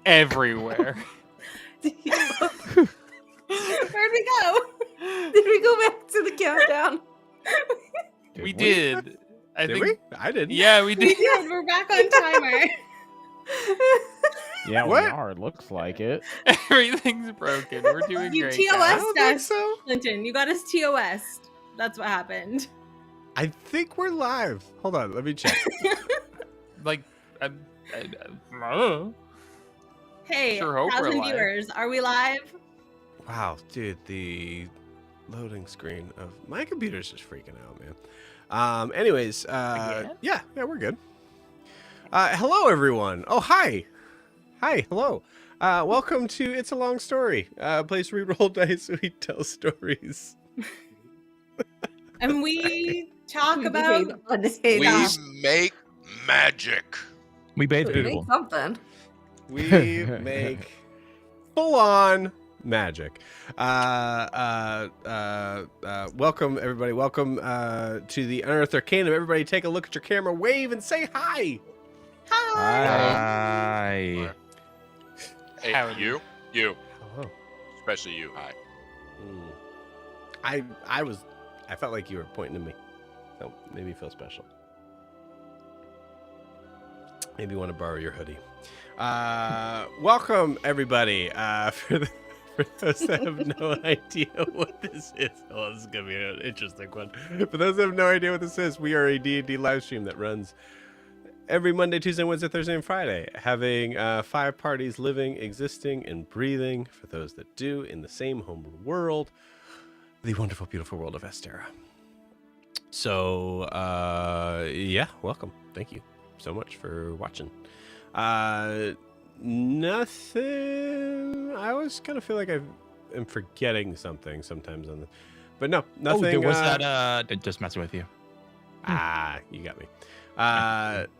Everywhere. Where'd we go? Did we go back to the countdown? We did. I think. I didn't. Yeah, we We did. did. We're back on timer. Yeah, What? we are. It looks like it. Everything's broken. We're doing You great. TOS guys. don't think so. Clinton. You got us TOS. That's what happened. I think we're live. Hold on, let me check. Like, I don't know. Hey, Sure hope we're 1,000 live. viewers. Are we live? Wow, dude, the loading screen of my computer's just freaking out, man. Anyways, Again? yeah, we're good. Hello, everyone. Oh, hi. Hi, hello. Welcome to It's a Long Story, a place where we roll dice, we tell stories. And we talk We about We make magic. We bathe make people. something. We make full-on magic. Welcome, everybody. Welcome to the Unearthed Arcanum. Everybody take a look at your camera, wave, and say hi. Hi. Hey, Howdy. you, Hello. especially you. Hi. I felt like you were pointing to me. So made me feel special. Maybe you want to borrow your hoodie. Welcome, everybody. For those that have no idea what this is, oh, this is going to be an interesting one. For those that have no idea what this is, we are a D&D live stream that runs every Monday, Tuesday, Wednesday, Thursday, and Friday, having 5 parties living, existing, and breathing, for those that do, in the same homebrew world, the wonderful, beautiful world of Astera. So, yeah, welcome. Thank you so much for watching. Nothing. I always kind of feel like I am forgetting something sometimes on the, but no, nothing. Oh, there was that. Just messing with you. You got me.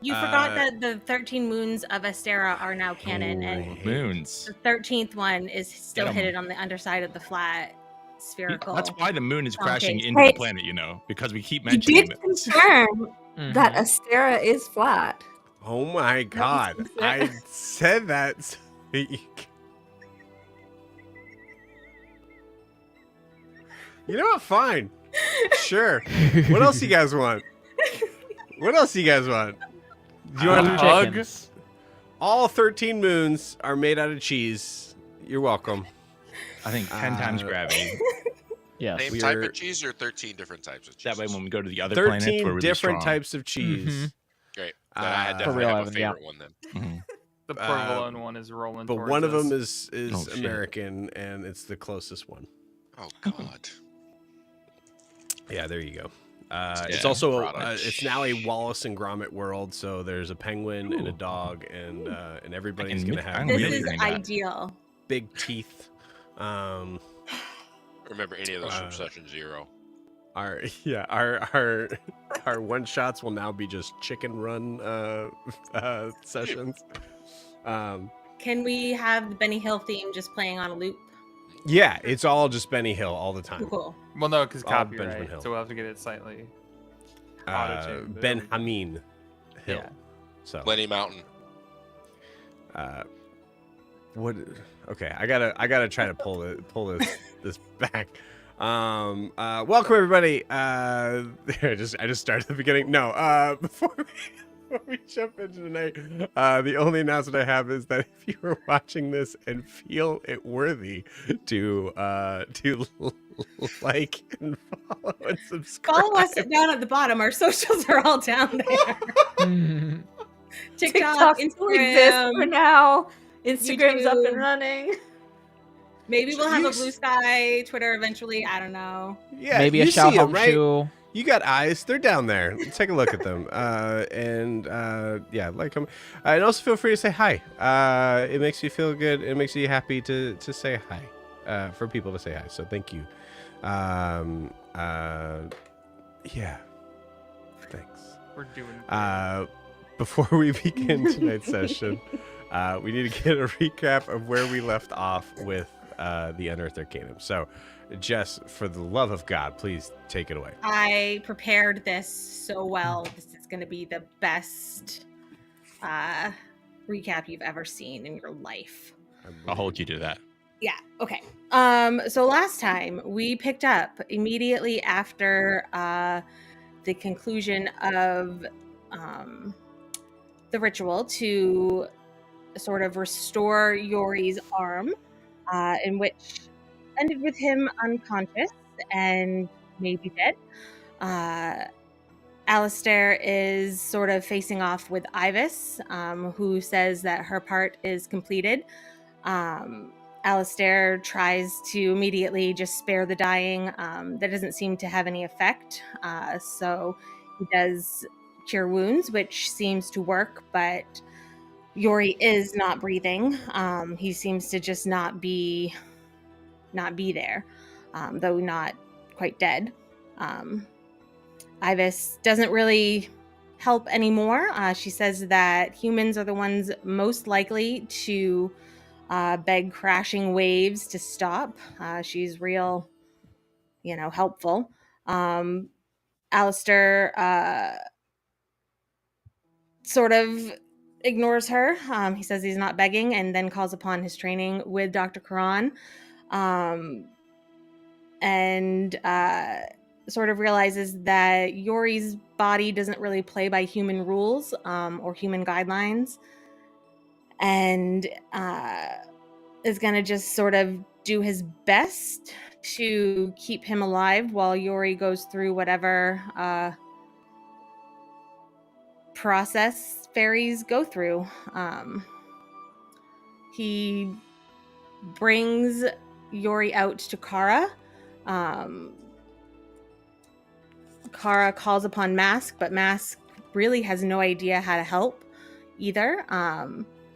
You forgot that the 13 moons of Astera are now canon, and Moons. the 13th one is still Get 'em. hidden on the underside of the flat spherical. That's why the moon is Okay. crashing into Hey. the planet, because we keep You mentioning did it. confirm Mhm. that Astera is flat. Oh my God! was- I said that. So you know what? Fine. Sure. What else you guys want? What else you guys want? Do you want Uh, to hug? Chickens. all 13 moons are made out of cheese. You're welcome. I think 10 times gravity. Yes. Same We type are- of cheese or 13 different types of cheese? That way, when we go to the other planets, 13 we're really different strong. types of cheese. Great. Then I For definitely real, have a Evan, yeah. favorite one then. Mhm. The provolone one is rolling. But towards one of them us. is Oh, shit. American, and it's the closest one. Oh God. Yeah, there you go. It's Yeah. also Product. it's now a Wallace and Gromit world, so there's a penguin and a dog, and everybody's I can gonna have I'm This really is doing that. ideal. big teeth. Remember any of those from Uh, Session 0? Our one shots will now be just chicken run sessions. Can we have the Benny Hill theme just playing on a loop? Yeah, it's all just Benny Hill all the time. Cool. Well, no, because all Benjamin copyright. Hill. So we'll have to get it slightly. auto-tuned, but Ben it'll be Hameen Hill. Yeah. So Lenny Mountain. what? Okay, I gotta try to pull this back. Welcome everybody. I just started at the beginning. No, before we jump into tonight, the only announcement I have is that if you are watching this and feel it worthy to like and follow and subscribe, Follow us down at the bottom. Our socials are all down there. TikTok, still exists for Instagram. now. Instagram's up YouTube. and running. Maybe we'll have You a Blue Sky Twitter eventually. I don't know. yeah, Maybe a you shout see 'em, home right? shoe. You got eyes. They're down there. Take a look at them. Yeah, like them. And also feel free to say hi. It makes you feel good. It makes you happy to say hi. For people to say hi. So thank you. Yeah. Thanks. We're doing. Great. Before we begin tonight's session, we need to get a recap of where we left off with the Unearthed Arcanum. So, Jess, for the love of God, please take it away. I prepared this so well. This is going to be the best recap you've ever seen in your life. I'll hold you to that. Yeah. Okay. So last time we picked up immediately after the conclusion of the ritual to sort of restore Yori's arm, in which ended with him unconscious and maybe dead. Alistair is sort of facing off with Ivis, who says that her part is completed. Alistair tries to immediately just spare the dying. That doesn't seem to have any effect. So he does cure wounds, which seems to work, but Yori is not breathing. He seems to just not be there, though not quite dead. Ivis doesn't really help anymore. She says that humans are the ones most likely to beg crashing waves to stop. She's real, helpful. Alistair sort of ignores her. He says he's not begging and then calls upon his training with Dr. Karan. And sort of realizes that Yori's body doesn't really play by human rules or human guidelines, and is going to just sort of do his best to keep him alive while Yori goes through whatever process fairies go through. He brings Yori out to Kara. Kara calls upon Mask, but Mask really has no idea how to help either.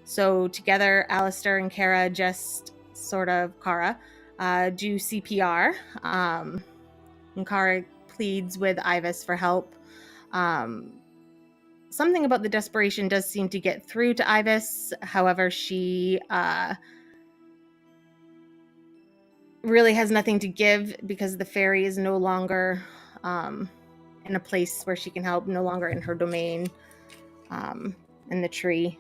So together, Alistair and Kara just sort of, Kara, do CPR. And Kara pleads with Ivis for help. Something about the desperation does seem to get through to Ivis. However, she really has nothing to give because the fairy is no longer in a place where she can help, no longer in her domain, in the tree.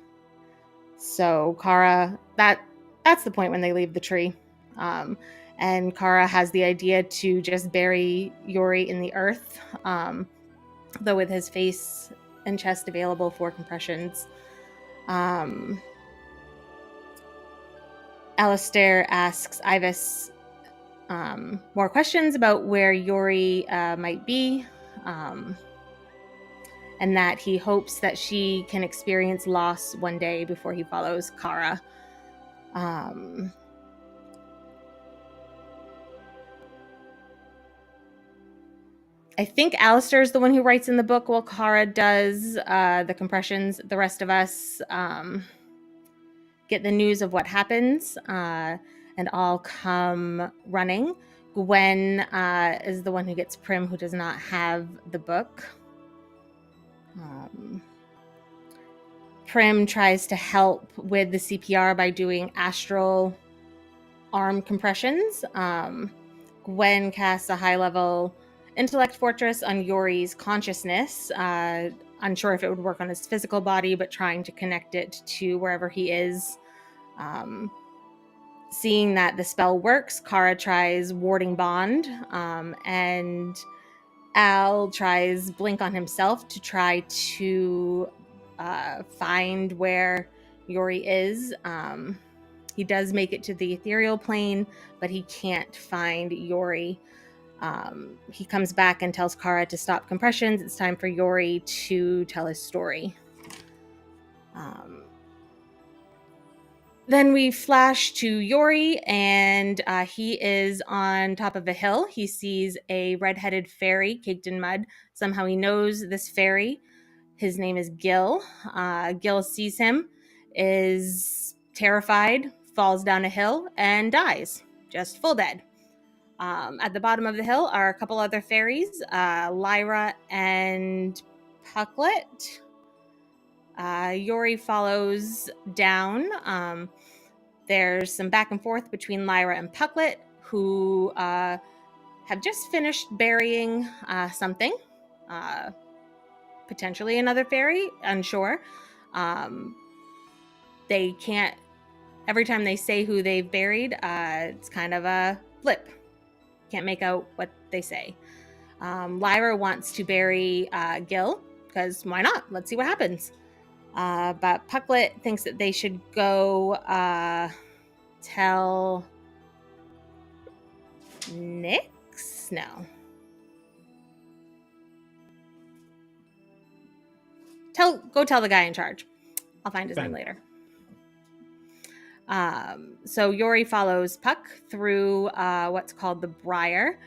So Kara, that's the point when they leave the tree. And Kara has the idea to just bury Yori in the earth, though with his face and chest available for compressions. Alistair asks Ivis more questions about where Yori might be, and that he hopes that she can experience loss one day before he follows Kara. I think Alistair is the one who writes in the book while Kara does the compressions. The rest of us get the news of what happens and all come running. Gwen is the one who gets Prim, who does not have the book. Prim tries to help with the CPR by doing astral arm compressions. Gwen casts a high-level intellect fortress on Yori's consciousness, unsure if it would work on his physical body, but trying to connect it to wherever he is. Seeing that the spell works, Kara tries warding bond, and Al tries blink on himself to try to find where Yori is. He does make it to the ethereal plane, but he can't find Yori. He comes back and tells Kara to stop compressions. It's time for Yori to tell his story. Then we flash to Yori, and he is on top of a hill. He sees a red-headed fairy caked in mud. Somehow he knows this fairy. His name is Gil. Gil sees him, is terrified, falls down a hill, and dies. Just full dead. At the bottom of the hill are a couple other fairies, Lyra and Pucklet. Yori follows down. There's some back and forth between Lyra and Pucklet, who have just finished burying something. Potentially another fairy, unsure. They can't every time they say who they've buried, it's kind of a blip. Can't make out what they say. Lyra wants to bury Gil, because why not? Let's see what happens. But Pucklet thinks that they should go tell Nyx? No. Go tell the guy in charge. I'll find his name later. So Yori follows Puck through what's called the Briar.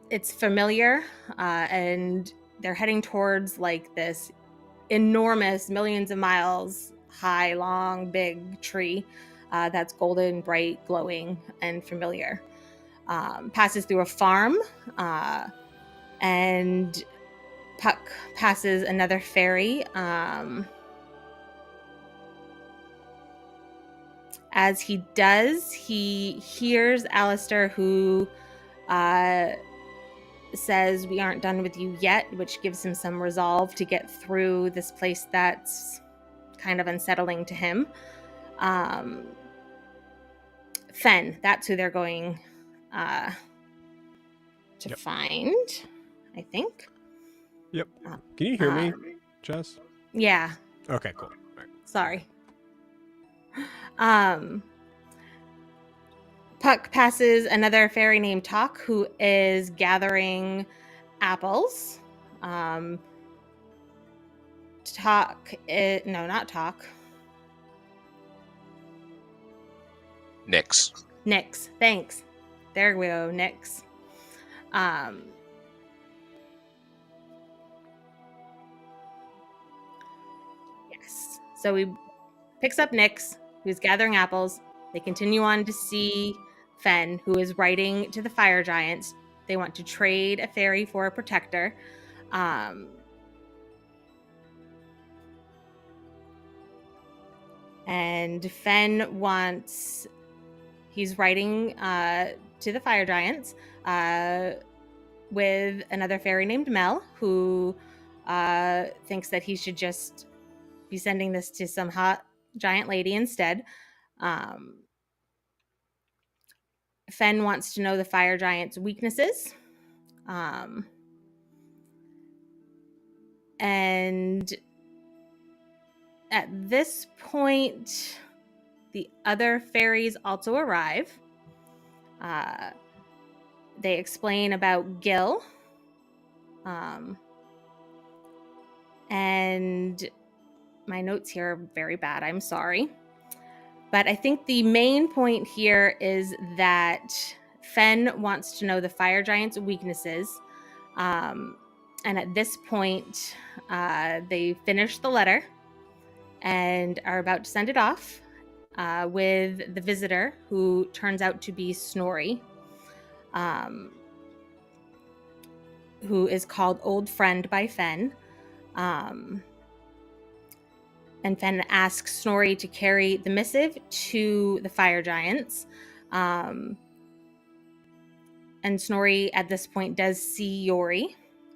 It's familiar, and they're heading towards like this enormous, millions of miles high, long, big tree that's golden, bright, glowing, and familiar. Passes through a farm, and Puck passes another ferry. As he does, he hears Alistair, who says, "We aren't done with you yet," which gives him some resolve to get through this place that's kind of unsettling to him. Fen, that's who they're going to find, I think. Yep. Can you hear me, Jess? Yeah. Okay, cool. All right. Sorry. Puck passes another fairy named Talk, who is gathering apples. No, not Talk. Nyx. Thanks. There we go, Nyx. Yes. So he picks up Nyx, who's gathering apples. They continue on to see Fen, who is writing to the fire giants. They want to trade a fairy for a protector. And Fen wants... He's writing to the fire giants with another fairy named Mel, who thinks that he should just be sending this to some hot giant lady instead. Fen wants to know the fire giant's weaknesses. And at this point, the other fairies also arrive. They explain about Gil. And my notes here are very bad. I'm sorry. But I think the main point here is that Fen wants to know the fire giant's weaknesses. And at this point, they finish the letter and are about to send it off with the visitor, who turns out to be Snorri, who is called Old Friend by Fen. And Fen asks Snorri to carry the missive to the fire giants. And Snorri at this point does see Yori,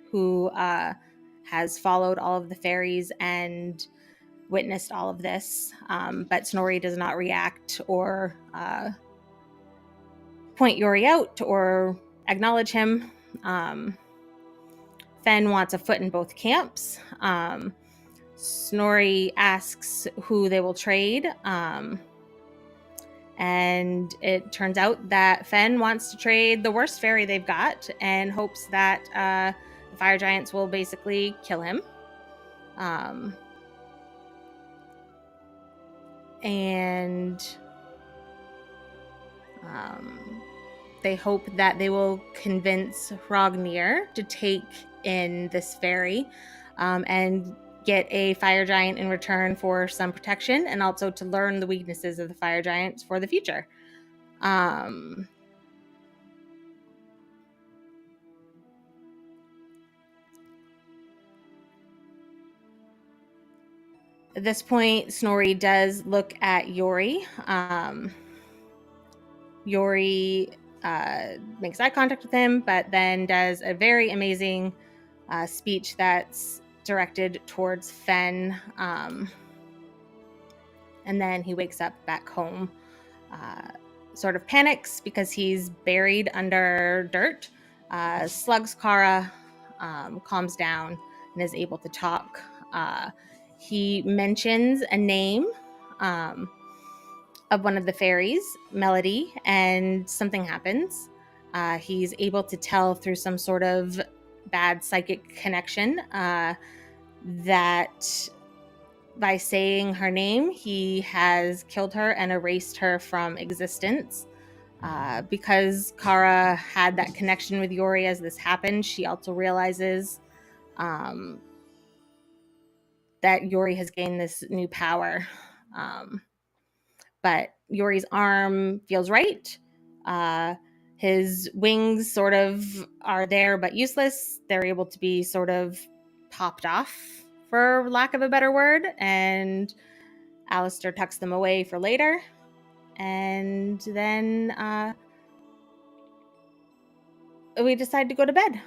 who has followed all of the fairies and witnessed all of this. But Snorri does not react or point Yori out or acknowledge him. Fen wants a foot in both camps. Snorri asks who they will trade. And it turns out that Fen wants to trade the worst fairy they've got and hopes that the fire giants will basically kill him. They hope that they will convince Hrognir to take in this fairy and get a fire giant in return for some protection, and also to learn the weaknesses of the fire giants for the future. At this point, Snorri does look at Yori. Yori makes eye contact with him, but then does a very amazing speech that's directed towards Fen. And then he wakes up back home, sort of panics because he's buried under dirt. Slugs Kara, calms down and is able to talk. He mentions a name of one of the fairies, Melody, and something happens. He's able to tell through some sort of bad psychic connection that by saying her name, he has killed her and erased her from existence. Because Kara had that connection with Yori as this happened, she also realizes that Yori has gained this new power. But Yori's arm feels right. His wings sort of are there but useless. They're able to be sort of popped off, for lack of a better word, and Alistair tucks them away for later. And then we decide to go to bed.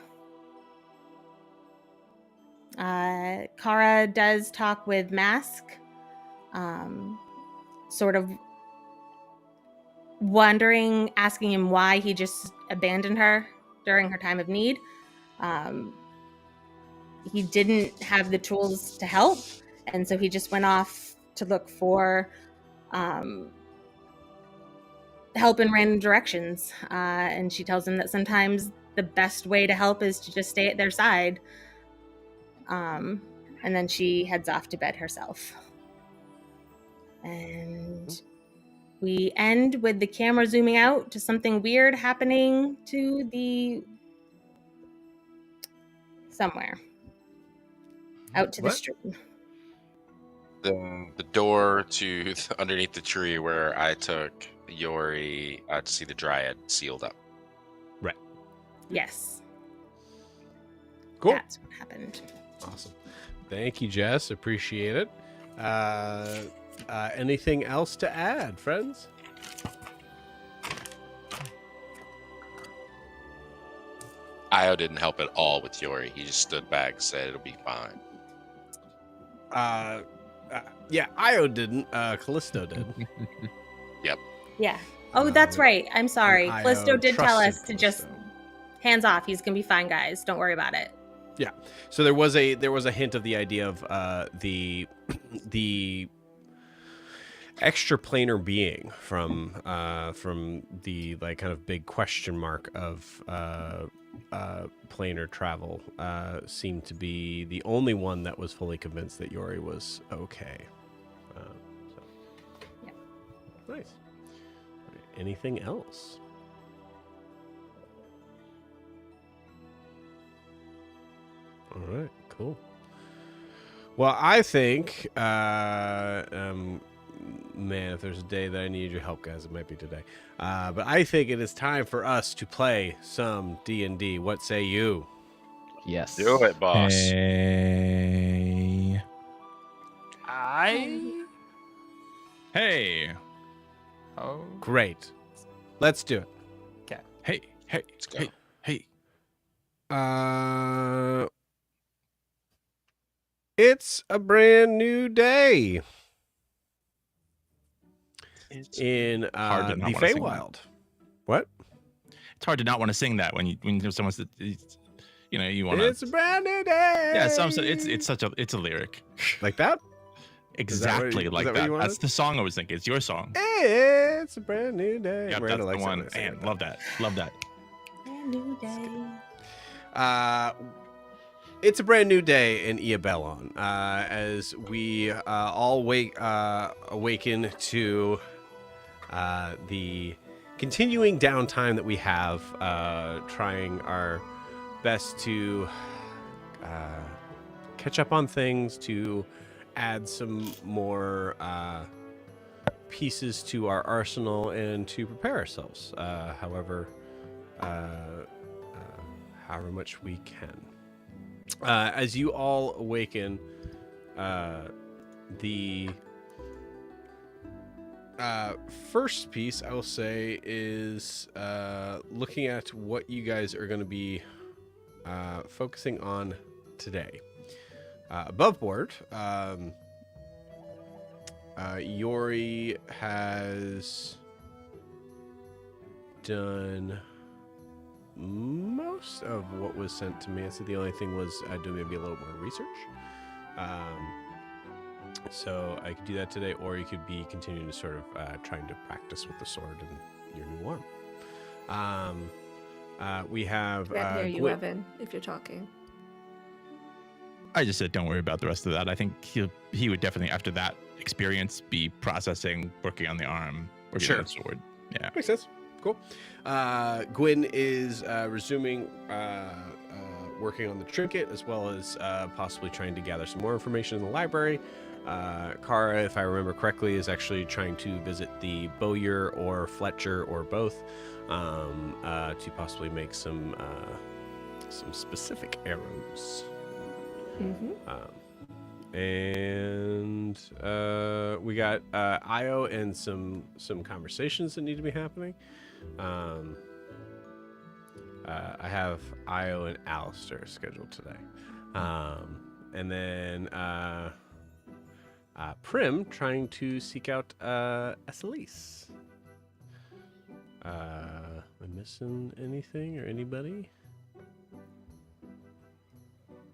Kara does talk with Mask, sort of wondering, asking him why he just abandoned her during her time of need. He didn't have the tools to help, and so he just went off to look for help in random directions. And she tells him that sometimes the best way to help is to just stay at their side. And then she heads off to bed herself. And we end with the camera zooming out to something weird happening to the somewhere out to the street. The door to underneath the tree where I took Yori to see the Dryad sealed up. Right. Yes. Cool. That's what happened. Awesome. Thank you, Jess. Appreciate it. Anything else to add, friends? Io didn't help at all with Yori. He just stood back, said it'll be fine. Yeah, Io didn't. Callisto did. Yep. Yeah. Oh, that's right. I'm sorry. Io Callisto did tell trusted us to just Callisto. hands off. He's gonna be fine, guys. Don't worry about it. Yeah. So there was a hint of the idea of the extraplanar being from the like kind of big question mark of planar travel seemed to be the only one that was fully convinced that Yori was okay. So. Yeah. Nice. Right. Anything else? All right, cool. Well, I think, man, if there's a day that I need your help, guys, it might be today. But I think it is time for us to play some D&D. What say you? Yes. Do it, boss. Hey. Hey. Oh. Great. Let's do it. Hey. Hey. Let's go. Hey. It's a brand new day in hard to the not wanna sing Feywild. What? It's hard to not want to sing that when someone's, you know, you want to. It's a brand new day. Yeah, it's a lyric. Like that? Exactly is like that what that. you wanted? That's the song I was thinking. It's your song. It's a brand new day. Yep, Miranda that's the likes it one. when I say Man, it. love that. Love that. Brand new day. It's a brand new day in Iabellon as we all awaken to the continuing downtime that we have, trying our best to catch up on things, to add some more pieces to our arsenal, and to prepare ourselves however much we can. As you all awaken, the first piece I will say is looking at what you guys are going to be focusing on today. Above board, Yori has done most of what was sent to me. I said the only thing was doing maybe a little more research. So I could do that today, or you could be continuing to sort of trying to practice with the sword and your new arm. We have. Can't hear you, Gwyn. Evan, if you're talking. I just said don't worry about the rest of that. I think he would definitely, after that experience, be processing, working on the arm, working Sure. on the sword. Yeah. Makes sense. Cool. Gwyn is resuming working on the trinket, as well as possibly trying to gather some more information in the library. Kara, if I remember correctly, is actually trying to visit the Bowyer or Fletcher or both to possibly make some specific arrows. And we got Io and some conversations that need to be happening. I have Io and Alistair scheduled today. And then Prim trying to seek out Esalise. Am I missing anything or anybody?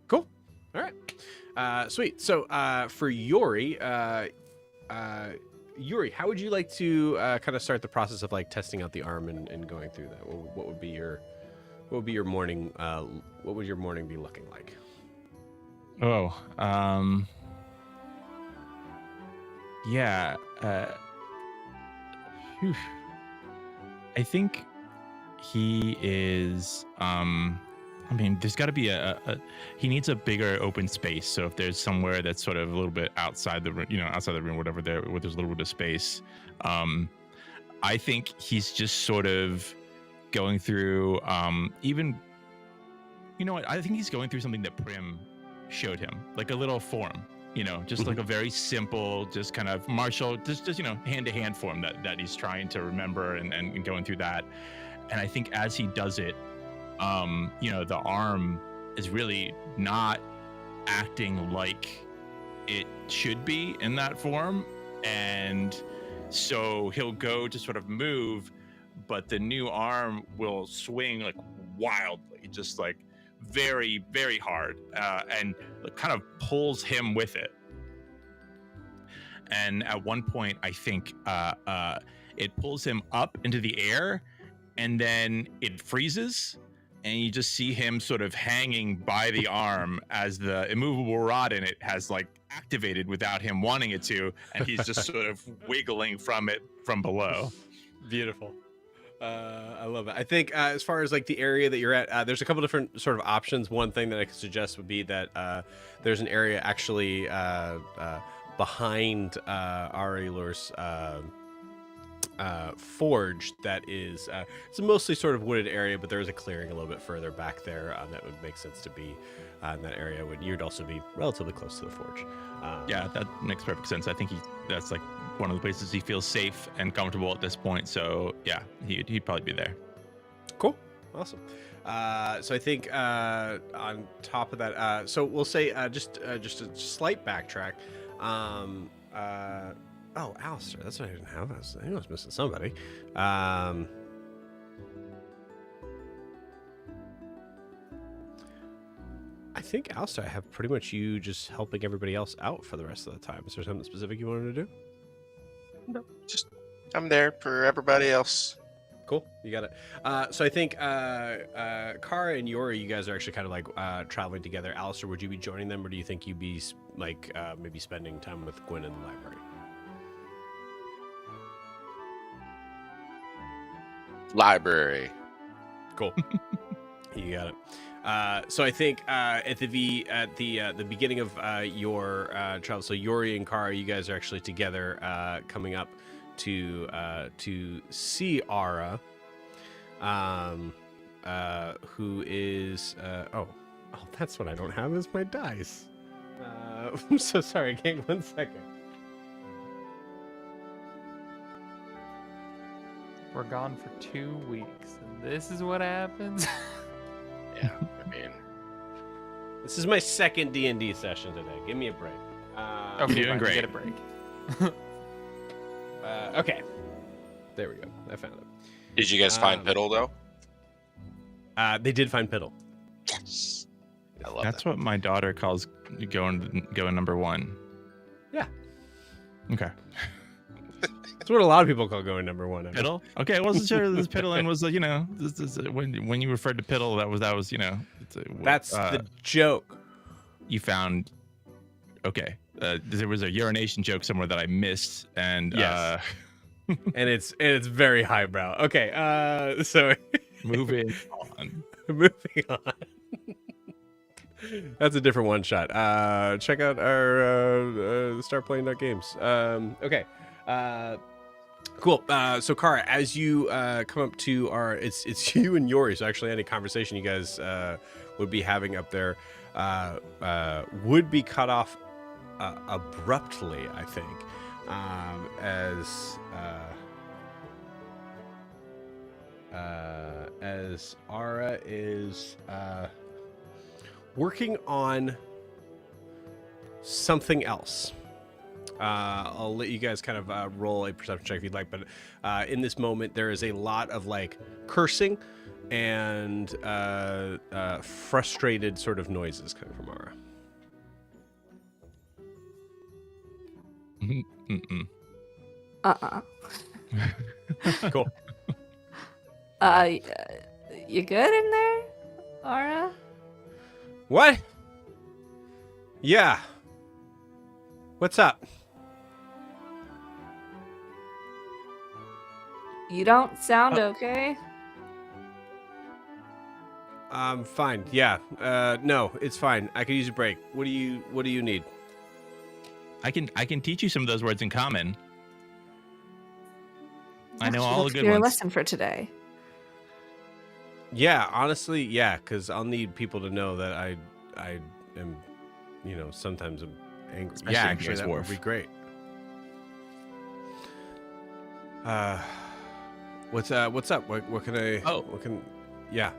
Cool. All right. Sweet. So for Yori, Yuri, how would you like to kind of start the process of like testing out the arm and going through that? What would be your morning? What would your morning be looking like? Oh, yeah. Phew. I think he is. I mean, there's got to be he needs a bigger open space. So if there's somewhere that's sort of a little bit outside the room, outside the room, whatever, where there's a little bit of space. I think he's just sort of going through, even, you know what? I think he's going through something that Prim showed him, like a little form, just like a very simple, just kind of martial, just hand-to-hand form that he's trying to remember and going through that. And I think as he does it, the arm is really not acting like it should be in that form. And so he'll go to sort of move, but the new arm will swing like wildly, just like very, very hard, and kind of pulls him with it. And at one point, I think it pulls him up into the air, and then it freezes. And you just see him sort of hanging by the arm as the immovable rod in it has like activated without him wanting it to, and he's just sort of wiggling from it from below. Beautiful. I love it. I think as far as like the area that you're at, there's a couple different sort of options. One thing that I could suggest would be that there's an area actually behind Arilur's forge that is it's a mostly sort of wooded area, but there is a clearing a little bit further back there that would make sense to be in that area. You'd also be relatively close to the forge. Yeah, that makes perfect sense. I think that's like one of the places he feels safe and comfortable at this point. So yeah, he'd probably be there. Cool. Awesome. So I think on top of that, so we'll say just a slight backtrack. Oh, Alistair, that's what I didn't have. I was missing somebody. I think, Alistair, I have pretty much you just helping everybody else out for the rest of the time. Is there something specific you wanted to do? No, just I'm there for everybody else. Cool, you got it. So I think Kara and Yori, you guys are actually kind of like traveling together. Alistair, would you be joining them, or do you think you'd be like maybe spending time with Gwyn in the library? Library. Cool. You got it. So I think at the beginning of your travel, so Yori and Kara, you guys are actually together coming up to see Ara, who is oh, that's what I don't have is my dice. I'm so sorry. Hang 1 second. We're gone for 2 weeks, and this is what happens. Yeah, I mean, This is my second D&D session today. Give me a break. Okay, doing fine, great. Get a break. Okay. There we go. I found it. Did you guys find Piddle though? They did find Piddle. Yes. I love That's that. what my daughter calls going number one. Yeah. Okay. That's what a lot of people call going number one. Piddle. Okay, I wasn't sure this piddling was this is when you referred to piddle that was That's the joke. you found. Okay, there was a urination joke somewhere that I missed, and Yes. and it's very highbrow. Okay, so moving on. moving on. That's a different one shot. Check out our start playing games. Okay. Cool. So Kara, as you come up to our, it's you and Yori. So actually, any conversation you guys would be having up there would be cut off abruptly, I think, as Ara is working on something else. I'll let you guys kind of roll a perception check if you'd like, but in this moment there is a lot of like cursing and frustrated sort of noises coming from Ara. Mm-mm. Cool. You good in there, Ara? What? Yeah. What's up? You don't sound okay. I'm fine. Yeah. No, it's fine. I could use a break. What do you need? I can teach you some of those words in common. I know Actually, all the that's good your ones. lesson for today. Yeah, honestly, yeah, because I'll need people to know that I am, sometimes I'm angry. Especially Yeah, in actually, Grace that Wharf. would be great. What's up? What can I? Oh. What can? Yeah.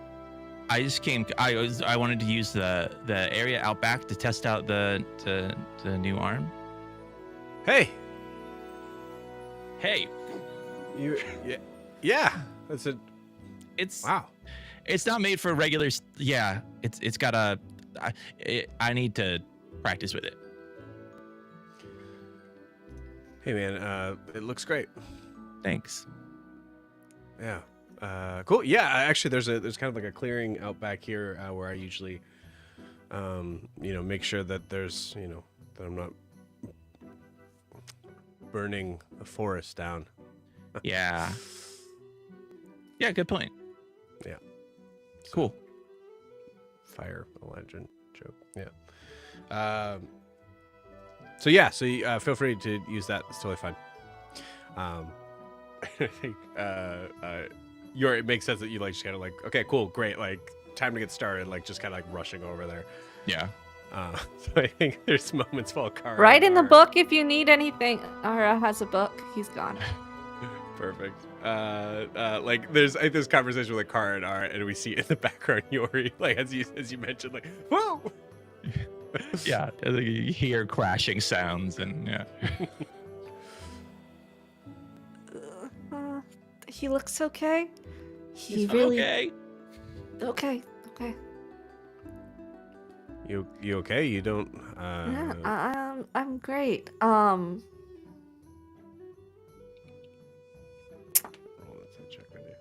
I just came. I wanted to use the area out back to test out the new arm. Hey, Hey, yeah. That's a it's wow. it's not made for regular. Yeah, it's got a. I need to practice with it. Hey, man. It looks great. Thanks. Yeah. Cool. Yeah. Actually, there's kind of like a clearing out back here where I usually, make sure that there's, that I'm not burning the forest down. Yeah. Yeah. Good point. Yeah. Cool. Fire a legend joke. Yeah. So yeah. So you, feel free to use that. It's totally fine. I think it makes sense that you like just kind of like, okay, cool, great, like time to get started, like just kind of like rushing over there. Yeah. So I think there's moments while Kara Write in the are- book if you need anything. Ara has a book. He's gone. Perfect. Like there's this conversation with like Kara and Ara, and we see in the background Yori, like as you mentioned, like whoa. Yeah. You hear crashing sounds and yeah. He looks okay. He's okay. Okay. You okay? You don't. Yeah, I'm great. Roll that check with you.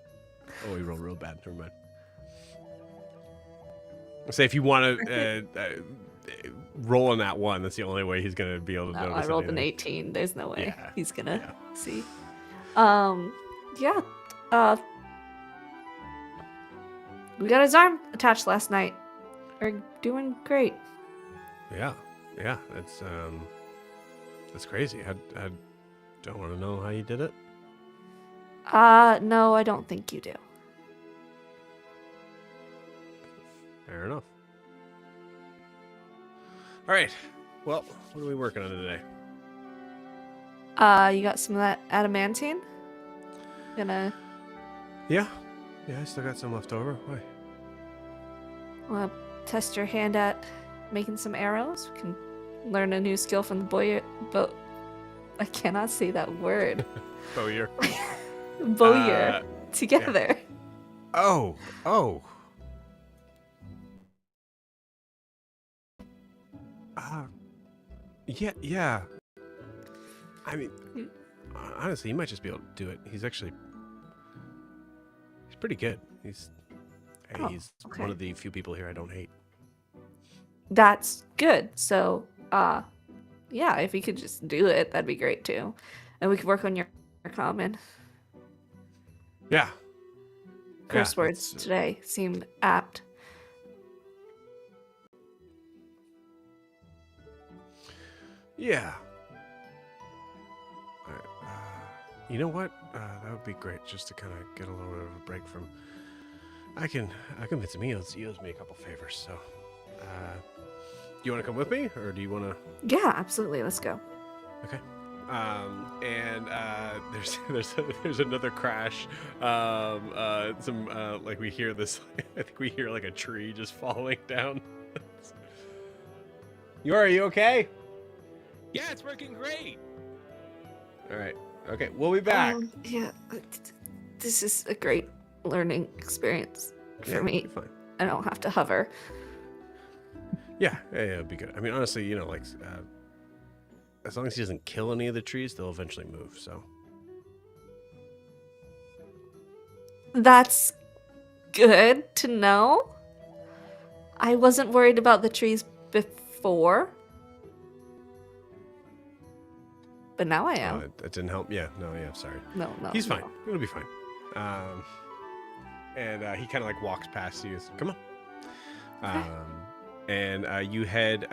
Oh, we rolled real bad. Never mind. Say if you want to roll on that one, that's the only way he's gonna be able to No, notice. I rolled an anything. 18. There's no way Yeah, he's gonna yeah. see. Yeah. We got his arm attached last night. We're doing great. Yeah, that's crazy. I don't want to know how you did it. No, I don't think you do. Fair enough. All right. Well, what are we working on today? You got some of that adamantine? Gonna Yeah, I still got some left over. Why? wanna test your hand at making some arrows? We can learn a new skill from the I cannot say that word. Bowyer. Bowyer together. Oh. Yeah. I mean, honestly, he might just be able to do it. He's pretty good. He's okay. one of the few people here I don't hate. That's good. So, yeah, if you could just do it, that'd be great too. And we could work on your common. Yeah. Curse words today seem apt. Yeah. All right, you know what? That would be great, just to kind of get a little bit of a break from. I can convince him. He owes me a couple favors. So, do you want to come with me, or do you want to? Yeah, absolutely. Let's go. Okay. And there's another crash. Like we hear this. I think we hear like a tree just falling down. Are you okay? Yeah, it's working great. All right. Okay, we'll be back. Yeah, this is a great learning experience for me. You're fine. I don't have to hover. Yeah, it'll be good. I mean, honestly, like, as long as he doesn't kill any of the trees, they'll eventually move. So. That's good to know. I wasn't worried about the trees before. But now I am. That didn't help. Yeah, sorry. No. He's fine. It'll be fine. And he kind of like walks past you. Come on. And you head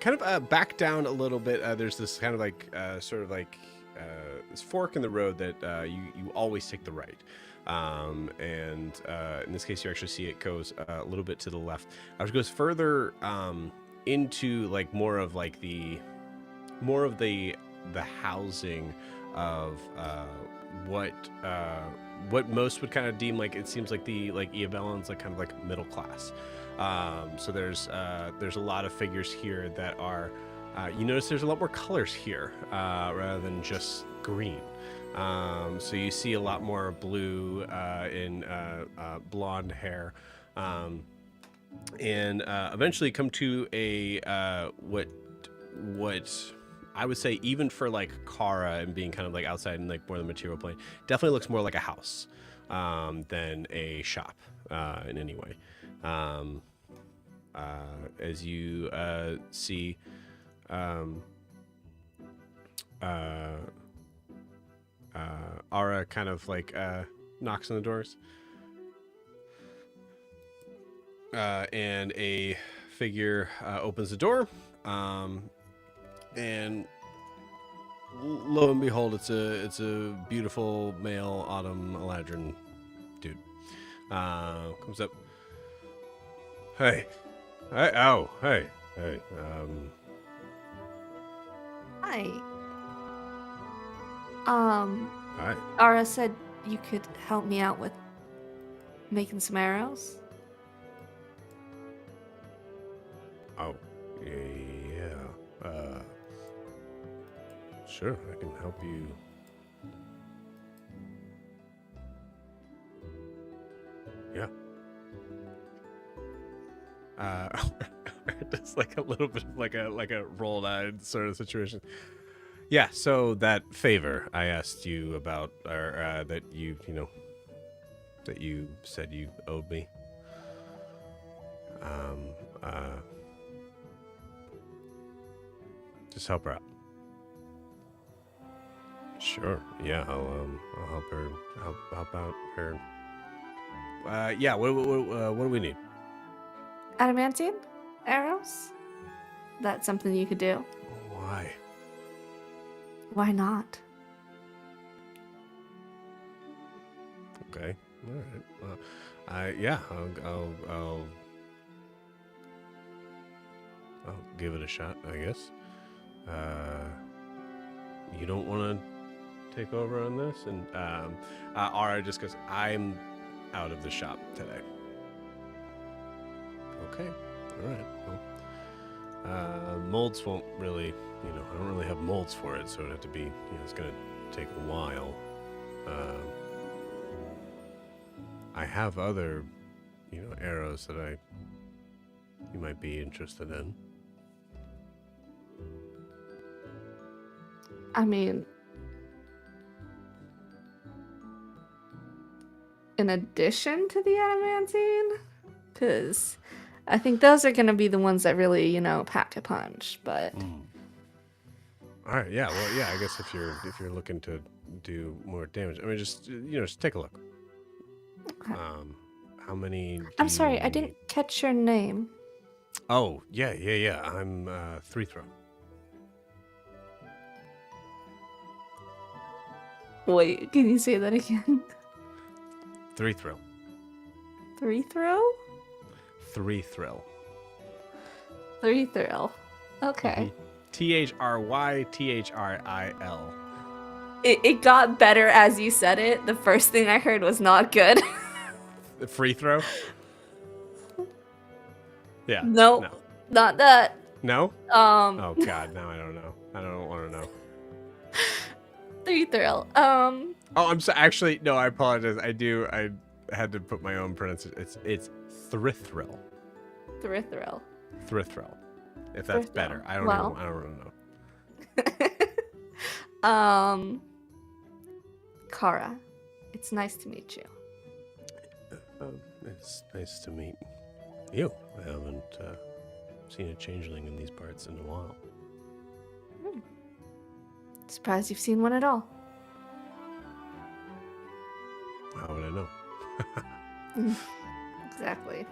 kind of back down a little bit. There's this kind of like sort of like this fork in the road that you always take the right. And in this case, you actually see it goes a little bit to the left. It goes further into like more of the housing of what most would kind of deem like, it seems like the Iabellon's like kind of like middle class. So there's a lot of figures here that are you notice there's a lot more colors here rather than just green. So you see a lot more blue in blonde hair, and eventually come to a what I would say, even for like Kara and being kind of like outside in like more the material plane, definitely looks more like a house than a shop in any way. As you see Ara kind of like knocks on the doors, and a figure opens the door. And lo and behold, it's a beautiful male autumn Eladrin dude. Comes up. Hey. Hey. Oh. Hey. Hey. Hi. Hi. Ara said you could help me out with making some arrows. Oh. Yeah. Sure, I can help you. Yeah. Just like a little bit of like a rolled eyed sort of situation. Yeah, so that favor I asked you about, or that you said you owed me. Just help her out. Sure. Yeah, I'll help her. Help out her. Yeah. What do we need? Adamantine arrows? That's something you could do. Why? Why not? Okay. All right. Well, yeah. I'll give it a shot, I guess. You don't want to take over on this? And Ara just goes, I'm out of the shop today. Okay. All right. Well, Molds won't really, I don't really have molds for it, so it'd have to be, it's gonna take a while. I have other, arrows that you might be interested in. I mean, in addition to the adamantine, because I think those are going to be the ones that really, pack a punch. But All right, yeah, well, yeah, I guess if you're looking to do more damage, I mean, just take a look. Okay. How many? I'm sorry, I didn't catch your name. Oh, yeah. I'm 3-throw. Wait, can you say that again? 3-throw. 3-throw? 3-thrill. 3-thrill. Okay. THRYTHRIL. It got better as you said it. The first thing I heard was not good. The free throw? Yeah. Nope. No. Not that. No? Oh God, now I don't know. I don't want to know. 3-thrill. Oh, I'm so actually no. I apologize. I had to put my own pronunciation. It's Thrithrill. 3-thrill. Thrithrill. If that's Thrithrill. better, I don't Well. I don't know. Kara, it's nice to meet you. It's nice to meet you. I haven't seen a changeling in these parts in a while. Surprised you've seen one at all. How would I know? Exactly.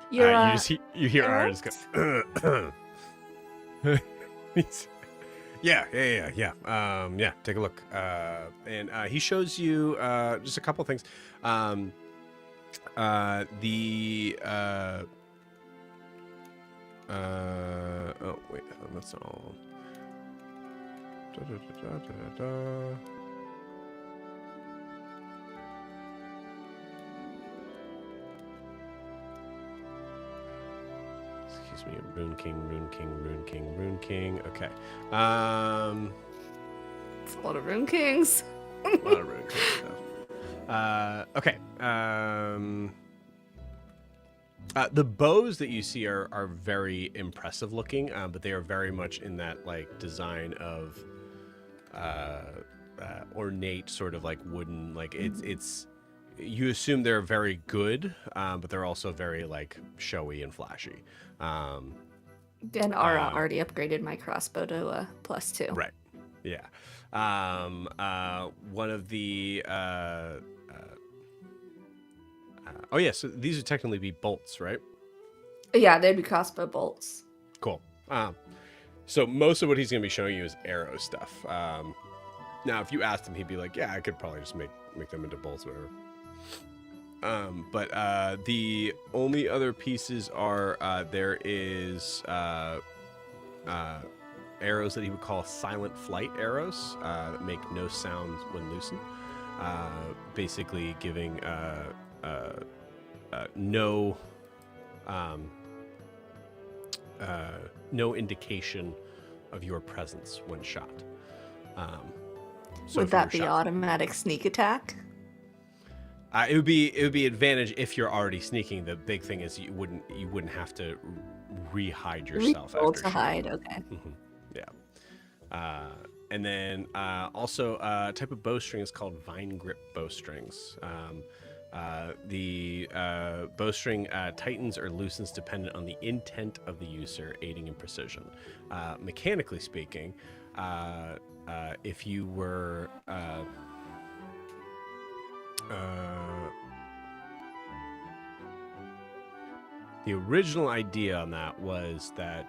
You hear Ara just go. Yeah. Take a look. And he shows you just a couple things. Oh wait, that's all. Excuse me, Rune King. Okay. It's a lot of Rune Kings. A lot of Rune King stuff. Okay. The bows that you see are very impressive looking, but they are very much in that like design of ornate sort of like wooden, like it's you assume they're very good, but they're also very like showy and flashy. And Ara already upgraded my crossbow to a +2. Right. Yeah. One of the oh yeah, so these would technically be bolts, right? Yeah, they'd be crossbow bolts. Cool. So most of what he's going to be showing you is arrow stuff. Now, if you asked him, he'd be like, "Yeah, I could probably just make them into bolts, whatever." But the only other pieces are there is arrows that he would call silent flight arrows that make no sound when loosened, basically giving no indication of your presence when shot. So Would if you're that be shot- automatic sneak attack? It would be advantage if you're already sneaking. The big thing is you wouldn't have to re-hide yourself Roll after to shooting. hide, okay. Yeah. And then also a type of bowstring is called vine grip bowstrings. The bowstring tightens or loosens dependent on the intent of the user, aiding in precision. Mechanically speaking, if you were the original idea on that was that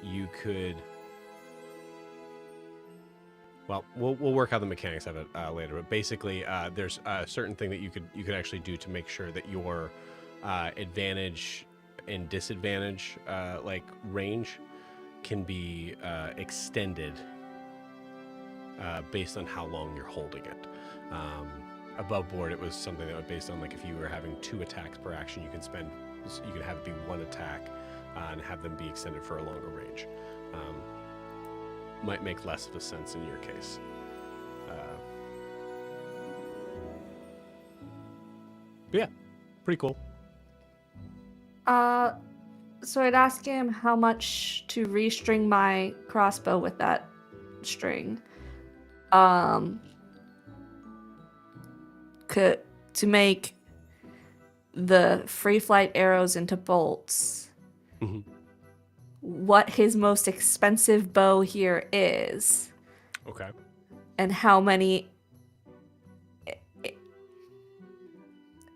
you could. Well, we'll work out the mechanics of it later. But basically, there's a certain thing that you could actually do to make sure that your advantage and disadvantage like range can be extended based on how long you're holding it. Above board, it was something that was based on like if you were having 2 attacks per action, you can spend So you can have it be one attack and have them be extended for a longer range. Might make less of a sense in your case. But yeah, pretty cool. So I'd ask him how much to restring my crossbow with that string. To make the free flight arrows into bolts. Mhm. What his most expensive bow here is, Okay. and how many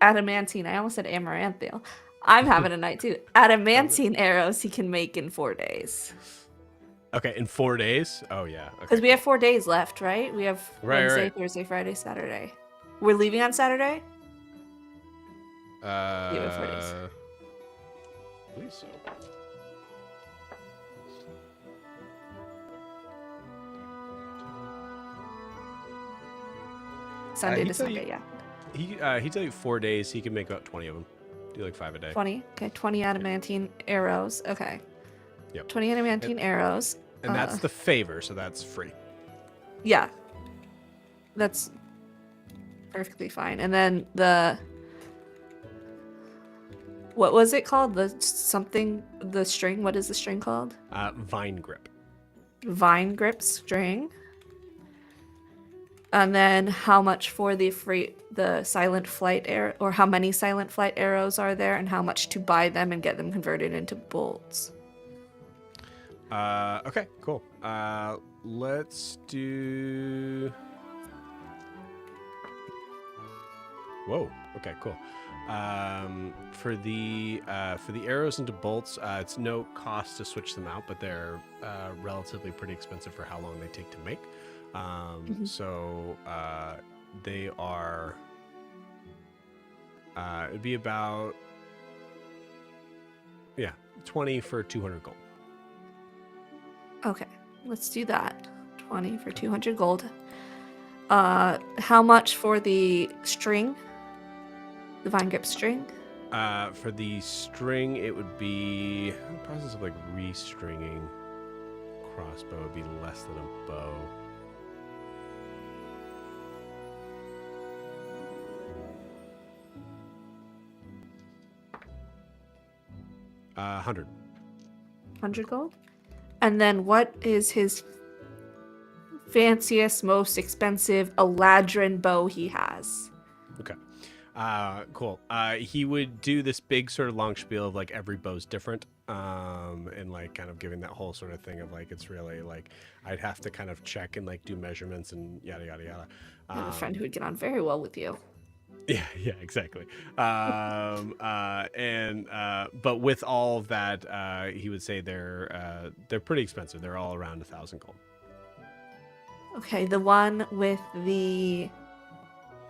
adamantine. I almost said amaranthial. I'm having a night too. Adamantine arrows he can make in 4 days. Okay, in 4 days? Oh, yeah. Because Okay. we have 4 days left, right? We have Right, Wednesday, right. Thursday, Friday, Saturday. We're leaving on Saturday? We have 4 days. I believe so. Sunday he'd to tell Sunday, you- yeah. He tell you 4 days. He can make about 20 of them. Do like 5 a day. 20. Okay, 20 adamantine arrows. Okay. Yep. 20 adamantine arrows. And that's the favor, so that's free. Yeah. That's perfectly fine. And then what was it called? The string. What is the string called? Vine grip. Vine grip string. And then how much for the silent flight arrow, or how many silent flight arrows are there, and how much to buy them and get them converted into bolts? Okay, cool. Let's do. Whoa. Okay, cool. For the arrows into bolts, it's no cost to switch them out, but they're relatively pretty expensive for how long they take to make. So they are. It'd be about 20 for 200 gold. Okay, let's do that. 20 for 200 gold. How much for the string? The vine grip string? For the string, it would be the process of like restringing crossbow would be less than a bow. 100. 100 gold? And then what is his fanciest, most expensive Eladrin bow he has? Okay. Cool. He would do this big sort of long spiel of like every bow's different. And like kind of giving that whole sort of thing of like it's really like I'd have to kind of check and like do measurements and yada yada yada. I have a friend who would get on very well with you. Yeah, exactly. But with all of that, he would say they're pretty expensive. They're all around 1,000 gold. Okay, the one with the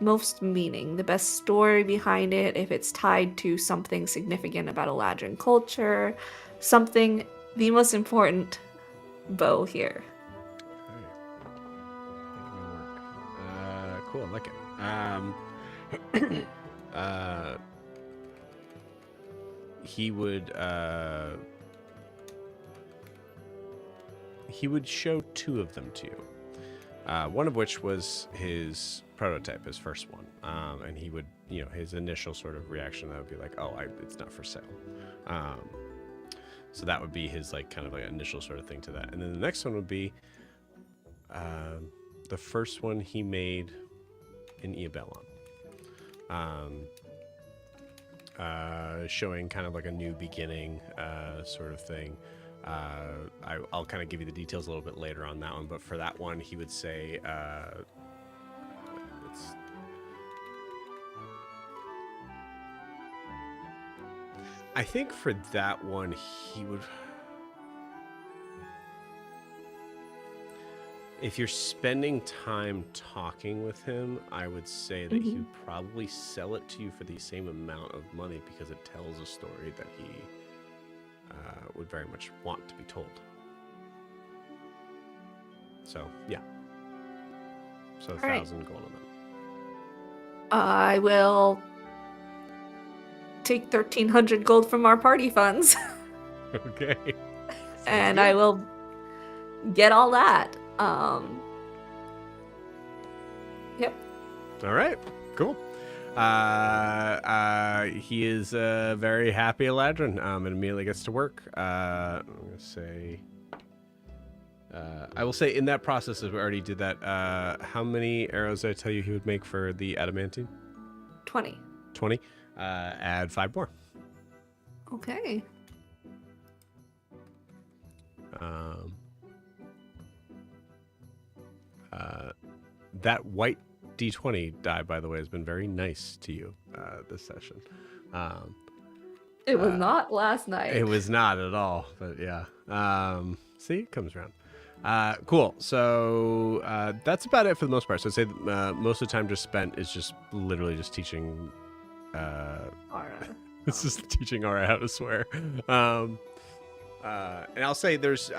most meaning, the best story behind it, if it's tied to something significant about Eladrin culture, something, the most important bow here. Okay. Cool, I like it. He would show 2 of them to you. One of which was his prototype, his first one. And he would, his initial sort of reaction that would be like, it's not for sale. So that would be his like kind of like initial sort of thing to that. And then the next one would be the first one he made in Iabellon. Showing kind of like a new beginning sort of thing. I'll kind of give you the details a little bit later on that one, but for that one, he would say, I think for that one, he would. If you're spending time talking with him, I would say that he would probably sell it to you for the same amount of money because it tells a story that he would very much want to be told. So, yeah. So 1,000 gold on that. I will take 1,300 gold from our party funds, Okay. and good. I will get all that. Yep. All right, cool. He is a very happy Eladrin, and immediately gets to work. I'm gonna say, I will say in that process, as we already did that. How many arrows did I tell you he would make for the adamantine? 20. 20. Add 5 more. Okay. That white D20 die, by the way, has been very nice to you this session. It was not last night. It was not at all, but yeah. See, it comes around. Cool. So that's about it for the most part. So I'd say most of the time just spent is just literally just teaching. Ara. This is teaching Ara how to swear. And I'll say there's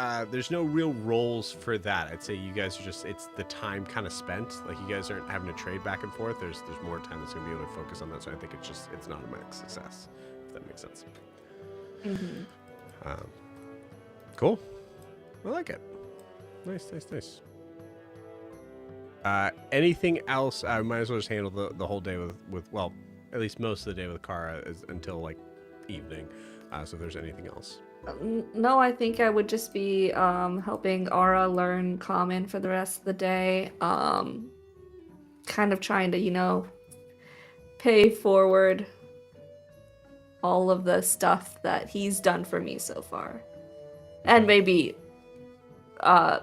no real roles for that. I'd say you guys are just, it's the time kind of spent. Like you guys aren't having to trade back and forth. There's more time that's gonna be able to focus on that. So I think it's an automatic success, if that makes sense. Mm-hmm. Cool. I like it. Nice. Anything else? I might as well just handle the whole day with well, at least most of the day with Kara until like evening. So if there's anything else. No, I think I would just be helping Ara learn Common for the rest of the day. Kind of trying to, pay forward all of the stuff that he's done for me so far. And maybe hang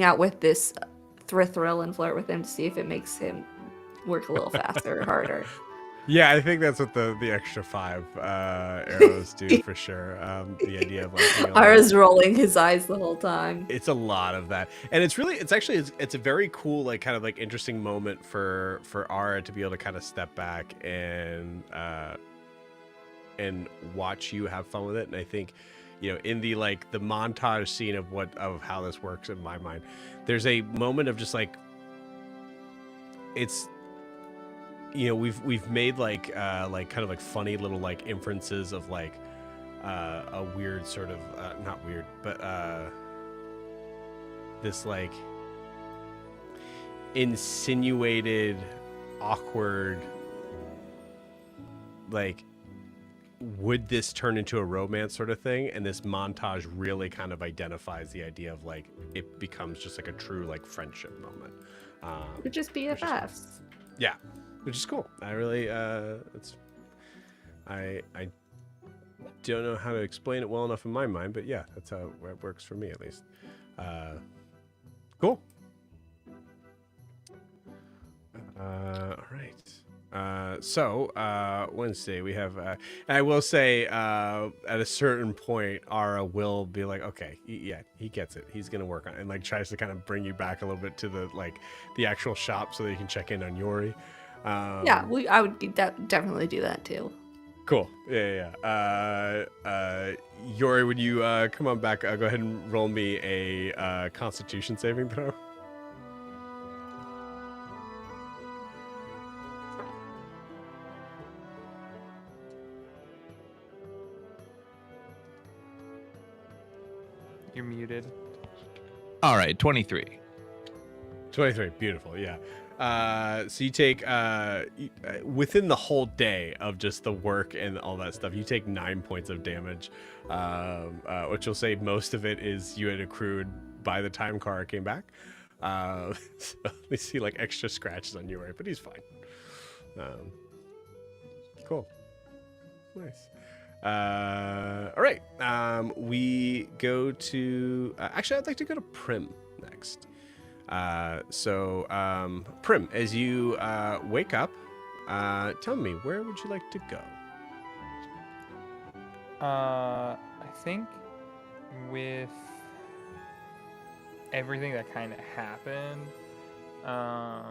out with this Thrithril and flirt with him to see if it makes him work a little faster or harder. Yeah, I think that's what the extra 5 arrows do for sure. The idea of like Ara's rolling his eyes the whole time. It's a lot of that, and it's a very cool, like kind of like interesting moment for Ara to be able to kind of step back and watch you have fun with it. And I think, in the like the montage scene of how this works in my mind, there's a moment of just like it's. We've made like kind of like funny little like inferences of like a weird sort of not weird, but this like insinuated awkward, like, would this turn into a romance sort of thing? And this montage really kind of identifies the idea of like it becomes just like a true like friendship moment. It would just be BFFs. Yeah. Which is cool. I really, I don't know how to explain it well enough in my mind, but yeah, that's how it works for me at least. Cool. All right. So Wednesday we have, and I will say, at a certain point, Ara will be like, okay, yeah, he gets it. He's gonna work on it, and like tries to kind of bring you back a little bit to the actual shop so that you can check in on Yori. Yeah, I would definitely do that too. Cool. Yeah. Yori, would you come on back? Go ahead and roll me a Constitution saving throw. You're muted. All right, 23. 23. Beautiful. Yeah. So you take within the whole day of just the work and all that stuff, you take 9 points of damage, which will say most of it is you had accrued by the time Kara came back. So we see like extra scratches on Yuri, but he's fine. Cool. Nice. All right. We go to actually I'd like to go to Prim next. Prim, as you wake up, tell me, where would you like to go? I think with everything that kind of happened, I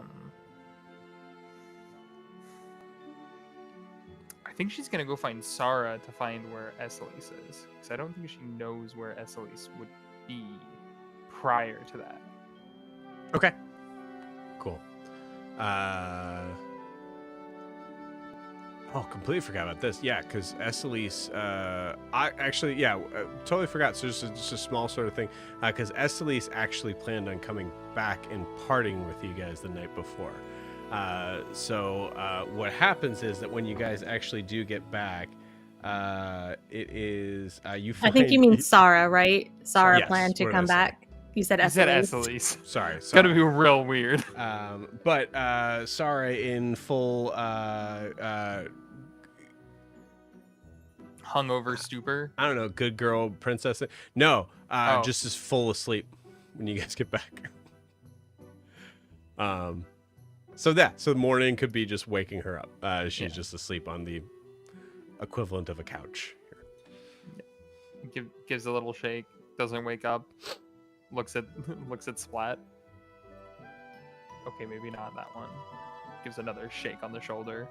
think she's gonna go find Sarah to find where Eselise is, because I don't think she knows where Eselise would be prior to that. Okay. Cool. All Oh, completely forgot about this. Yeah, because Esselise, I actually, yeah, totally forgot. So just a small sort of thing. Because Esselise actually planned on coming back and partying with you guys the night before. So what happens is that when you guys actually do get back, it is you I find. think you mean Sarah, right? Sarah Yes, planned to what did I come say? back. You said You said Esselise. Esselise. Sorry, It's gonna sorry. be real weird. But Sarah in full Hungover stupor. I don't know, good girl princess. No, Oh. just as full asleep when you guys get back. So the morning could be just waking her up. She's just asleep on the equivalent of a couch. Gives a little shake. Doesn't wake up. Looks at Splat. Okay, maybe not that one. Gives another shake on the shoulder.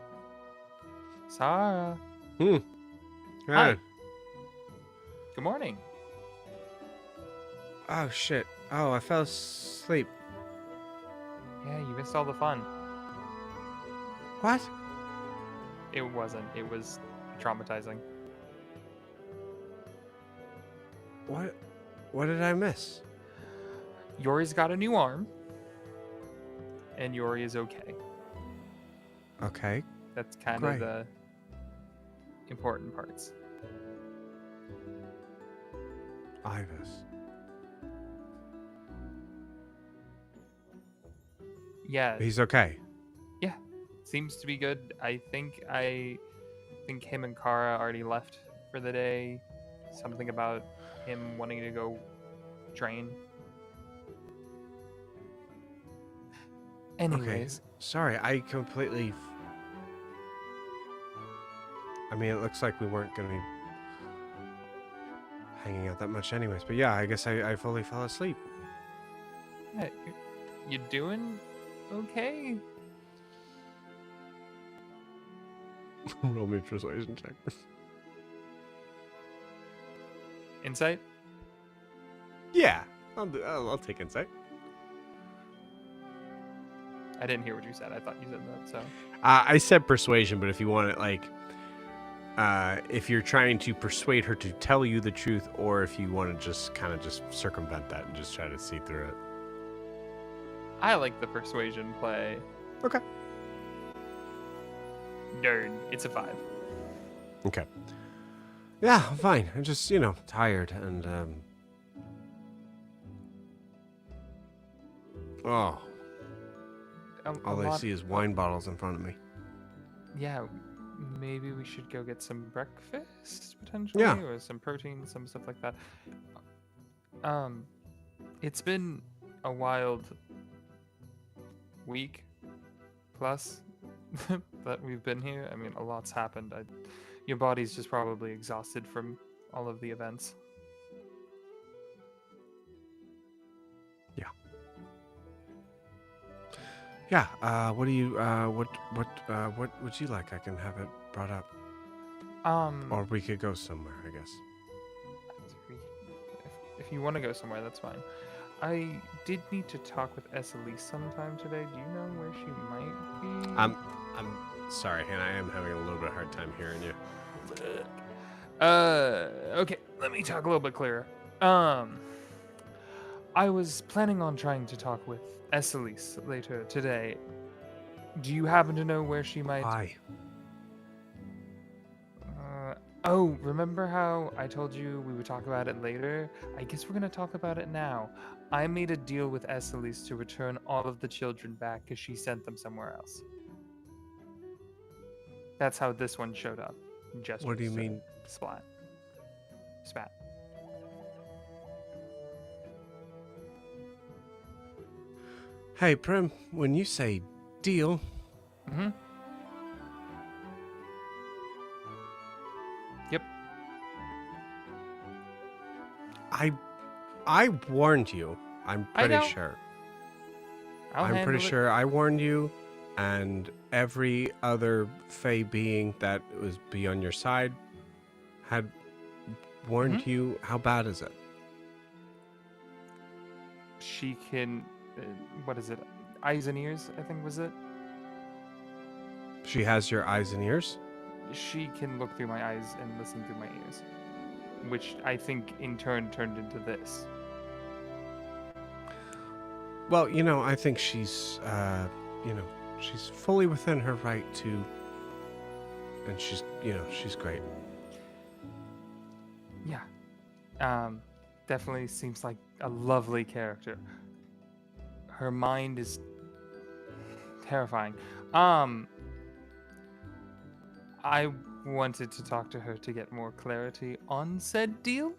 Sarah. Hi. Ah. Good morning. Oh shit! Oh, I fell asleep. Yeah, you missed all the fun. What? It wasn't. It was traumatizing. What? What did I miss? Yori's got a new arm. And Yori is okay. Okay. That's kind Great. of the important parts. Ivis. Yeah, He's okay. seems to be good. I think him and Kara already left for the day. Something about him wanting to go train. Anyways, Okay. Sorry, I completely. I mean, it looks like we weren't going to be hanging out that much, anyways. But yeah, I guess I fully fell asleep. yeah, you doing okay? Roll me a persuasion check. Insight? Yeah, I'll take insight. I didn't hear what you said. I thought you said that. So I said persuasion, but if you want it, like, if you're trying to persuade her to tell you the truth, or if you want to just kind of just circumvent that and just try to see through it. I like the persuasion play. Okay. Nerd. It's a 5. Okay. Yeah, I'm fine. I'm just, tired and oh, all I see is wine bottles in front of me. Yeah, maybe we should go get some breakfast potentially, Yeah. or some protein, some stuff like that. It's been a wild week plus that we've been here. I mean, a lot's happened. Your body's just probably exhausted from all of the events. Yeah. What do you what would you like? I can have it brought up, or we could go somewhere, I guess. If you want to go somewhere, that's fine. I did need to talk with Esselise sometime today. Do you know where she might be? I'm sorry, and I am having a little bit of hard time hearing you. Okay, let me talk a little bit clearer. I was planning on trying to talk with Esselise later today. Do you happen to know where she might... Why? Oh, remember how I told you we would talk about it later? I guess we're gonna talk about it now. I made a deal with Esselise to return all of the children back because she sent them somewhere else. That's how this one showed up. What do you mean? Splat. Spat. Hey, Prim, when you say deal, Mm-hmm. Yep. I warned you. I'm pretty know. sure. I'm I'm pretty sure I warned you, and every other Fey being that was be on your side had warned you. How bad is it? She can... what is it? Eyes and ears, I think was it? She has your eyes and ears? she can look through my eyes and listen through my ears, which I think in turn turned into this. Well, I think she's, she's fully within her right to, and she's great. Yeah. Definitely seems like a lovely character. Her mind is terrifying. I wanted to talk to her to get more clarity on said deal,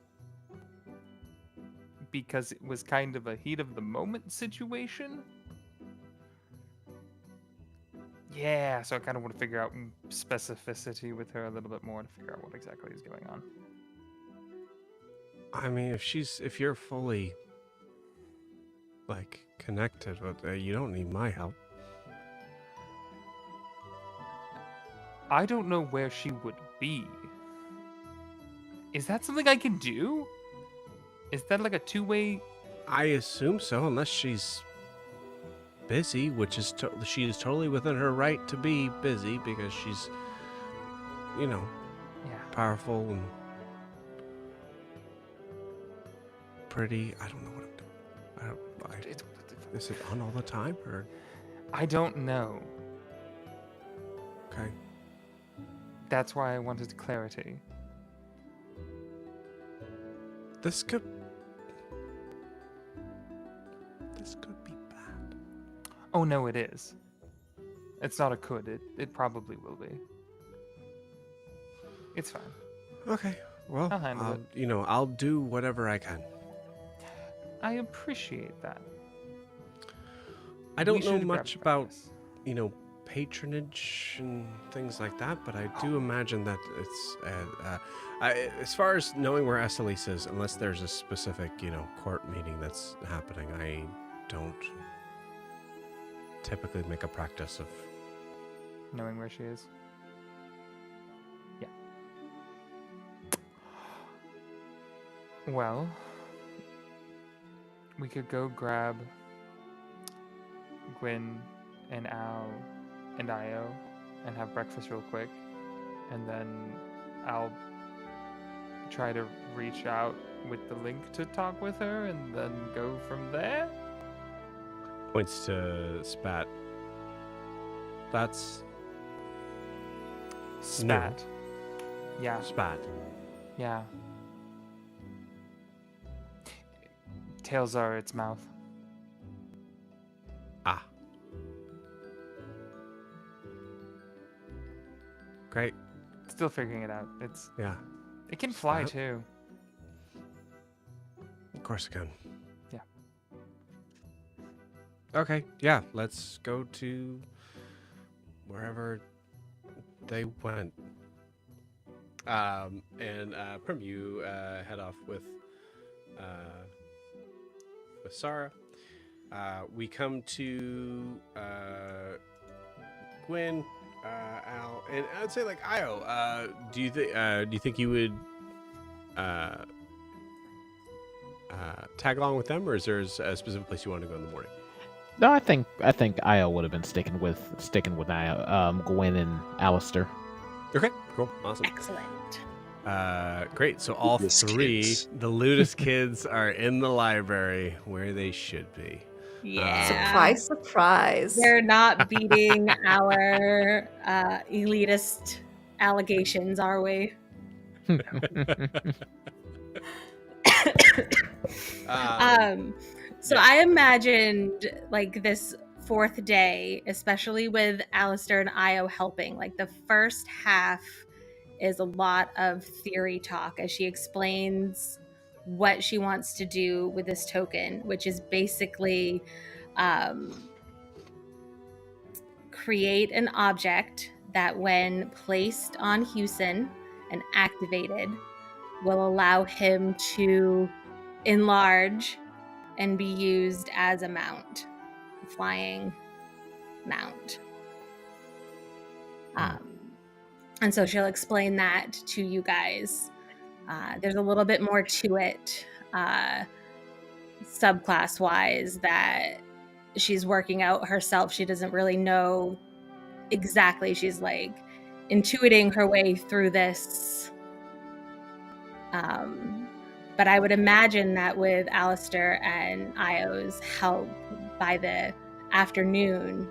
because it was kind of a heat of the moment situation. Yeah, so I kind of want to figure out specificity with her a little bit more to figure out what exactly is going on. I mean, if you're fully, like, connected with her, you don't need my help. I don't know where she would be. Is that something I can do? Is that like a two-way? I assume so, unless she's busy, which is she is totally within her right to be busy because she's, Yeah. powerful and pretty. I don't know what I'm doing. Is it on all the time or? I don't know. Okay. That's why I wanted clarity. This could be bad. Oh no, it is. It's not a could. It probably will be. It's fine. Okay. Well, I'll handle it. I'll do whatever I can. I appreciate that. I We don't know should grab much about, breakfast. patronage and things like that, but I do imagine that it's as far as knowing where Esalise is, unless there's a specific, court meeting that's happening, I don't typically make a practice of. Knowing where she is. Yeah. Well, we could go grab Gwyn and Al and Io and have breakfast real quick, and then I'll try to reach out with the link to talk with her and then go from there. Points to Spat. That's Spat. Yeah, Spat. yeah. Tails are its mouth. Ah. Great. Still figuring it out. Yeah. It can fly Spat. too. Of course I can. Yeah. Okay. Yeah. Let's go to wherever they went. And Prim, you head off with Sarah. We come to Gwyn, Al, and I'd say like Io. Do you think you would tag along with them, or is there a specific place you want to go in the morning? No, I think Io would have been sticking with Gwen and Alistair. Okay, cool, awesome. Excellent. Great. So all Ludus three, kids. the Ludus kids, are in the library where they should be. Yeah. Surprise, surprise. They're not beating our elitist allegations, are we? So I imagined like this fourth day, especially with Alistair and Io helping. Like the first half is a lot of theory talk as she explains what she wants to do with this token, which is basically create an object that when placed on Hewson and activated will allow him to enlarge and be used as a mount, a flying mount. And so she'll explain that to you guys. There's a little bit more to it, subclass wise, that she's working out herself. She doesn't really know exactly. She's like, intuiting her way through this. But I would imagine that with Alistair and Io's help, by the afternoon,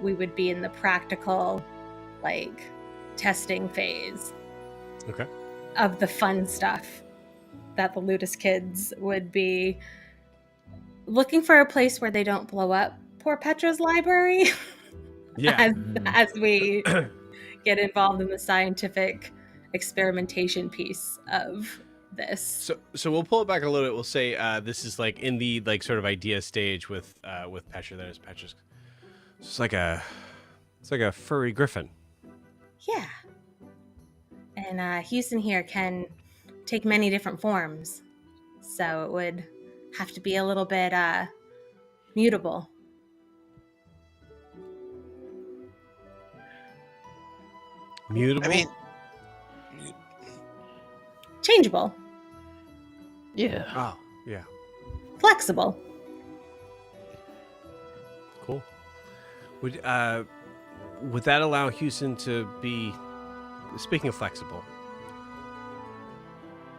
we would be in the practical, like, testing phase. Okay. Of the fun stuff that the Ludus kids would be looking for a place where they don't blow up poor Petra's library. Yeah. as we get involved in the scientific experimentation piece of this. So we'll pull it back a little bit. We'll say this is like in the like sort of idea stage with Petra. There's Petra's. It's like a furry griffin. Yeah. And Houston here can take many different forms. So it would have to be a little bit mutable. Mutable. I mean, Changeable. Yeah. Oh, yeah. Flexible. Cool. Would that allow Houston to be? Speaking of flexible,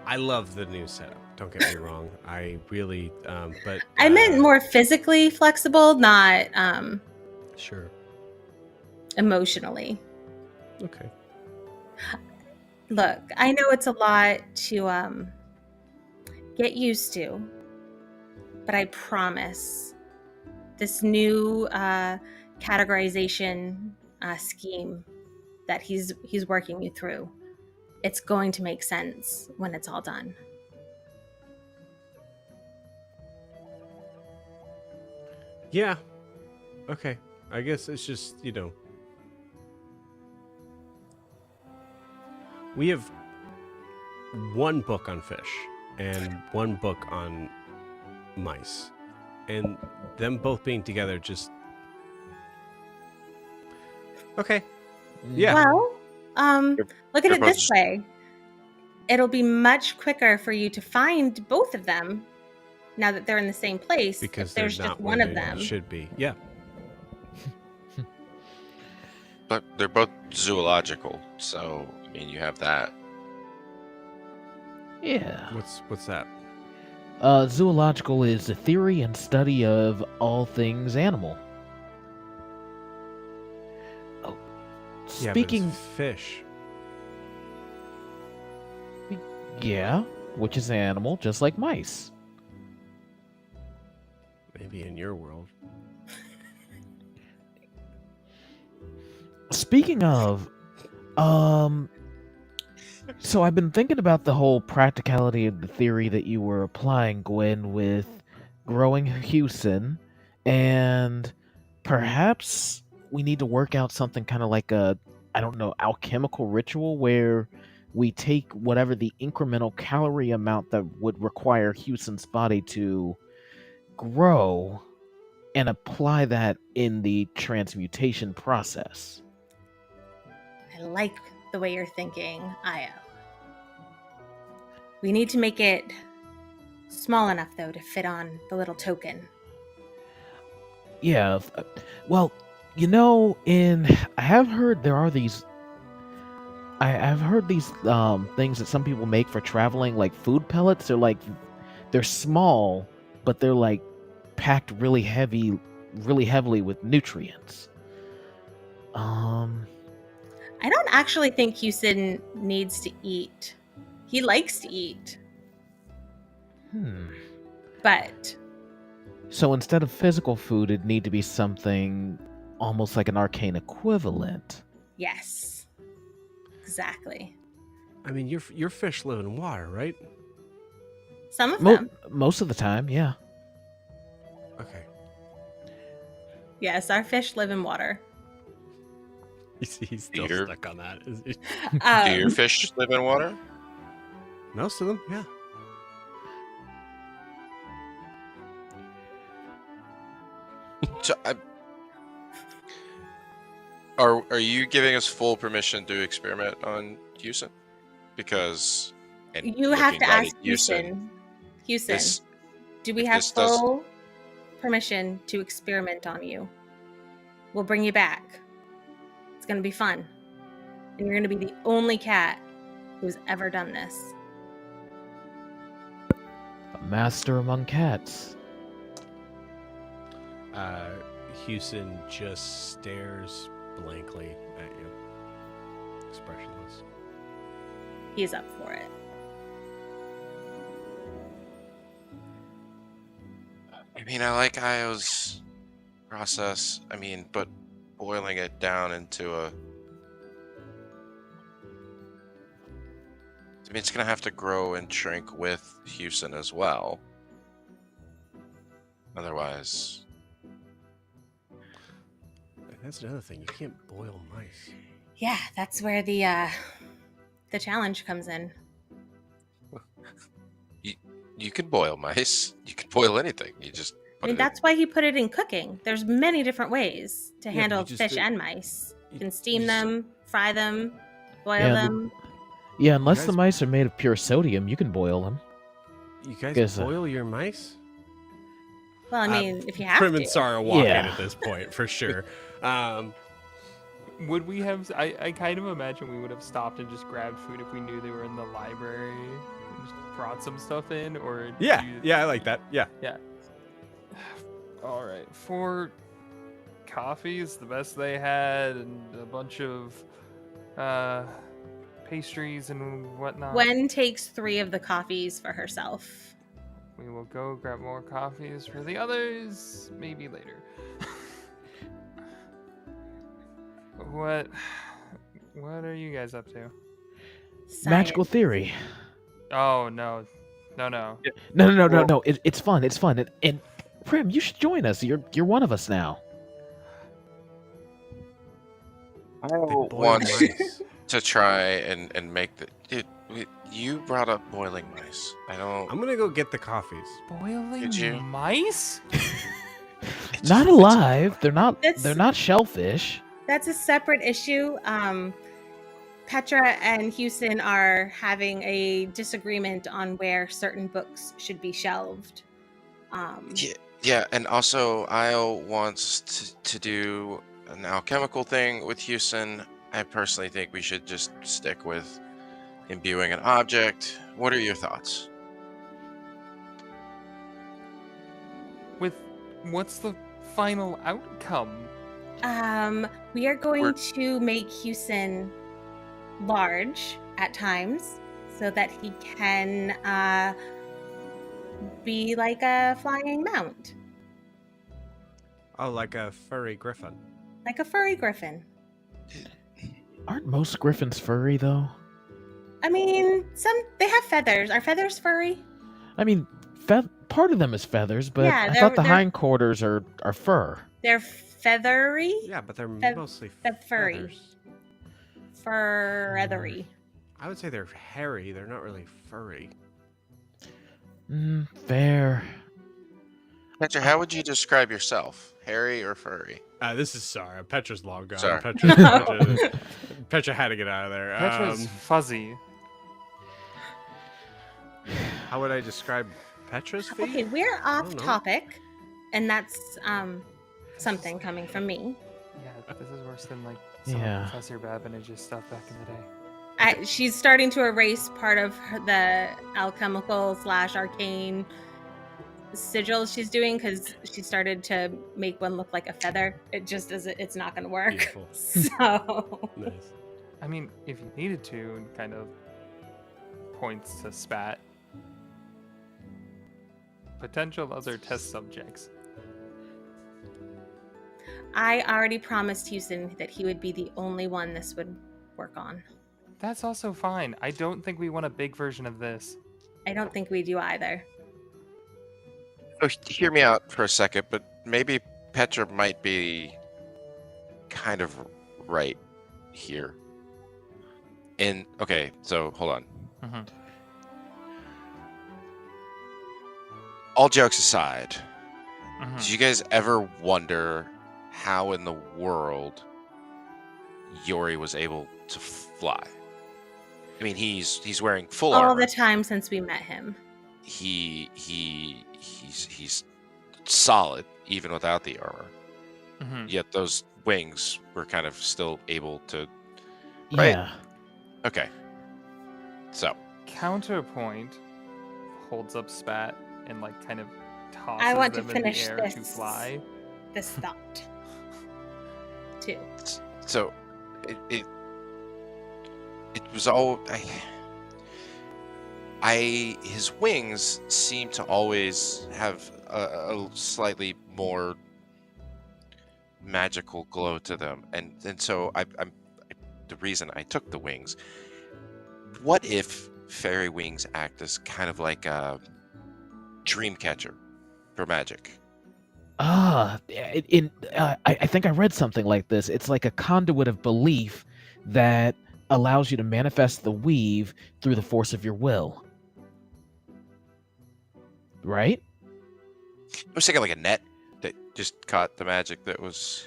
I love the new setup. Don't get me wrong. I really, but I meant more physically flexible, not sure. emotionally. Okay. Look, I know it's a lot to get used to, but I promise this new categorization scheme that he's working you through, it's going to make sense when it's all done. Yeah. Okay. I guess it's just, we have one book on fish and one book on mice. And them both being together just... Okay. Yeah. Well, look at they're it both this just- way. It'll be much quicker for you to find both of them now that they're in the same place. Because if there's they're not just one where of they them. should be. Yeah. but they're both zoological, so I mean, you have that. Yeah. What's that? Zoological is the theory and study of all things animal. Oh, Yeah, but speaking, it's fish. yeah, which is an animal just like mice. Maybe in your world. Speaking of, so I've been thinking about the whole practicality of the theory that you were applying, Gwen, with growing Houston, and perhaps we need to work out something kind of like a, I don't know, alchemical ritual where we take whatever the incremental calorie amount that would require Houston's body to grow and apply that in the transmutation process. I like the way you're thinking, Io. We need to make it small enough, though, to fit on the little token. Yeah, well, I have heard there are these. I've heard these things that some people make for traveling, like food pellets. They're small, but they're like packed really heavily with nutrients. I don't actually think Houston needs to eat. He likes to eat. But So instead of physical food, it'd need to be something almost like an arcane equivalent. yes, exactly. I mean, your fish live in water, right? Some of them. Most of the time, yeah. Okay. Yes, our fish live in water. He's still Peter? stuck on that. Is he? Do your fish live in water? Most of them, yeah. So, are you giving us full permission to experiment on Houston? Because You have looking to at ask it, Houston. Houston, this- do we if have this does- full permission to experiment on you? We'll bring you back. It's going to be fun. and you're going to be the only cat who's ever done this. A master among cats. Houston just stares blankly at you, expressionless. He's up for it. I mean, I like Io's process. I mean, but boiling it down into a... I mean, it's going to have to grow and shrink with Houston as well. Otherwise... That's another thing. You can't boil mice. Yeah, that's where the challenge comes in. You could boil mice. You could boil anything. You just... I mean, that's why he put it in cooking. There's many different ways to handle fish and mice. You can steam them, fry them, boil them. Yeah, unless guys- the mice are made of pure sodium, you can boil them. You guys Guess, boil your mice? Well, I mean, if you have Prim to. and Sarah walk in Yeah. at this point, for sure. Would we have? I kind of imagine we would have stopped and just grabbed food if we knew they were in the library and just brought some stuff in, or Yeah, do you- yeah, I like that. Yeah. yeah. All right, 4 coffees, the best they had, and a bunch of pastries and whatnot. Gwen takes 3 of the coffees for herself. We will go grab more coffees for the others, maybe later. What are you guys up to? Magical Science. theory. Oh no. No. Well- It's fun. It's fun. And Prim, you should join us. You're one of us now. I They boil want mice. to try and make the... Dude, you brought up boiling mice. I don't... I'm gonna go get the coffees. Boiling Did you? mice? Not alive. They're not. That's- They're not shellfish. That's a separate issue. Petra and Houston are having a disagreement on where certain books should be shelved. Yeah, and also Io wants to do an alchemical thing with Houston. I personally think we should just stick with imbuing an object. What are your thoughts? With what's the final outcome? We are going We're- to make Houston large at times so that he can be like a flying mount, Oh, like a furry griffin. like a furry griffin. Aren't most griffins furry though? I mean, they have feathers. Are feathers furry? I mean, part of them is feathers, but Yeah, I thought the they're- hindquarters are fur. They're feathery, Yeah, but they're Fe- mostly furry. feathers. feathery. I would say they're hairy. They're not really furry. Fair. Petra, how would you describe yourself? Hairy or furry? This is Sarah. Petra's long gone. Sorry. Petra had to get out of there. Petra's fuzzy. How would I describe Petra's feet? Okay, we're I off don't know. topic, and that's something coming from me. Yeah, this is worse than like some Yeah. of Professor Babbinage's stuff back in the day. She's starting to erase part of the alchemical / arcane sigil she's doing because she started to make one look like a feather. It just doesn't. It's not going to work. Beautiful. So Nice. I mean, if you needed to, and kind of points to Spat. Potential other test subjects. I already promised Houston that he would be the only one this would work on. That's also fine. I don't think we want a big version of this. I don't think we do either. Oh, hear me out for a second, but maybe Petra might be kind of right here. Okay, so hold on. Mhm. All jokes aside, Mhm. did you guys ever wonder how in the world Yori was able to fly? I mean, he's wearing full All armor. the time since we met him. He's solid even without the armor. Mhm. Yet those wings were kind of still able to Right. Yeah. Okay. So, Counterpoint holds up Spat and like kind of tosses I want to them in the finish air to fly. this thought too. so it was all his wings seem to always have a slightly more magical glow to them, and so I'm the reason I took the wings. What if fairy wings act as kind of like a dream catcher for magic? I think I read something like this. It's like a conduit of belief that allows you to manifest the weave through the force of your will. Right? I was thinking like a net that just caught the magic that was.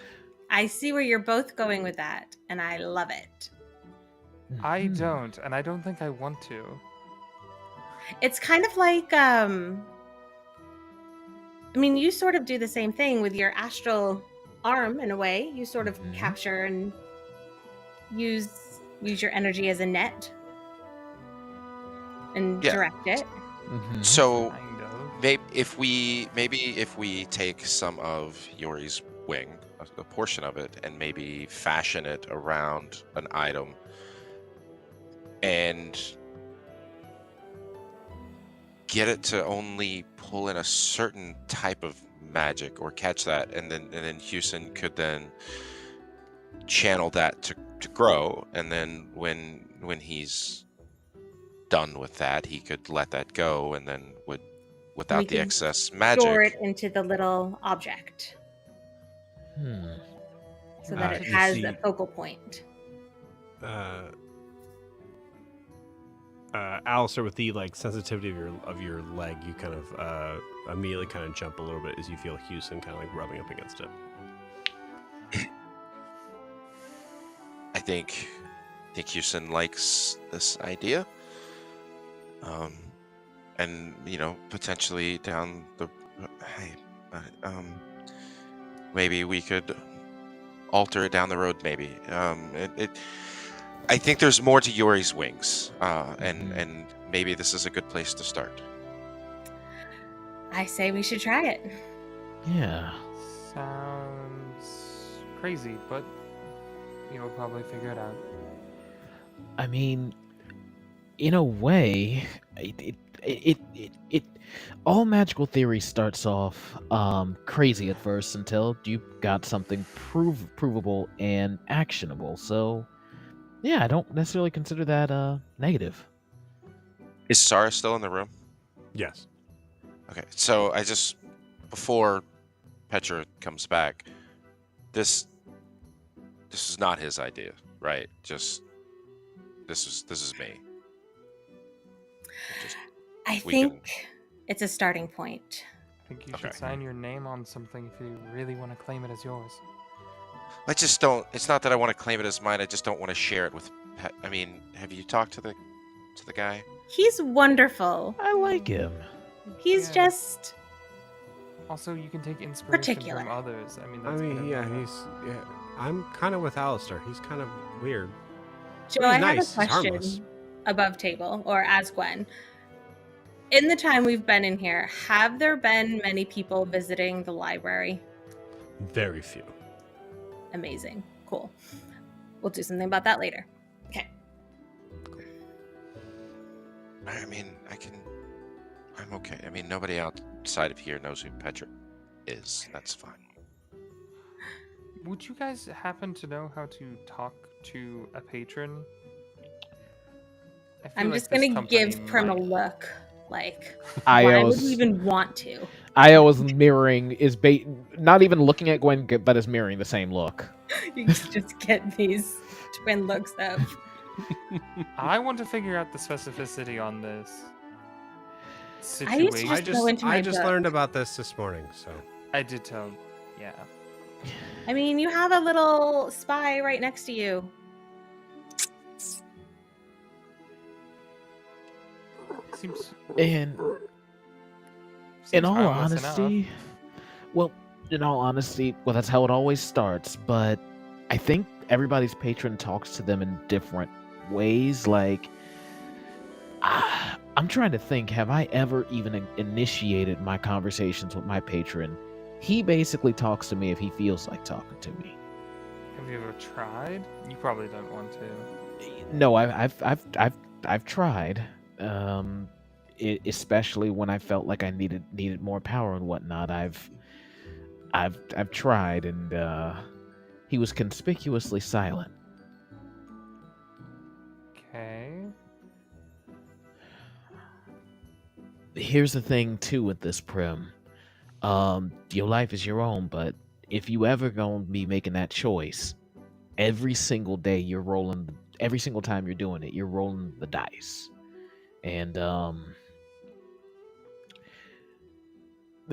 I see where you're both going with that, and I love it. I Mhm. don't, and I don't think I want to. It's kind of like I mean, you sort of do the same thing with your astral arm in a way. You sort of Mhm. capture and use your energy as a net and Yeah. direct it. Mhm. So Kind of. maybe if we take some of Yori's wing, a portion of it, and maybe fashion it around an item, and get it to only pull in a certain type of magic or catch that, and then Houston could then channel that to grow, and then when he's done with that, he could let that go, and then would We without the could excess store magic. it into the little object Hmm. so that it You has see- a focal point. Alistair, with the like sensitivity of your leg, you kind of immediately kind of jump a little bit as you feel Houston kind of like rubbing up against it. I think Houston likes this idea, and potentially down the hey, maybe we could alter it down the road. Maybe I think there's more to Yori's wings, and maybe this is a good place to start. I say we should try it. Yeah. Sounds crazy, but we'll probably figure it out. I mean, in a way, it all magical theory starts off crazy at first until you got something provable and actionable. So, yeah, I don't necessarily consider that negative. Is Sarah still in the room? Yes. Okay, so I just before Petra comes back, this is not his idea, right? Just this is me. I We think it's a starting point. I think you Okay. should sign your name on something if you really want to claim it as yours. I just don't. It's not that I want to claim it as mine. I just don't want to share it with. I mean, have you talked to the guy? He's wonderful. I like him. He's Yeah. just Also, you can take inspiration Particular. from others. I mean, I that's mean, kind yeah, of, I'm kind of with Alistair. He's kind of weird. Joe, He's I nice, have he's a harmless. question above table, or as Gwen. In the time we've been in here, have there been many people visiting the library? Very few. Amazing. Cool. We'll do something about that later. Okay. I mean, I'm okay. I mean, nobody outside of here knows who Petra is. That's fine. Would you guys happen to know how to talk to a patron? I feel I'm like just this going to give company Prim a might- look. Like, I why would was we even want to? was mirroring not even looking at Gwen, but is mirroring the same look. You just get these twin looks of. I want to figure out the specificity on this I used to situation. just go into my I just book. learned about this morning, so I did tell, yeah. I mean, you have a little spy right next to you. Seems And seems in all harmless enough. honesty, well, that's how it always starts. But I think everybody's patron talks to them in different ways. Like, I'm trying to think, have I ever even initiated my conversations with my patron? He basically talks to me if he feels like talking to me. Have you ever tried? You probably don't want to. No, I've tried. Especially when I felt like I needed more power and whatnot. I've tried, and he was conspicuously silent. Okay. Here's the thing too with this Prim. Your life is your own, but if you ever gonna be making that choice, every single day you're rolling, every single time you're doing it, you're rolling the dice. And the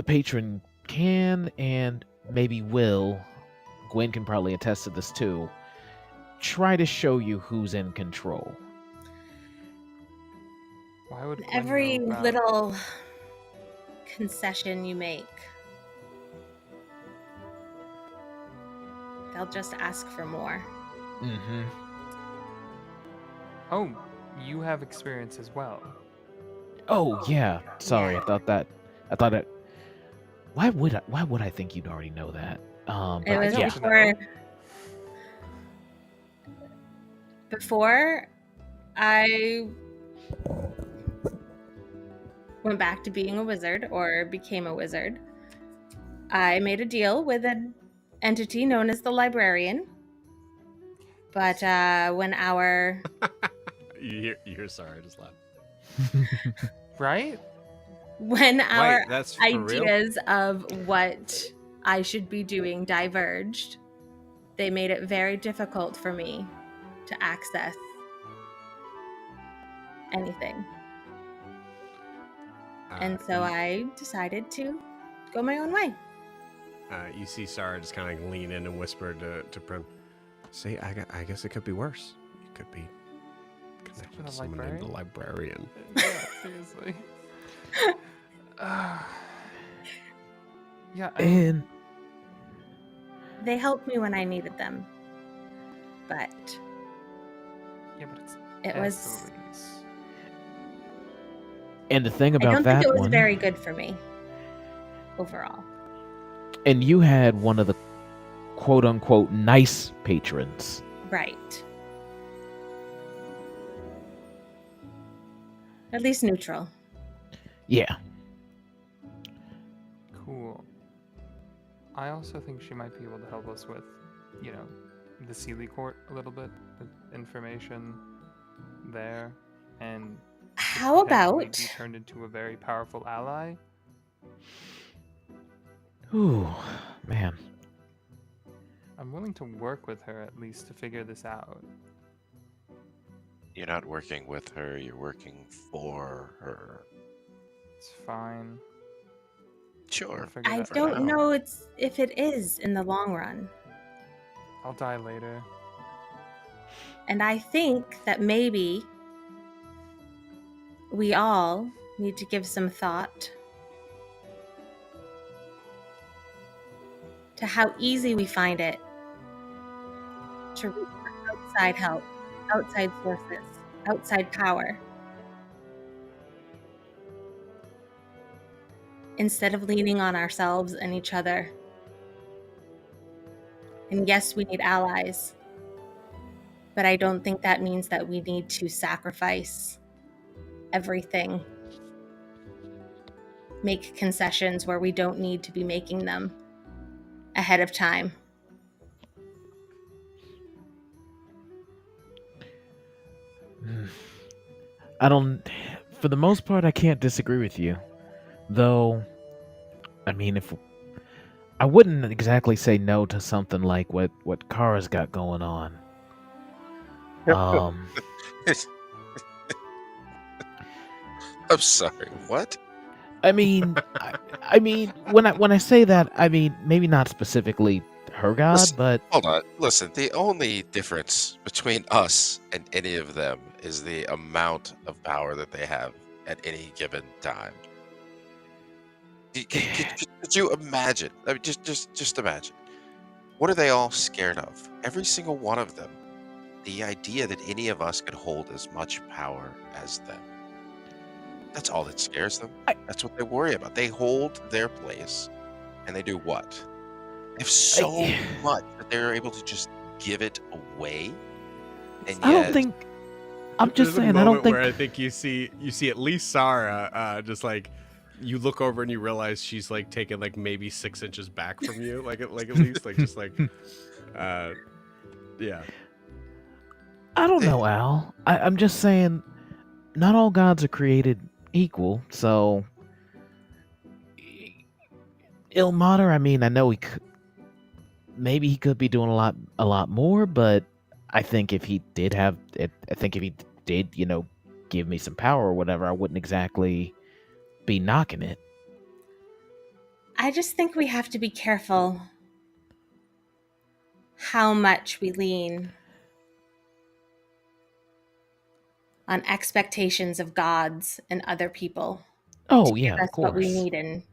patron can and maybe will, Gwen can probably attest to this too, try to show you who's in control. Why would Gwen Every know about... little concession you make, they'll just ask for more. Mm-hmm. Oh, you have experience as well. Oh yeah. Sorry, Yeah. I thought it. Why would I think you'd already know that? It But was don't yeah. know. before I went back to being a wizard or became a wizard. I made a deal with an entity known as the librarian. But when our You hear Sarah just laugh. Right? when our that's for real? ideas of what I should be doing diverged, they made it very difficult for me to access anything. And so I decided to go my own way. You see Sarah just kind of lean in and whisper to Prim, "See, I guess it could be worse. It could be connected to someone named the librarian." Yeah, seriously. Yeah, And They helped me when I needed them. But yeah, but it's it was Eloise. and the thing I about don't that think it was one, very good for me overall. and you had one of the quote unquote nice patrons. Right. At least neutral. Yeah. Cool. I also think she might be able to help us with, the Sealy Court a little bit, with information there, and How potentially about be turned into a very powerful ally. Ooh, man. I'm willing to work with her at least to figure this out. You're not working with her, you're working for her. It's fine. Sure. We'll figure I that don't out. know if it is in the long run. I'll die later. And I think that maybe we all need to give some thought to how easy we find it to reach for outside help, outside sources, outside power, instead of leaning on ourselves and each other. And yes, we need allies, but I don't think that means that we need to sacrifice everything, make concessions where we don't need to be making them ahead of time. For the most part, I can't disagree with you. Though, I mean, if I wouldn't exactly say no to something like what Kara's got going on. I'm sorry, what? I mean, I mean, when I say that, I mean maybe not specifically her god, Listen, but hold on. Listen, the only difference between us and any of them is the amount of power that they have at any given time. Could you imagine? I mean, just imagine. What are they all scared of? Every single one of them. The idea that any of us could hold as much power as them. That's all that scares them. That's what they worry about. They hold their place, and they do what? They have so much that they're able to just give it away, and I don't yet think. I'm just There's a saying. I don't moment where I think. think you see at least Sarah just like you look over and you realize she's like taken like maybe 6 inches back from you, like at least like just like yeah. I don't they, know, Al. I'm just saying. Not all gods are created equal, so Ilmater, I mean, I know maybe he could be doing a lot more, but I think if he did have it, I think if he did, give me some power or whatever, I wouldn't exactly be knocking it. I just think we have to be careful how much we lean on expectations of gods and other people to Oh give yeah, of us what we course. need in.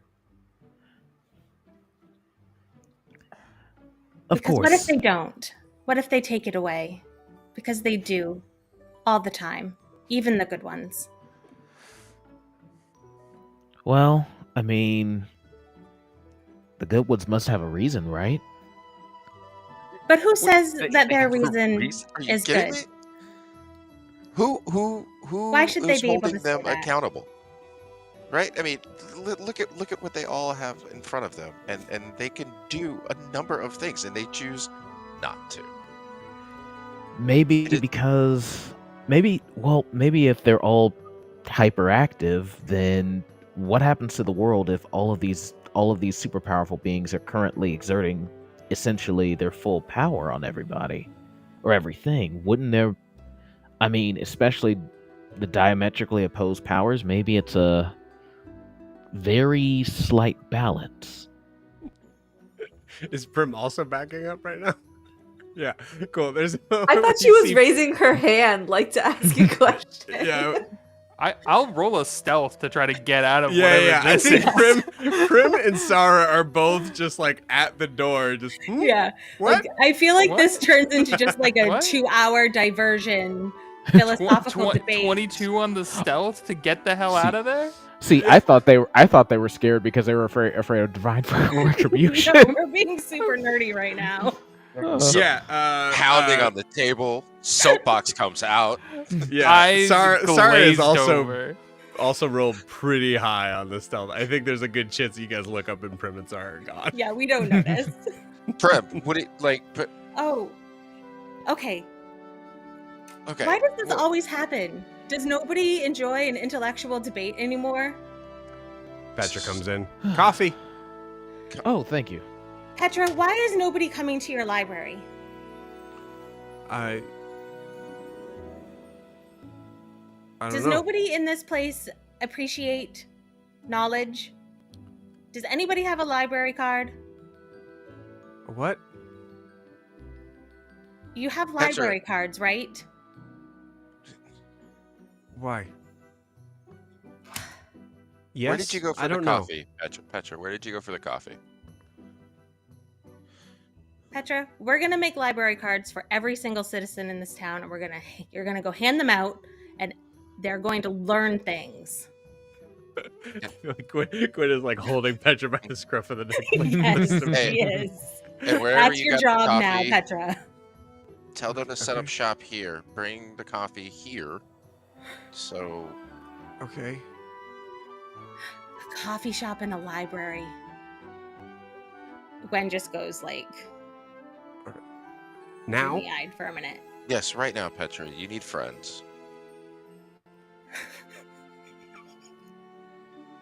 Of Because what if course. they don't? What if they take it away? Because they do all the time, even the good ones. Well, I mean, the good ones must have a reason, right? But who says that they their have a reason reason? Are you is kidding good? me? Who Why should they is be able to holding say them that? accountable? Right? I mean, look at what they all have in front of them, and they can do a number of things, and they choose not to. Maybe It is, because maybe if they're all hyperactive, then what happens to the world if all of these super powerful beings are currently exerting essentially their full power on everybody or everything? Wouldn't there, I mean, especially the diametrically opposed powers, maybe it's a very slight balance. Is Prim also backing up right now? Yeah, cool. There's a I moment where thought she you was see- raising her hand, like to ask a question. Yeah, I'll roll a stealth to try to get out of yeah. whatever I this think is. Prim and Sarah are both just like at the door, just Yeah. What? Like, I feel like What? this turns into just like a What? 2-hour diversion philosophical debate. 22 on the stealth to get the hell out of there? See, I thought they were scared because they were afraid of divine retribution. No, we're being super nerdy right now. So- Yeah, pounding on the table. Soapbox comes out. Yeah, Eyes Sarah is glazed also over. rolled pretty high on the stealth. I think there's a good chance you guys look up and Prim and Sarah are gone. Yeah, we don't notice. Prim, what do you like? Oh, okay. Okay. Why does this well, always happen? Does nobody enjoy an intellectual debate anymore? Petra comes in. Coffee. Oh, thank you. Petra, why is nobody coming to your library? I don't Does know. nobody in this place appreciate knowledge? Does anybody have a library card? What? You have Petra. library cards, right? Why? Yes. Where did you go for I the don't know. coffee, Petra? Where did you go for the coffee? Petra, we're gonna make library cards for every single citizen in this town, and you're gonna go hand them out, and they're going to learn things. Quinn is like holding Petra by the scruff of the neck. Yes, Hey, she is. And wherever That's you your got the job now, coffee, Petra. tell them to set up Okay. shop here. Bring the coffee here. So Okay. A coffee shop and a library. Gwen just goes like Now? eyed for a minute. yes, right now, Petra, you need friends.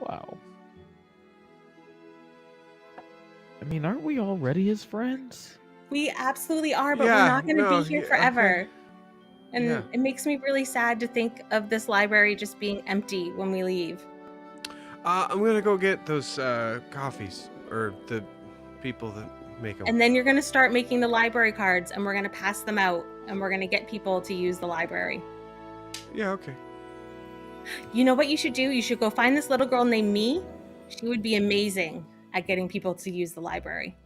Wow. I mean, aren't we already his friends? We absolutely are, but Yeah, we're not going to no, be here yeah, forever. okay. And Yeah. it makes me really sad to think of this library just being empty when we leave. I'm gonna go get those coffees or the people that make them. And then you're going to start making the library cards, and we're going to pass them out, and we're going to get people to use the library. Yeah. Okay. You know what you should do? You should go find this little girl named Me. She would be amazing at getting people to use the library.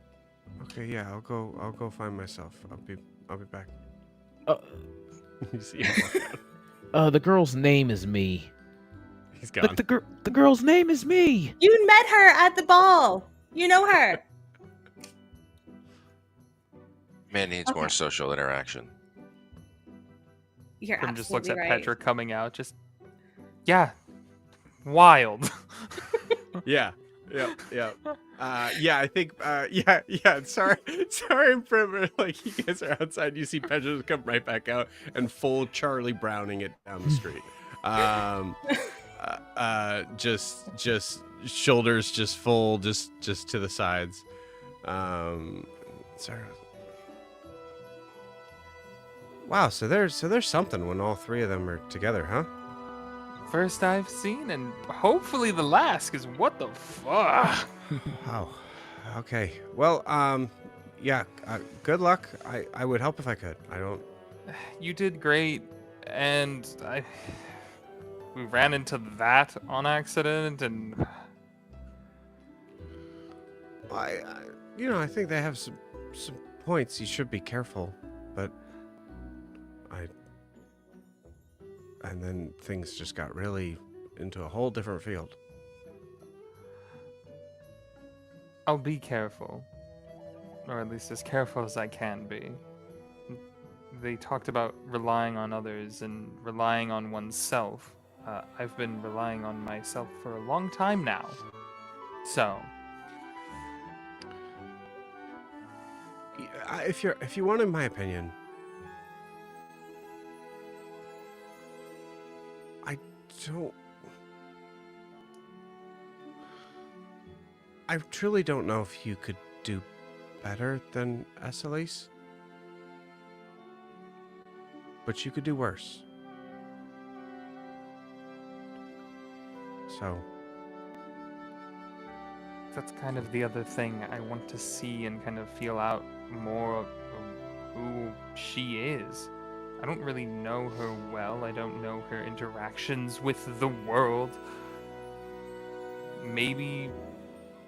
Okay, yeah, I'll go find myself. I'll be back. Uh, You see him walk out. the girl's name is me. He's gone. The girl's name is me. You met her at the ball. You know her. Man needs more Okay. social interaction. You're Grim just looks absolutely at right. Petra coming out. Just yeah, wild. Yeah. Yep. Yeah, I think. Yeah. Sorry, for like you guys are outside. You see Pedro come right back out and full Charlie Browning it down the street. Just shoulders just full, just to the sides. Sorry. Wow. So there's something when all three of them are together, huh? First I've seen, and hopefully the last. Cause what the fuck? Wow. Okay. Well, yeah. Good luck. I would help if I could. I don't. You did great, and we ran into that on accident, and I think they have some points. You should be careful, but and then things just got really into a whole different field. I'll be careful, or at least as careful as I can be. They talked about relying on others and relying on oneself. I've been relying on myself for a long time now. So, If you wanted my opinion, I truly don't know if you could do better than Esselise, but you could do worse. So that's kind of the other thing I want to see and kind of feel out more of who she is. I don't really know her well. I don't know her interactions with the world. Maybe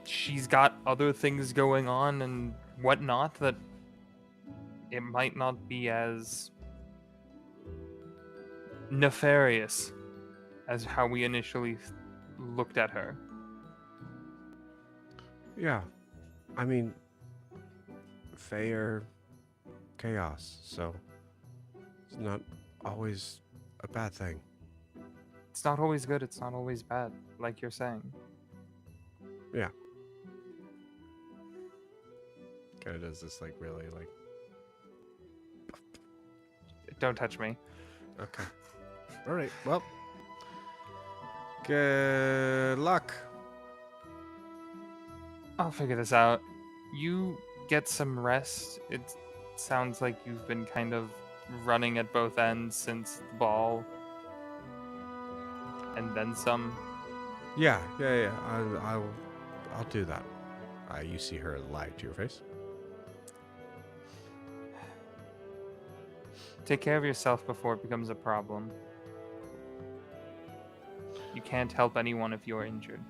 she's got other things going on and whatnot that it might not be as nefarious as how we initially looked at her. yeah, I mean, Fae are chaos, so it's not always a bad thing. It's not always good, it's not always bad, like you're saying. Yeah. Kind of does this like really like. Don't touch me. Okay. All right. Well. Good luck. I'll figure this out. You get some rest. It sounds like you've been kind of running at both ends since the ball. And then some. Yeah. I'll do that. You see her lie to your face. Take care of yourself before it becomes a problem. You can't help anyone if you're injured.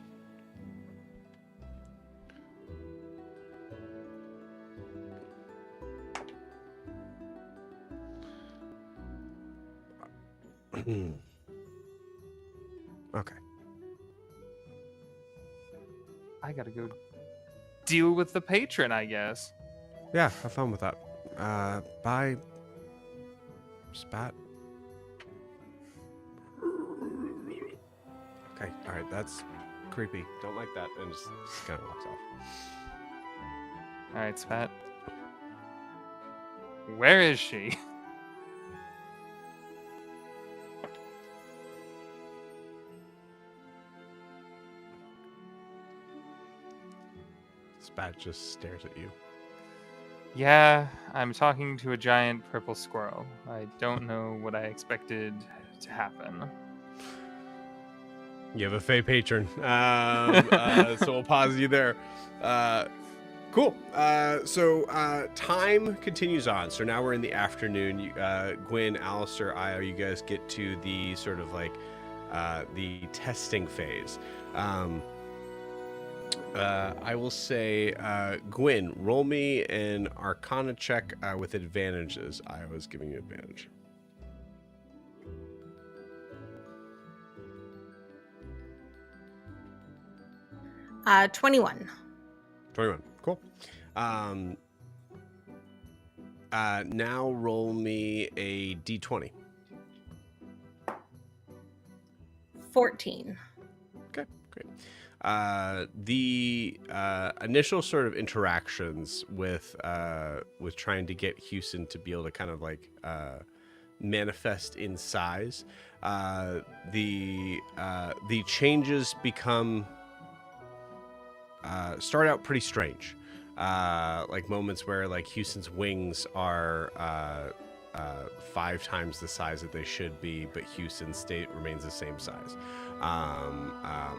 Okay. I gotta go deal with the patron, I guess. Yeah. Have fun with that. Bye. Spat. Okay. All right. That's creepy. Don't like that. And just kind of walks off. Alright, Spat. Where is she? Spat just stares at you. Yeah, I'm talking to a giant purple squirrel. I don't know what I expected to happen. You have a Fey patron. So we'll pause you there. Cool. So time continues on. So now we're in the afternoon. Gwyn, Alistair, Io, you guys get to the sort of like the testing phase. I will say, Gwyn, roll me an Arcana check with advantages. I was giving you advantage. 21. 21. Cool. Now roll me a d20. 14. Okay, great. The initial sort of interactions with trying to get Houston to be able to kind of like manifest in size, the changes become start out pretty strange. Like moments where like Houston's wings are 5 times the size that they should be, but Houston's state remains the same size.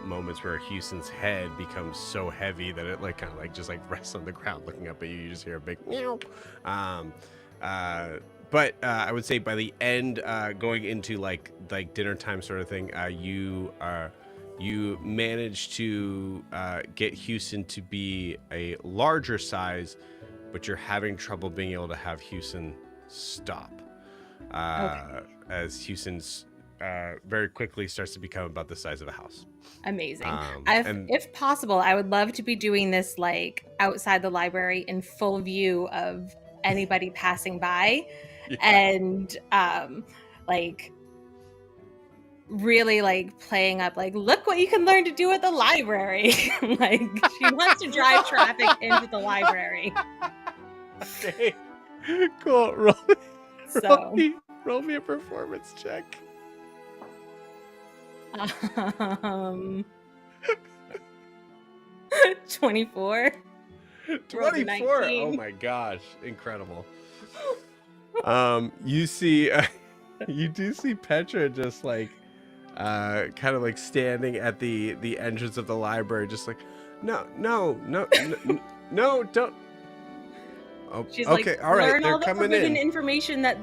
Moments where Houston's head becomes so heavy that it like kind of like just like rests on the ground looking up at you. You just hear a big meow. But I would say by the end, going into like dinner time sort of thing, you manage to get Houston to be a larger size, but you're having trouble being able to have Houston stop. As Houston's very quickly starts to become about the size of a house. Amazing. And If possible, I would love to be doing this like outside the library in full view of anybody passing by, and like really like playing up like, look what you can learn to do at the library. Like she wants to drive traffic into the library. Okay, cool. Roll me a performance check. 24. 24. Oh my gosh, incredible. You see, you do see Petra just like, kind of like standing at the entrance of the library, just like, no, don't. Oh, She's okay, like, all right, learn they're all the coming forbidden in. information that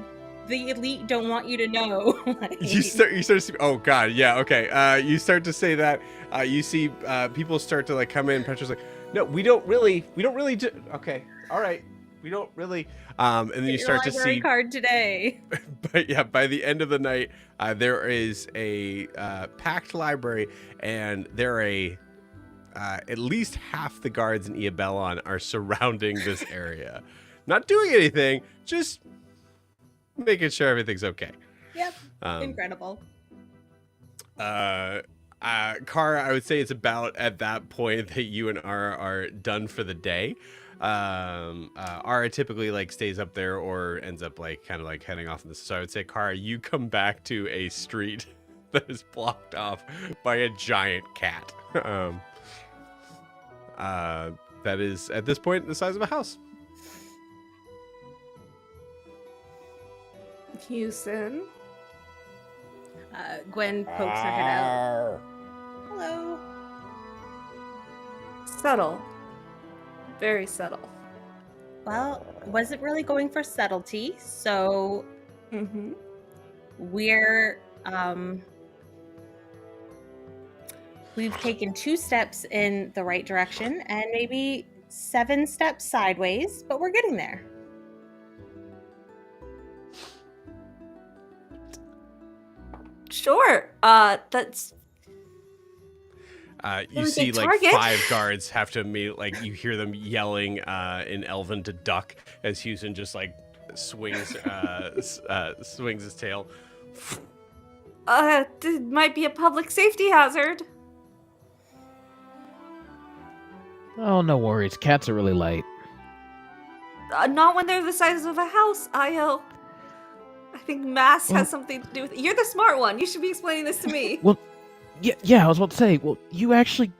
the elite don't want you to know. Like, You start to see, oh god, yeah, okay. You start to say that. You see people start to like come in. Petra's like, no, we don't really do. Okay, all right, we don't really. And then you start to see card today. But yeah, by the end of the night, there is a packed library, and there are at least half the guards in Iabellon are surrounding this area, not doing anything, just making sure everything's okay. Yep, incredible. Kara, I would say it's about at that point that you and Ara are done for the day. Ara typically like stays up there or ends up like kind of like heading off in this. So I would say, Kara, you come back to a street that is blocked off by a giant cat. That is at this point the size of a house. Houston. Gwen pokes her head out. Hello. Subtle. Very subtle. Well, wasn't really going for subtlety, so we're we've taken 2 steps in the right direction and maybe 7 steps sideways, but we're getting there. Sure. That's You see like 5 guards have to meet, like you hear them yelling in Elven to duck as Houston just like swings swings his tail. It might be a public safety hazard. Oh, no worries. Cats are really light. Not when they're the size of a house, Io. I think mass has something to do with it. You're the smart one. You should be explaining this to me. Well, yeah, I was about to say, well, you actually,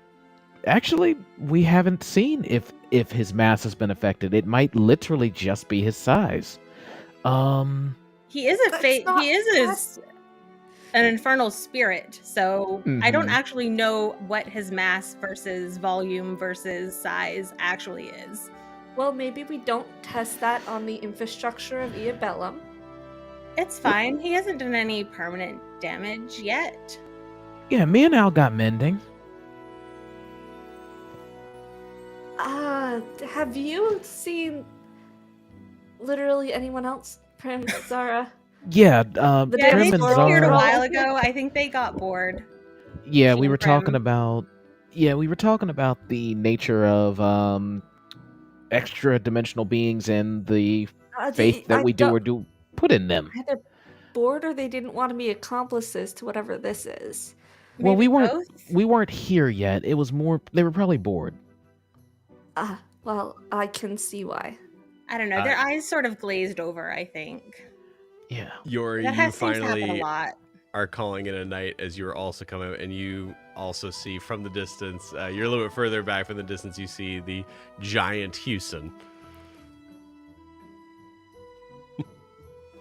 we haven't seen if his mass has been affected. It might literally just be his size. He is an infernal spirit, so I don't actually know what his mass versus volume versus size actually is. Well, maybe we don't test that on the infrastructure of Iabellon. It's fine. He hasn't done any permanent damage yet. Yeah, me and Al got mending. have you seen literally anyone else? Prim, Zara? Yeah, The Yeah, damn they Prim and disappeared a Zara. while ago. I think they got bored. Yeah, She we and were talking Prim. about. Yeah, we were talking about the nature of extra dimensional beings and the faith that I we do don't. or do put in them. Either bored or they didn't want to be accomplices to whatever this is. Well, Maybe we both. weren't here yet. It was more they were probably bored. Well, I can see why. I don't know. Their eyes sort of glazed over, I think. Yeah. Yori, That you seems to happen a finally lot. are calling it a night as you are also coming out, and you also see from the distance, you're a little bit further back from the distance, you see the giant Houston.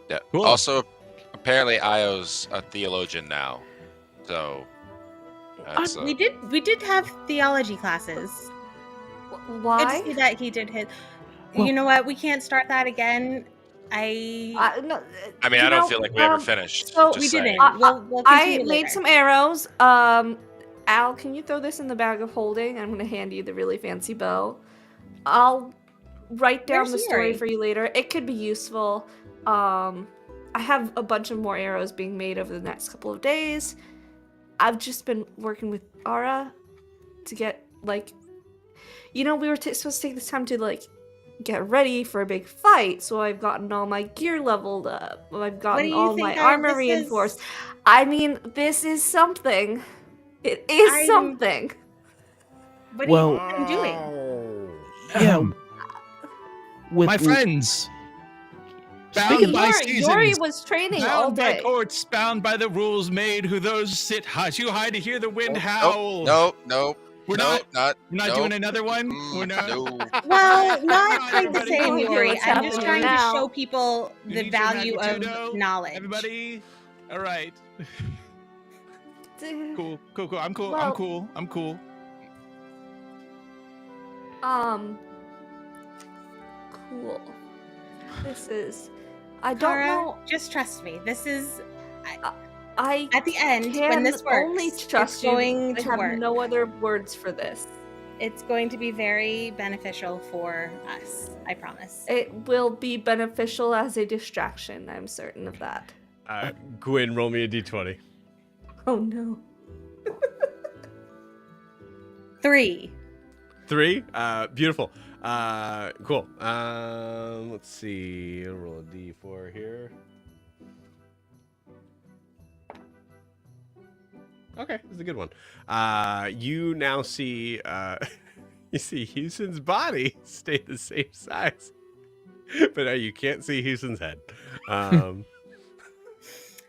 Yeah. Cool. Also, apparently, Io's a theologian now, so that's We did have theology classes. Good to Why? see that he did his. Well- You know what? We can't start that again. No, I mean, you I don't know, feel like we ever finished. so just we saying. didn't. We'll I continue made later. some arrows. Al, can you throw this in the bag of holding? I'm gonna hand you the really fancy bow. I'll write down Where's the story Yuri? for you later. It could be useful. I have a bunch of more arrows being made over the next couple of days. I've just been working with Ara to get we were supposed to take this time to get ready for a big fight. So I've gotten all my gear leveled up. I've gotten all my armor reinforced. I mean, this is something. It is something. What Well- are you doing? Yeah. With, My friends, Speaking bound by Yuri seasons, was training all bound by day. courts, bound by the rules made, who those sit too high to hear the wind howl. Nope. We're nope, not nope. doing another one. We're not. No. Well, not on, quite the everybody. same, Oh, Yuri. what's I'm just happening trying now? to show people You the need your value of Magnitudo, knowledge. Everybody, all right. Cool. I'm cool. Well- I'm cool. Cool. This is. I don't Tara, know. just trust me. This is I at the end can when this works. only trust it's you. going I to have work. no other words for this. It's going to be very beneficial for us. I promise. It will be beneficial as a distraction. I'm certain of that. Gwyn, roll me a d20. Oh no. 3. 3? Beautiful. Cool. Let's see. I'll roll a d4 here. Okay, this is a good one. You now see, you see Houston's body stay the same size, but you can't see Houston's head.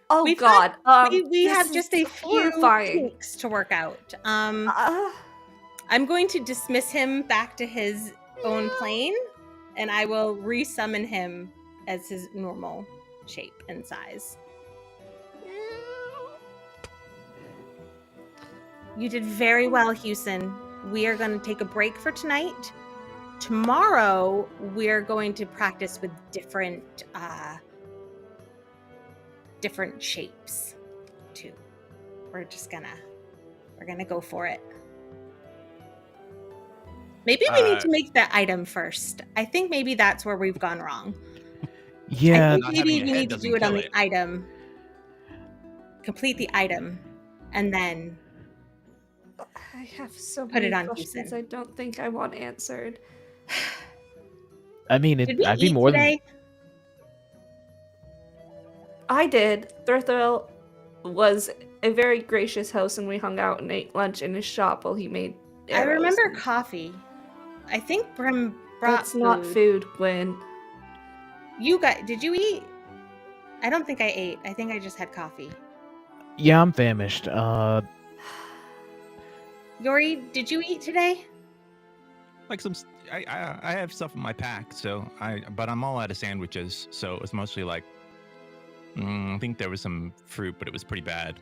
Oh We've God. we this have is just a few horrifying. kinks to work out. I'm going to dismiss him back to his own plane, and I will resummon him as his normal shape and size. You did very well, Houston. We are going to take a break for tonight. Tomorrow, we're going to practice with different shapes, too. We're gonna go for it. Maybe we need to make the item first. I think maybe that's where we've gone wrong. Yeah, I think Not maybe having a we head need to doesn't do it on kill the it. item. Complete the item, and then I have so Put many it on questions Houston. I don't think I want answered. I mean, did we I'd be eat more today? I did. Thurthil was a very gracious host, and we hung out and ate lunch in his shop while he made I arrows. remember coffee. I think Brim brought That's not food, Gwen. Did you eat? I don't think I ate. I think I just had coffee. Yeah, I'm famished. Yori, did you eat today? Like I have stuff in my pack, but I'm all out of sandwiches, so it was mostly like, I think there was some fruit, but it was pretty bad.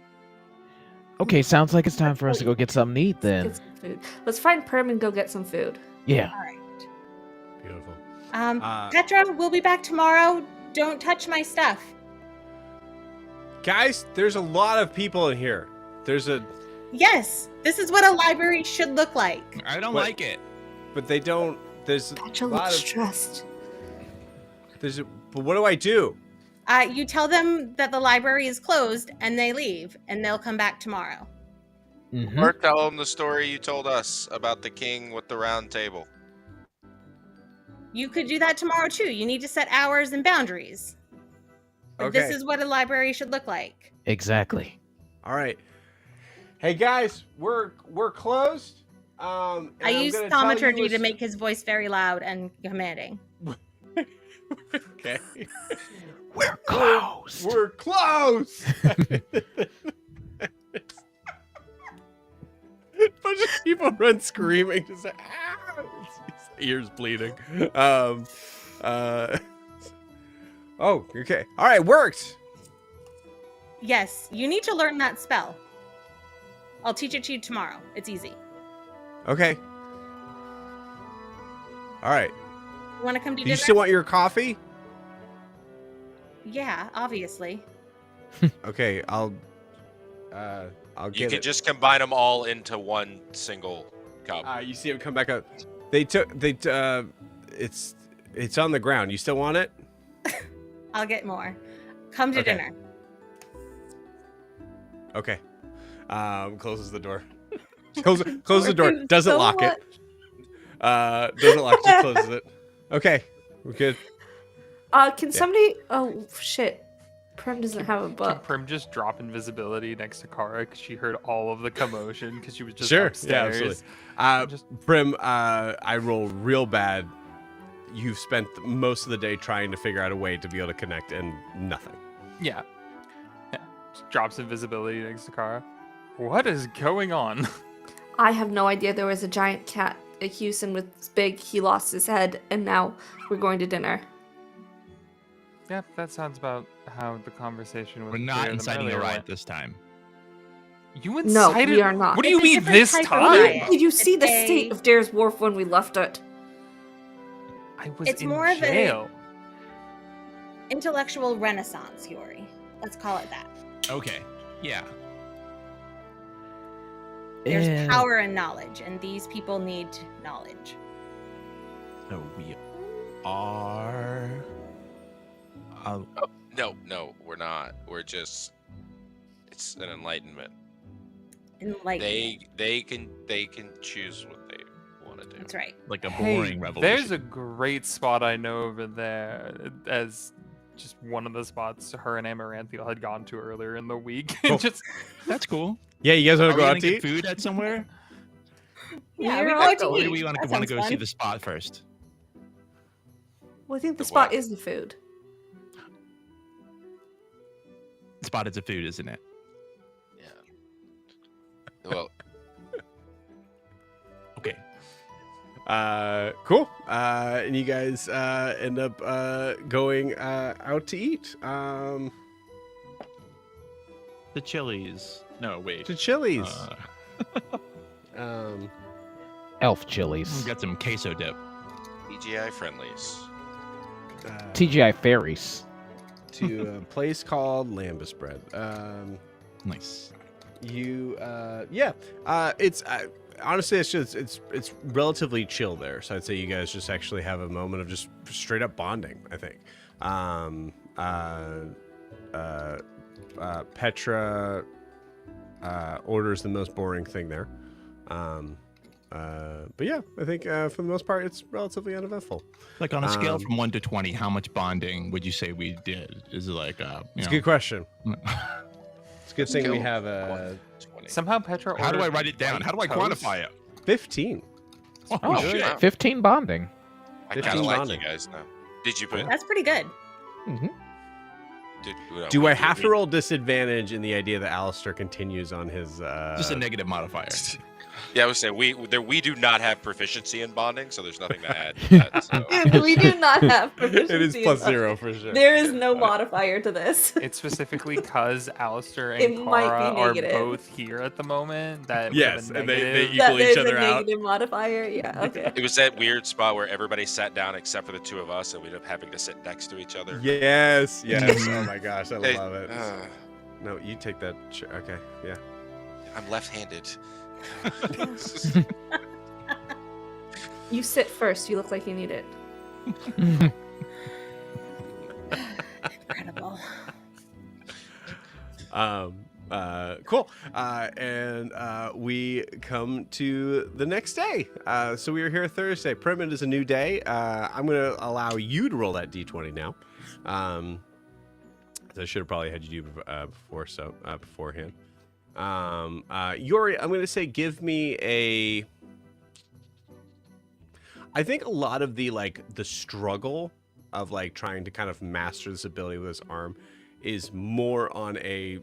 Okay, sounds like it's time for us to go get something to eat then. Get some food. Let's find Perm and go get some food. Yeah. All right. Beautiful. Petra, we'll be back tomorrow. Don't touch my stuff. Guys, there's a lot of people in here. Yes, this is what a library should look like. I don't What? like it. But they don't there's a Petra lot looks of stressed. but what do I do? You tell them that the library is closed and they leave, and they'll come back tomorrow. Mm-hmm. Or tell them the story you told us about the king with the round table. You could do that tomorrow too. You need to set hours and boundaries. But Okay. this is what a library should look like. Exactly. All right. Hey guys, we're closed. And I I'm used gonna tell thaumaturgy you to make his voice very loud and commanding. Okay. We're closed. We're closed. Bunch of people run screaming, just like, ah! His ears bleeding. Oh, okay. All right, worked. Yes, you need to learn that spell. I'll teach it to you tomorrow. It's easy. Okay. All right. You want to come to Do you dinner? still want your coffee? Yeah, obviously. Okay, I'll You get can it. just combine them all into one single cup. You see him come back up. It's on the ground. You still want it? I'll get more. Come to Okay. dinner. Okay. Closes the door. Closes the door. Doesn't So lock much. it. Doesn't lock. Just closes it. Okay, we're good. Can somebody? Oh shit! Prim doesn't have a Can book. Prim just drop invisibility next to Kara because she heard all of the commotion because she was just Sure. upstairs? Yeah, absolutely. Just- Prim, I roll real bad. You've spent most of the day trying to figure out a way to be able to connect, and nothing. Yeah. Just drops invisibility next to Kara. What is going on? I have no idea. There was a giant cat at Houston with big. He lost his head, and now we're going to dinner. Yeah, that sounds about how the conversation was. We're not inciting a riot this time. You No, incited? we are not. What do you It's a mean different this type of time? riot. Did you see It's the state of Dare's Wharf when we left it? I was It's in more of a- jail. Intellectual renaissance, Yori. Let's call it that. Okay. Yeah. There's And- power in knowledge, and these people need knowledge. So we are. No, we're not. We're just. It's an enlightenment. Enlightenment. They can choose what they want to do. That's right. like a Hey, boring revolution. there's a great spot I know over there as just one of the spots her and Amaranthiel had gone to earlier in the week. Cool. Just That's cool. Yeah, you guys want Are to we go gonna out to get eat? food at somewhere? Yeah, We're we all go to going. Or do eat. we want to That go sounds see fun. the spot first? Well, I think the The spot what? is the food. The spot is a food, isn't it? Yeah. Well, Okay. Cool. And you guys end up going out to eat. The Chili's. No, wait. To Chili's. Elf chilies. We got some queso dip. PGI friendlies. TGI fairies. To a place called Lambus Bread. Nice. It's honestly it's relatively chill there. So I'd say you guys just actually have a moment of just straight up bonding. I think. Petra orders the most boring thing there. But yeah, I think for the most part it's relatively uneventful. Like on a scale Um, from 1 to 20, how much bonding would you say we did? Is it like It's a good question. It's a good thing we Go. have a 20. somehow Petra. How do I ordered write it down? How do I toast. quantify it? 15. Oh, Oh, shit. wow. 15 bonding. I 15 kind of like bonding. you guys now. Did you put? That's pretty good. Do I have to roll disadvantage in the idea that Alistair continues on his Just a negative modifier. Yeah, I was saying we do not have proficiency in bonding, so there's nothing to add to that. So. We do not have proficiency. It is in plus bonding. 0 for sure. There is no modifier to this. It's specifically because Alistair and It might be Kara are negative. both here at the moment. That we have Yes, a and they negative- equal That there's each other a out. negative modifier. Yeah. Okay. It was that weird spot where everybody sat down except for the two of us, and we ended up having to sit next to each other. Yes, yes. Oh my gosh, I Hey, love it. No, you take that. Okay, yeah. I'm left-handed. You sit first. You look like you need it. Incredible. Cool. And we come to the next day. So we are here Thursday. Primit is a new day. I'm going to allow you to roll that d20 now. I should have probably had you do beforehand. Yori, I'm going to say give me a... I think a lot of the struggle of trying to kind of master this ability with his arm is more on a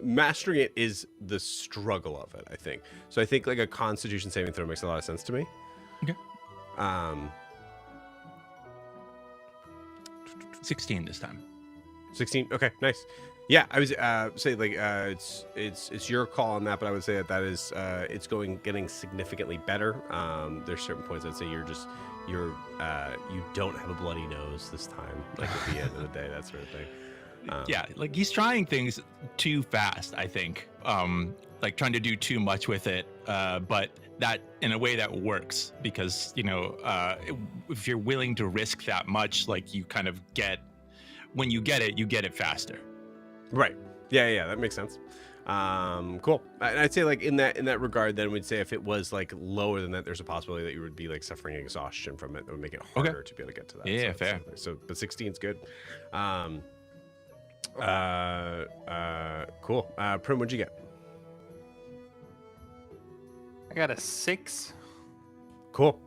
mastering it is the struggle of it, I think. So I think a Constitution saving throw makes a lot of sense to me. Okay. 16 this time. 16. Okay, nice. Yeah, I was say it's your call on that, but I would say that is it's getting significantly better. There's certain points I'd say you don't have a bloody nose this time, at the end of the day, that sort of thing. Yeah, he's trying things too fast, I think. Trying to do too much with it, but that in a way that works because if you're willing to risk that much, you kind of when you get it faster. Right. Yeah, that makes sense. Cool. And I'd say in that regard, then we'd say if it was lower than that, there's a possibility that you would be suffering exhaustion from it. That would make it harder to be able to get to that. Yeah, fair. So, but 16 is good. Cool. Prim, what'd you get? I got a 6. Cool.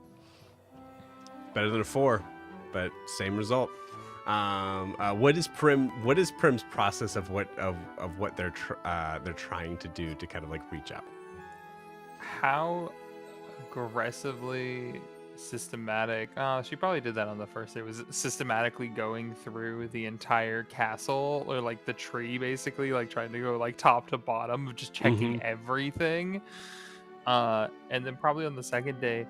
Better than a 4, but same result. What is Prim's process of what they're trying to do to kind of reach up? How aggressively systematic? She probably did that on the first day. Was systematically going through the entire castle or the tree, basically, trying to go top to bottom, just checking everything. And then probably on the second day,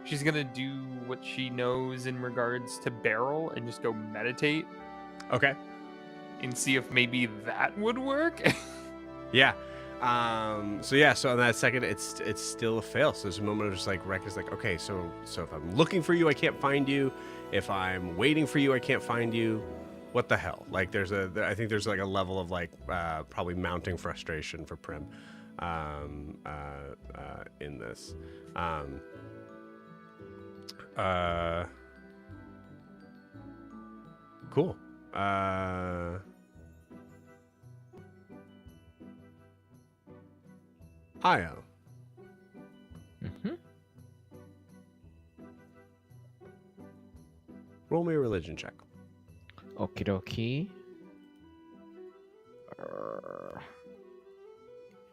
she's gonna do what she knows in regards to Beryl and just go meditate. Okay. And see if maybe that would work. Yeah. So on that second, it's still a fail. So there's a moment of just Rek is okay, so if I'm looking for you, I can't find you. If I'm waiting for you, I can't find you. What the hell? I think there's a level of probably mounting frustration for Prim, in this. Cool. Io. Roll me a religion check. Okie dokie.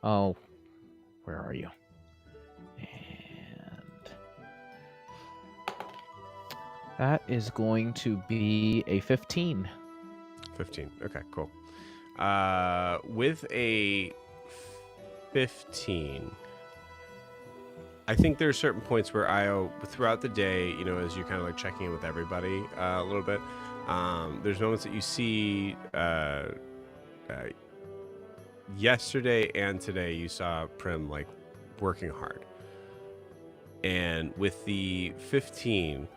Oh, where are you? And that is going to be a 15. 15. Okay, cool. With a 15, I think there are certain points where Io, throughout the day, as you're kind of checking in with everybody a little bit, there's moments that you see yesterday and today you saw Prim working hard. And with the 15,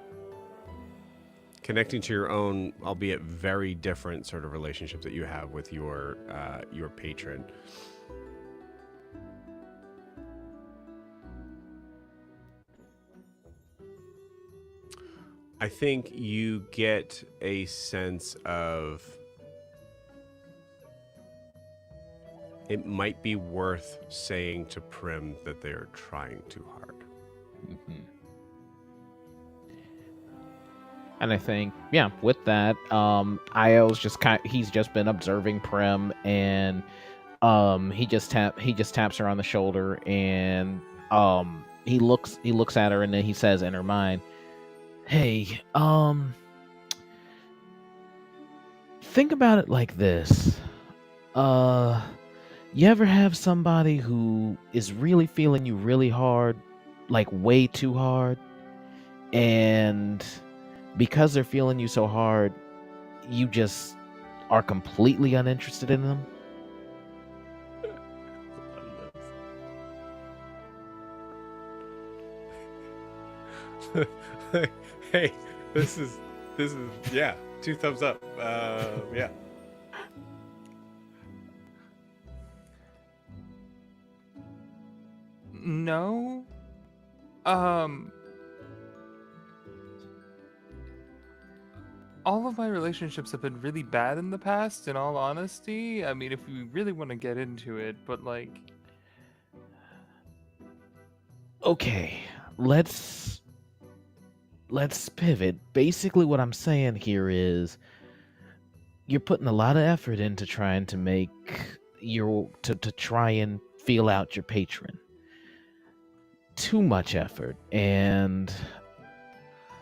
connecting to your own, albeit very different sort of relationship that you have with your patron. I think you get a sense of it might be worth saying to Prim that they're trying too hard. And I think, with that, Io's he's just been observing Prim, and he just taps her on the shoulder, and he looks at her, and then he says in her mind, "Hey, think about it like this. You ever have somebody who is really feeling you really hard, way too hard, and because they're feeling you so hard, you just are completely uninterested in them?" Hey, this is yeah, 2 thumbs up. Yeah. No. Um. All of my relationships have been really bad in the past, in all honesty. I mean, if we really want to get into it, but like, Okay, let's pivot. Basically, what I'm saying here is you're putting a lot of effort into trying to make to try and feel out your patron. Too much effort, and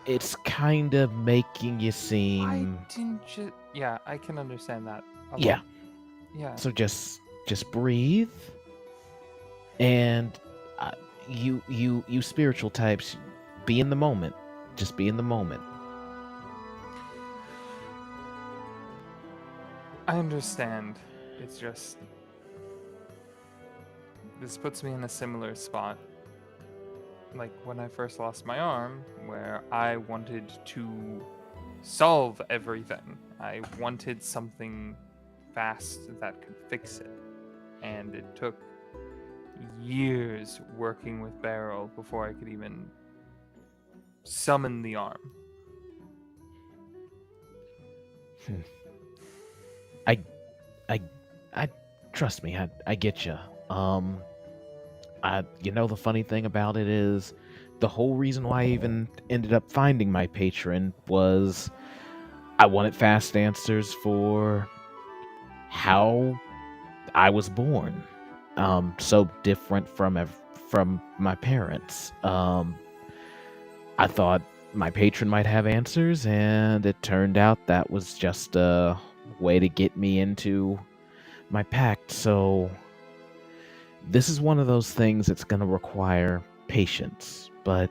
it's kind of making you I seem didn't just. Yeah, I can understand that. yeah. Yeah. So just breathe, and you spiritual types, be in the moment. Just be in the moment. I understand. It's just. This puts me in a similar spot. Like when I first lost my arm, where I wanted to solve everything. I wanted something fast that could fix it. And it took years working with Beryl before I could even summon the arm. I I trust me. I get you. The funny thing about it is, the whole reason why I even ended up finding my patron was I wanted fast answers for how I was born. So different from my parents. I thought my patron might have answers, and it turned out that was just a way to get me into my pact. So this is one of those things that's going to require patience, but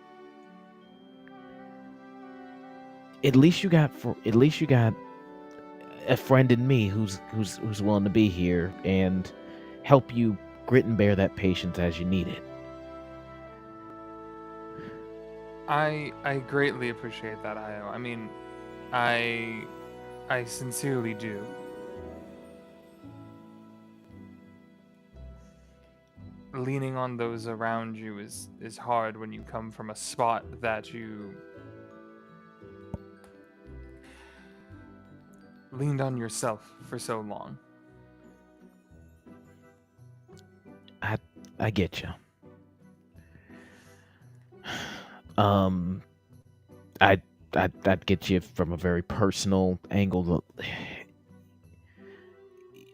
at least you got a friend in me who's willing to be here and help you grit and bear that patience as you need it. I greatly appreciate that, Io. I mean, I sincerely do. Leaning on those around you is hard when you come from a spot that you leaned on yourself for so long. I get you. I'd get you from a very personal angle.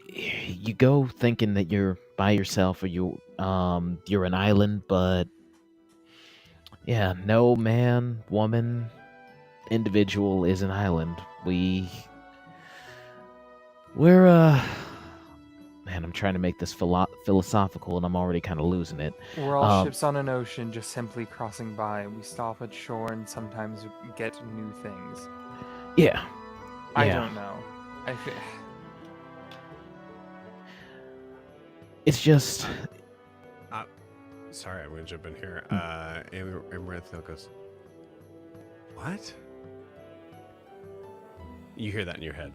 You go thinking that you're by yourself or you're an island, but yeah, no man, woman, individual is an island. We're man, I'm trying to make this philosophical, and I'm already kind of losing it. We're all ships on an ocean just simply crossing by. We stop at shore and sometimes get new things. Yeah. I don't know. It's just... Sorry, I'm going to jump in here. Amaranthine goes, what? You hear that in your head.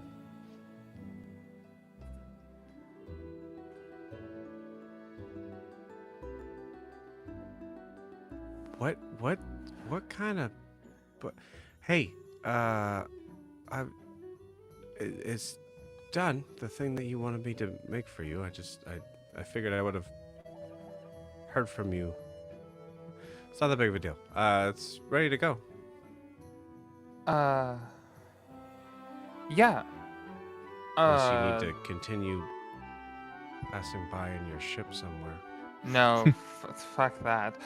What kind of... But hey, it's done. The thing that you wanted me to make for you. I figured I would have heard from you. It's not that big of a deal. It's ready to go. Yeah. Unless you need to continue passing by in your ship somewhere. No, fuck that.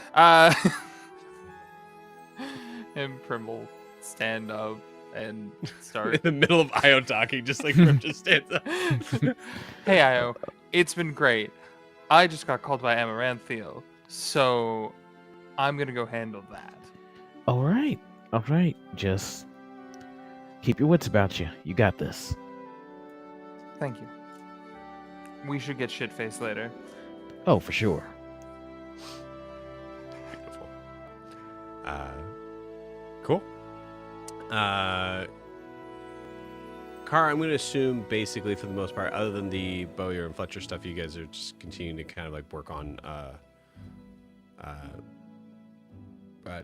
And Prim will stand up and start in the middle of Io talking, just like Prim just stands up. Hey Io, it's been great. I just got called by Amaranthiel, so I'm gonna go handle that. All right. Just keep your wits about you. You got this. Thank you. We should get shit-faced later. Oh, for sure. Beautiful. Kara, I'm going to assume basically for the most part, other than the Bowyer and Fletcher stuff, you guys are just continuing to kind of like work on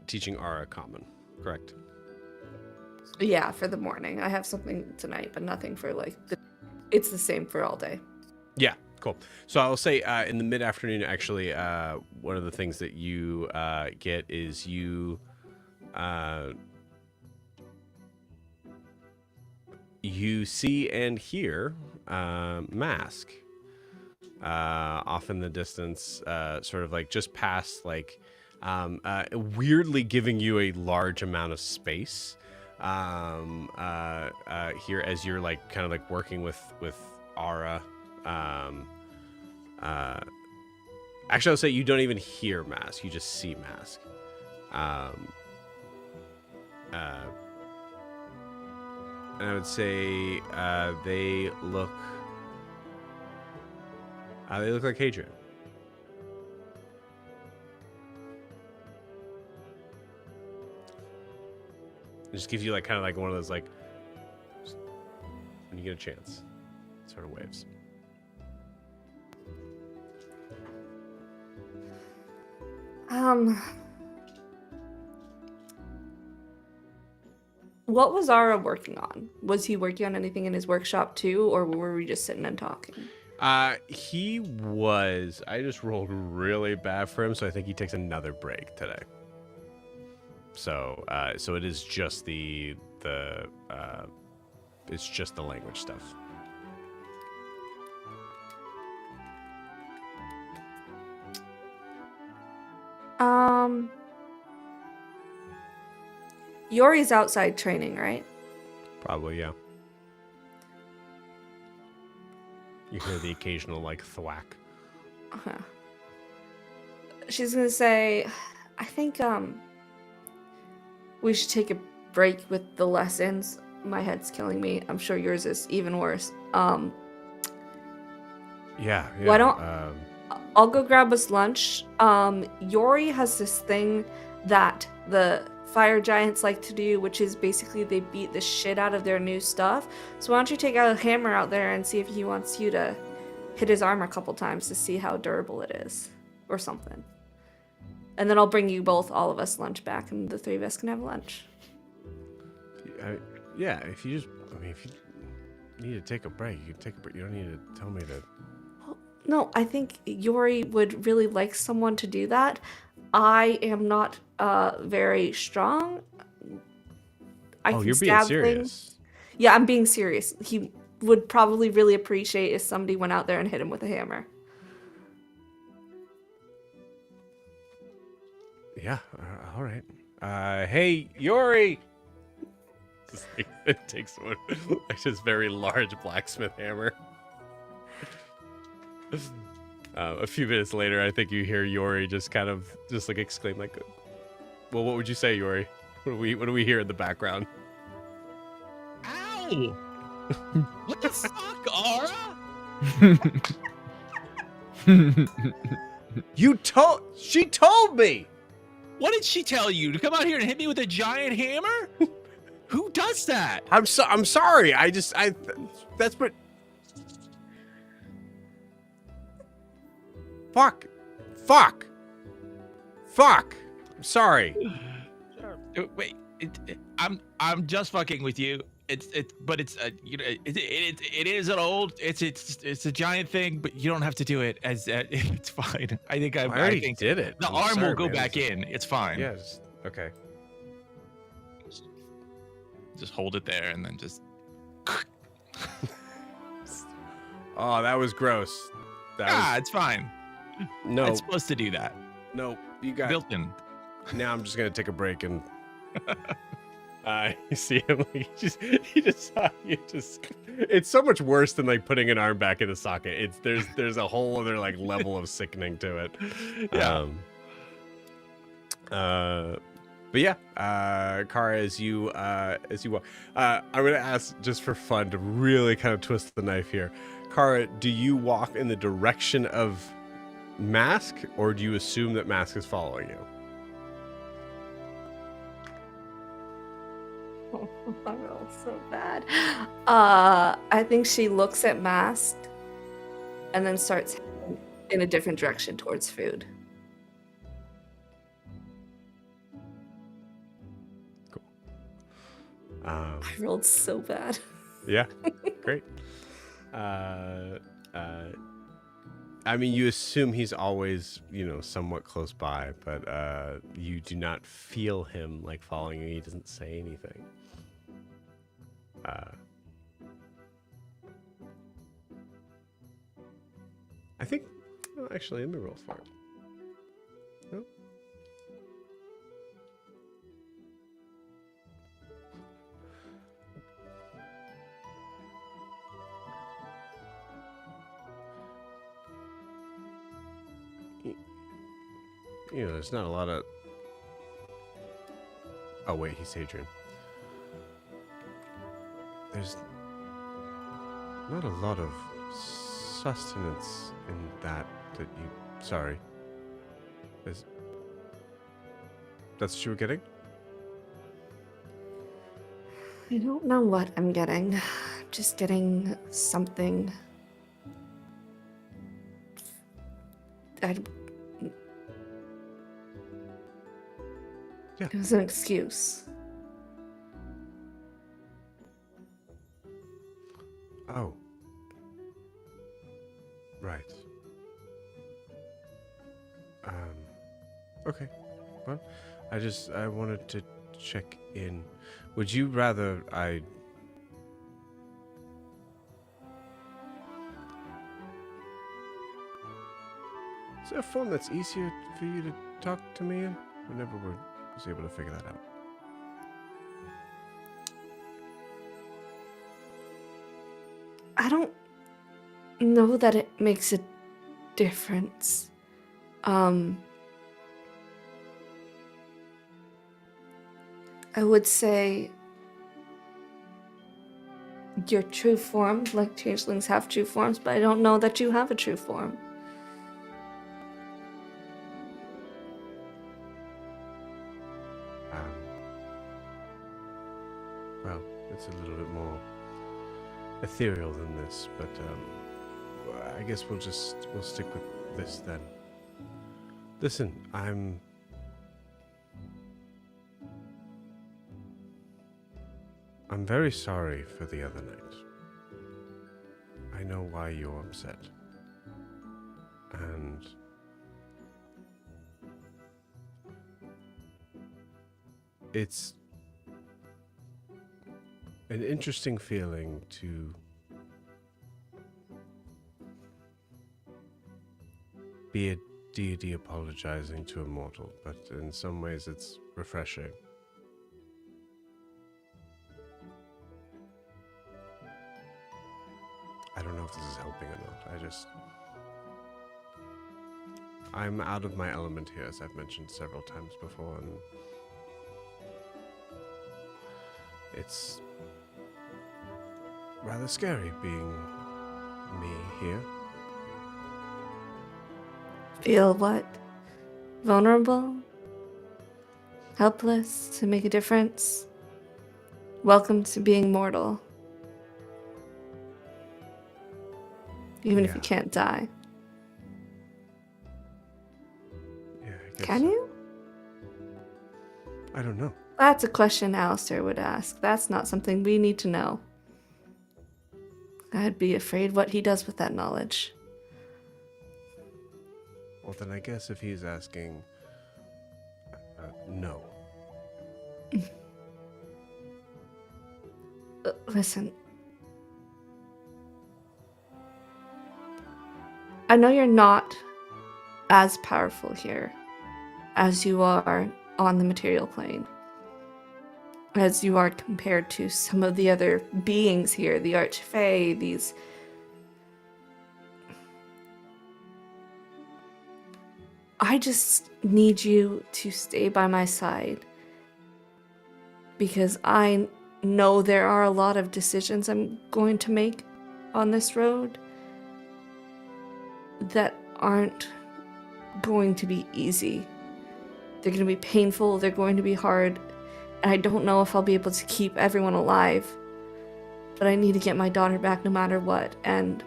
teaching Ara Common, correct? Yeah, for the morning. I have something tonight, but nothing for it's the same for all day. Yeah, cool. So I'll say in the mid-afternoon, actually, one of the things that you get is you see and hear Mask off in the distance, sort of like just past, like weirdly giving you a large amount of space here as you're like kind of like working with Ara. Actually, I'll say you don't even hear Mask; you just see Mask. And I would say they look like Hadrian. It just gives you like kind of like one of those like when you get a chance sort of waves. What was Ara working on? Was he working on anything in his workshop too, or were we just sitting and talking? He was. I just rolled really bad for him, so I think he takes another break today. So it is just it's just the language stuff. Yori's outside training, right? Probably, yeah. You hear the occasional like thwack. Uh-huh. She's gonna say, I think we should take a break with the lessons. My head's killing me. I'm sure yours is even worse. Yeah. Why don't I'll go grab us lunch. Yori has this thing that the fire giants like to do, which is basically they beat the shit out of their new stuff. So why don't you take a hammer out there and see if he wants you to hit his arm a couple times to see how durable it is, or something. And then I'll bring you both, all of us, lunch back, and the three of us can have lunch. Yeah, if you need to take a break, you can take a break. You don't need to tell me to. No, I think Yori would really like someone to do that. I am not very strong. You're being serious. Yeah, I'm being serious. He would probably really appreciate if somebody went out there and hit him with a hammer. Yeah, all right. Hey, Yori! It takes one, like this very large blacksmith hammer. A few minutes later, I think you hear Yori just kind of just like exclaim, like, "Well, what would you say, Yori? What do we hear in the background?" Ow! What the fuck, Ara? She told me. What did she tell you? To come out here and hit me with a giant hammer? Who does that? I'm sorry. That's what. Fuck. I'm sorry. Wait, I'm just fucking with you. But it's you know it is an old it's a giant thing, but you don't have to do it as it's fine. I think I already did it. The I'm arm sorry, will go man. back in. It's fine. Yes. Okay. Just hold it there and then just. Oh, that was gross. It's fine. No. It's supposed to do that. No, you got Built in. Now I'm just gonna take a break and. You see him like he just saw you just. It's so much worse than like putting an arm back in the socket. There's a whole other like level of sickening to it. Yeah. But yeah, Kara, as you walk, I'm gonna ask just for fun to really kind of twist the knife here. Kara, do you walk in the direction of Mask, or do you assume that Mask is following you? Oh, I rolled so bad. I think she looks at Mask and then starts heading in a different direction towards food. Um, I rolled so bad. yeah, great. Uh, I mean, you assume he's always, somewhat close by, but you do not feel him like following you. He doesn't say anything. I think. Oh, actually, let me roll for it. No. There's not a lot of. Oh wait, he's Hadrian. There's not a lot of sustenance in that you. Sorry. That's what you were getting? I don't know what I'm getting. I'm just getting something. Yeah. It was an excuse. Oh. Right. Okay. Well, I wanted to check in. Would you rather I... Is there a form that's easier for you to talk to me in? I never was able to figure that out. I don't know that it makes a difference. I would say your true form, like changelings have true forms, but I don't know that you have a true form. Well, it's a little bit more ethereal than this, but I guess we'll stick with this then. Listen, I'm very sorry for the other night. I know why you're upset. And it's an interesting feeling to be a deity apologizing to a mortal, but in some ways it's refreshing. I don't know if this is helping or not. I'm out of my element here, as I've mentioned several times before, and it's rather scary being me here. Feel what? Vulnerable? Helpless to make a difference? Welcome to being mortal. Even if you can't die. Yeah, I guess Can so. you? I don't know. That's a question Alistair would ask. That's not something we need to know. I'd be afraid what he does with that knowledge. Well, then I guess if he's asking, no. Listen. I know you're not as powerful here as you are on the material plane. As you are compared to some of the other beings here, the Archfey, these... I just need you to stay by my side. Because I know there are a lot of decisions I'm going to make on this road that aren't going to be easy. They're going to be painful, they're going to be hard, I don't know if I'll be able to keep everyone alive, but I need to get my daughter back no matter what, and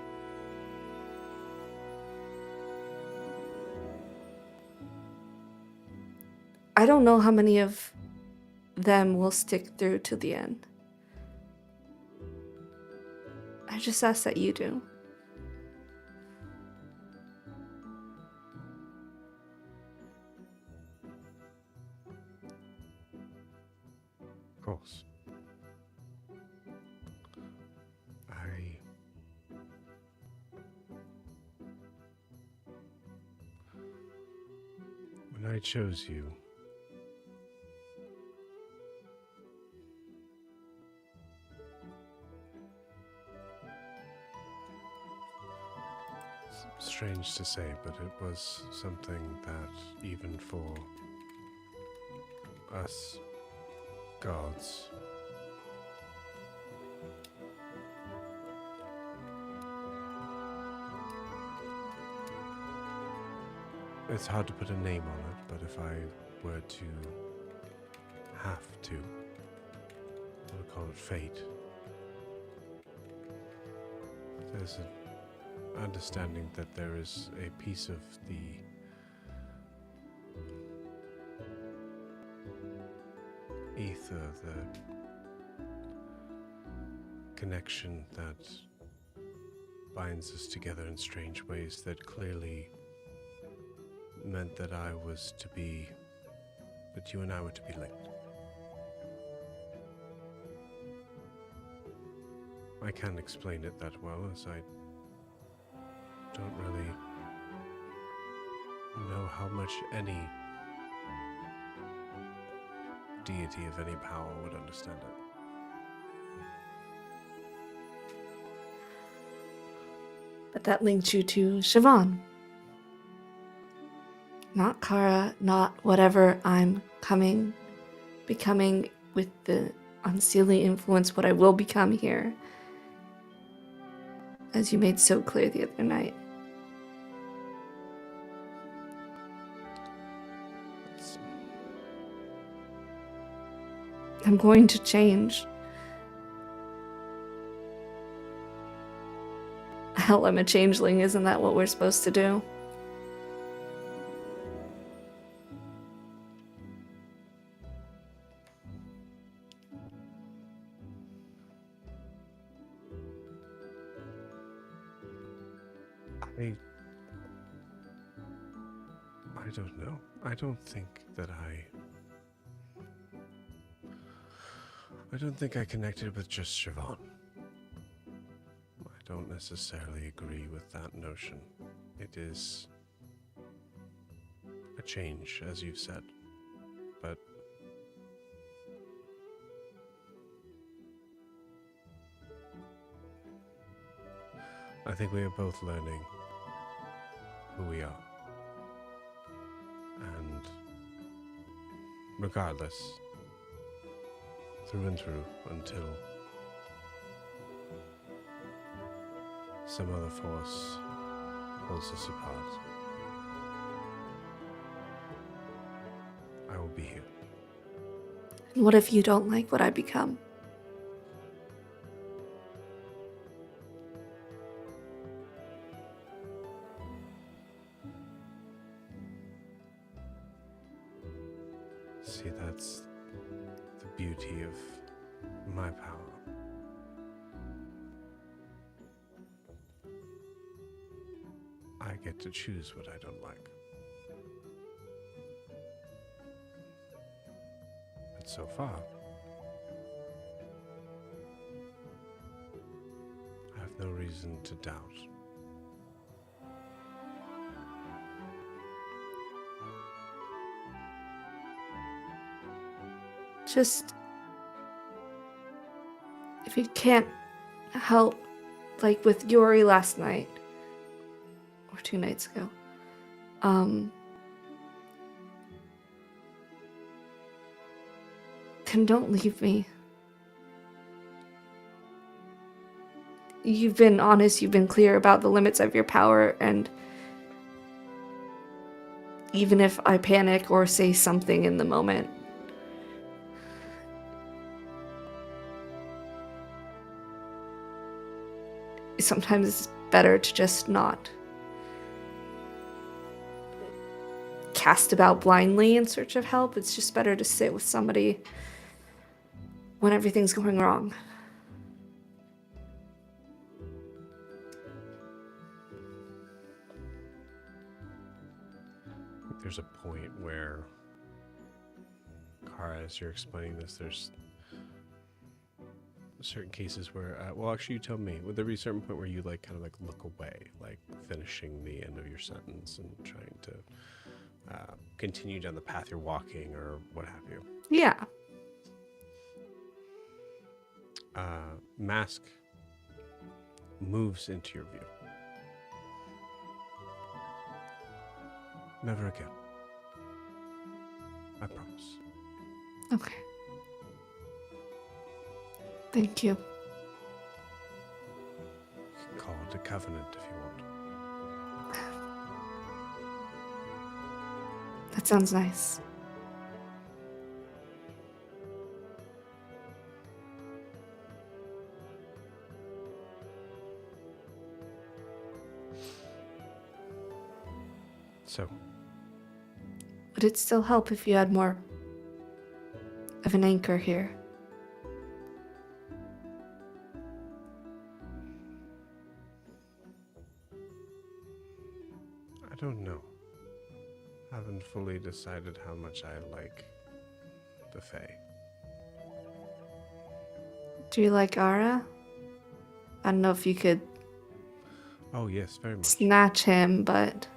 I don't know how many of them will stick through to the end. I just ask that you do. Of course. When I chose you, it's strange to say, but it was something that even for us gods, it's hard to put a name on it, but if I were to have to, I would call it fate. There's an understanding that there is a piece of the ether, the connection that binds us together in strange ways that clearly meant that you and I were to be linked. I can't explain it that well, as I don't really know how much any deity of any power would understand it. But that linked you to Siobhan. Not Kara, not whatever I'm becoming with the unseelie influence, what I will become here. As you made so clear the other night. I'm going to change. Hell, I'm a changeling, isn't that what we're supposed to do? I don't know. I don't think I connected with just Siobhan. I don't necessarily agree with that notion. It is a change, as you've said, but I think we are both learning who we are. And regardless, through and through, until some other force pulls us apart, I will be here. And what if you don't like what I become? See, that's the beauty of my power. I get to choose what I don't like. But so far, I have no reason to doubt. Just, if you can't help, like with Yuri last night, or 2 nights ago, then don't leave me. You've been honest, you've been clear about the limits of your power, and even if I panic or say something in the moment, sometimes it's better to just not cast about blindly in search of help. It's just better to sit with somebody when everything's going wrong. There's a point where, Kara, as you're explaining this, there's certain cases where, well, actually, you tell me, would there be a certain point where you kind of look away, like finishing the end of your sentence and trying to continue down the path you're walking or what have you? Yeah. Mask moves into your view. Never again. I promise. Okay. Thank you. You can call it a covenant if you want. That sounds nice. So, Would it still help if you had more of an anchor here? I don't know. I haven't fully decided how much I like the Fae. Do you like Ara? I don't know if you could Oh, yes, very much. snatch him, but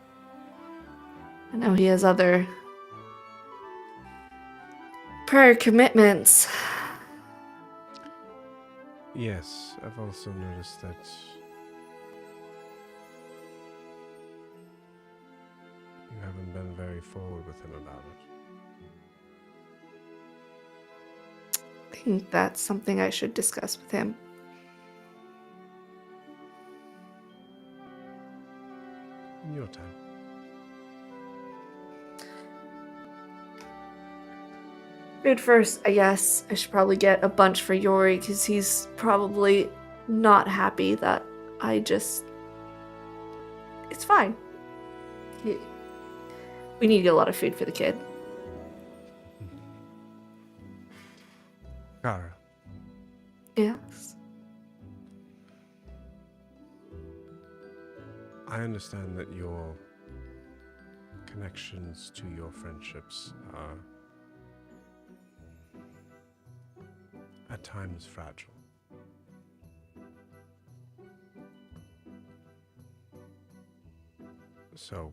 I know he has other prior commitments. Yes, I've also noticed that you haven't been very forward with him about it. I think that's something I should discuss with him. In your time. Food first, I guess. I should probably get a bunch for Yori because he's probably not happy that I just. It's fine. We need to get a lot of food for the kid. Kara, Yes. I understand that your connections to your friendships are at times fragile. So,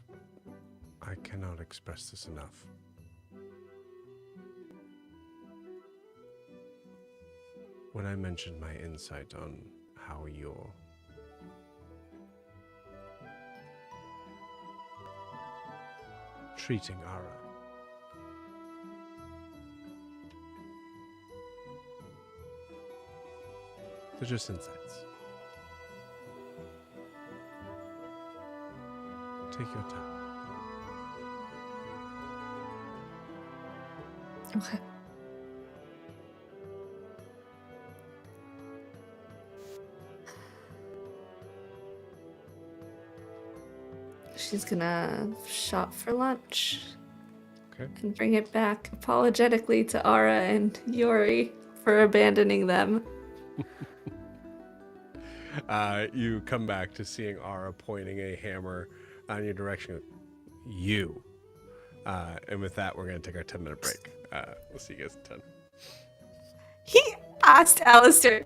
I cannot express this enough. When I mentioned my insight on how you're treating Ara, they're just insights. Take your time. Okay. She's gonna shop for lunch. Okay. And bring it back apologetically to Ara and Yori for abandoning them. You come back to seeing Ara pointing a hammer on your direction. You. And with that, we're going to take our 10-minute break. We'll see you guys in 10. He asked Alistair.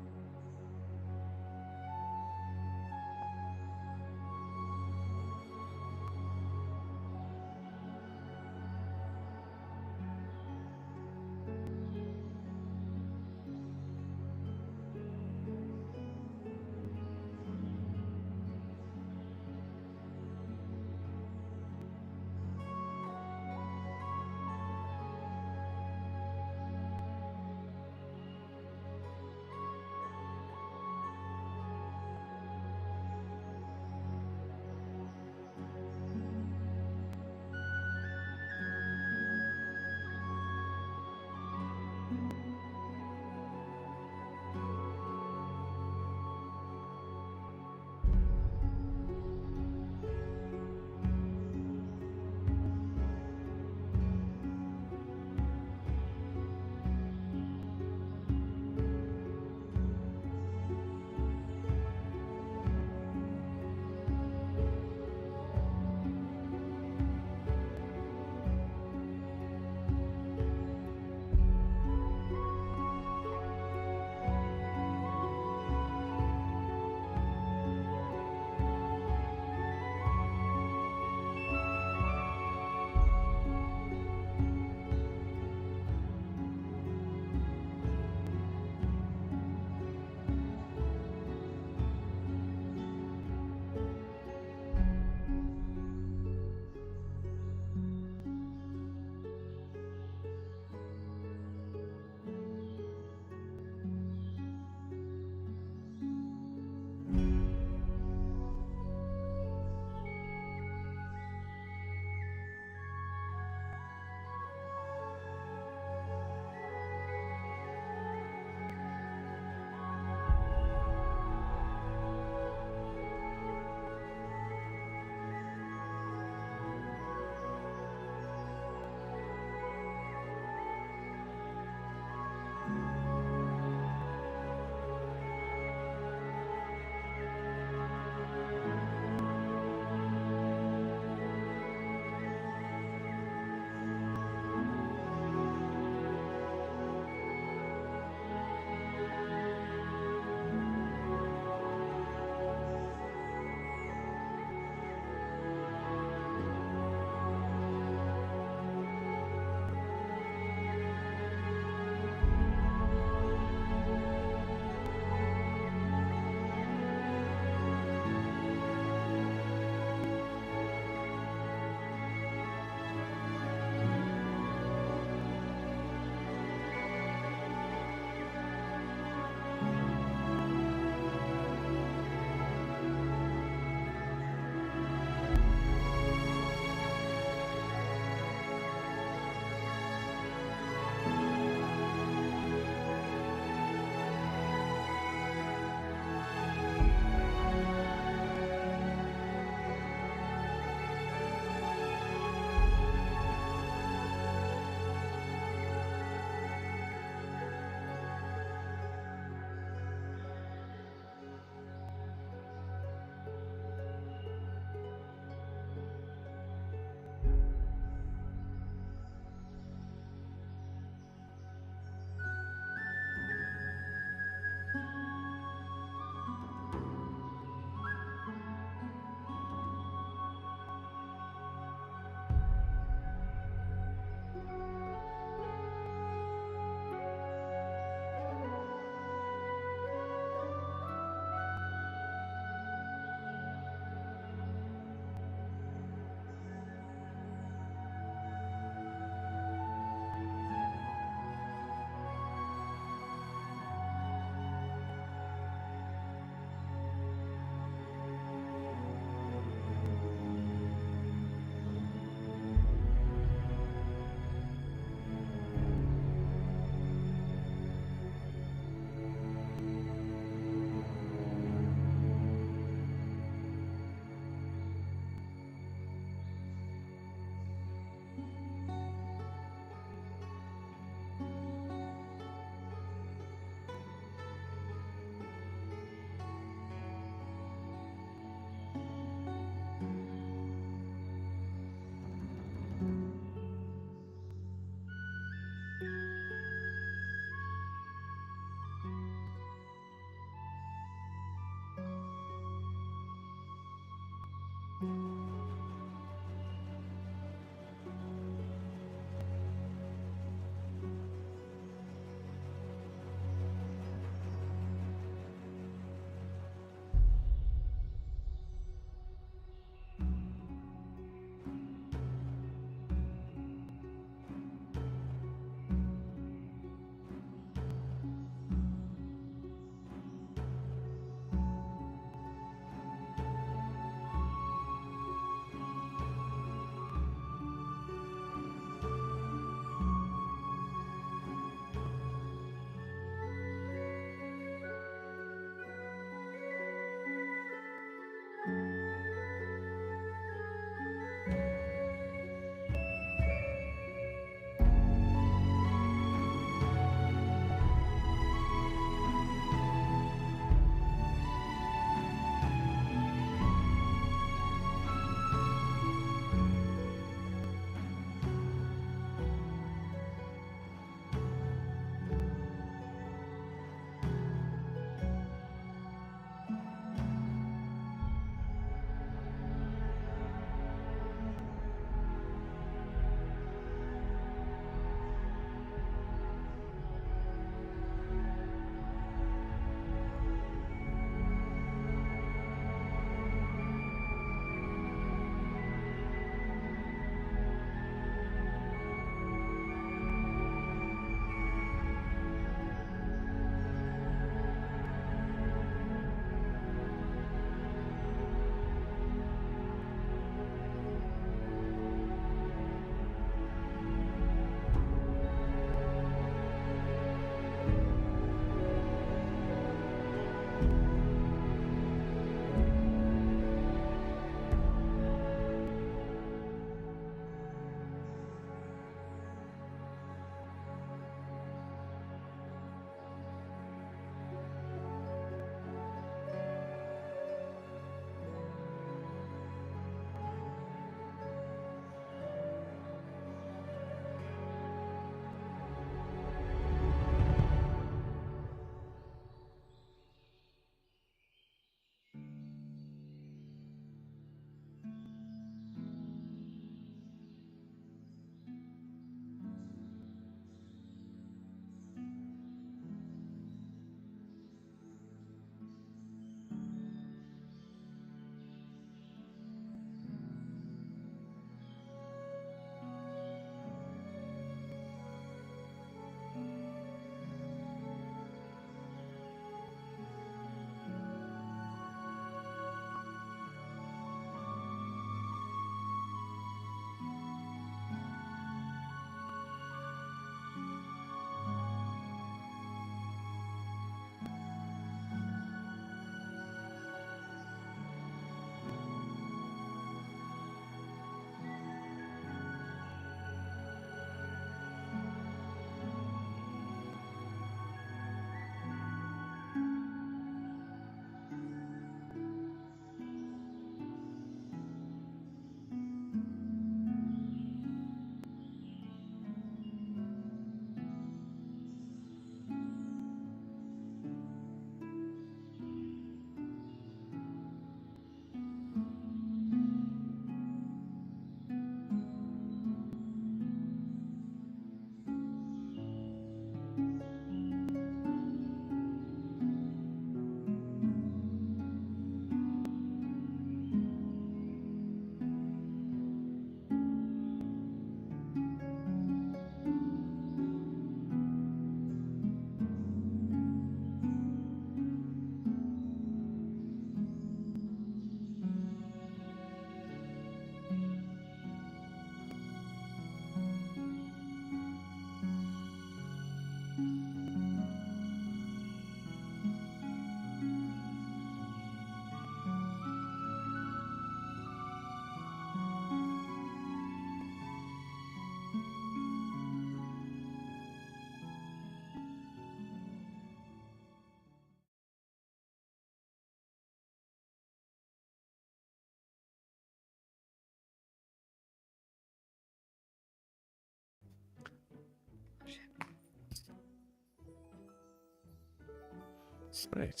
Right.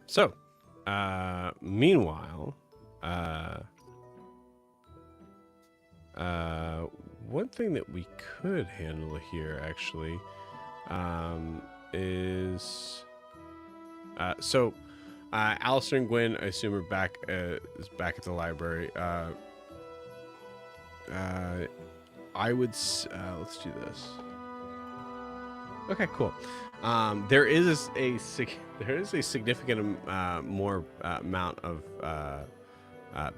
So, meanwhile, one thing that we could handle here actually is so Alistair and Gwen, I assume, are back at the library. I would let's do this. Okay, cool. There is a significant more amount of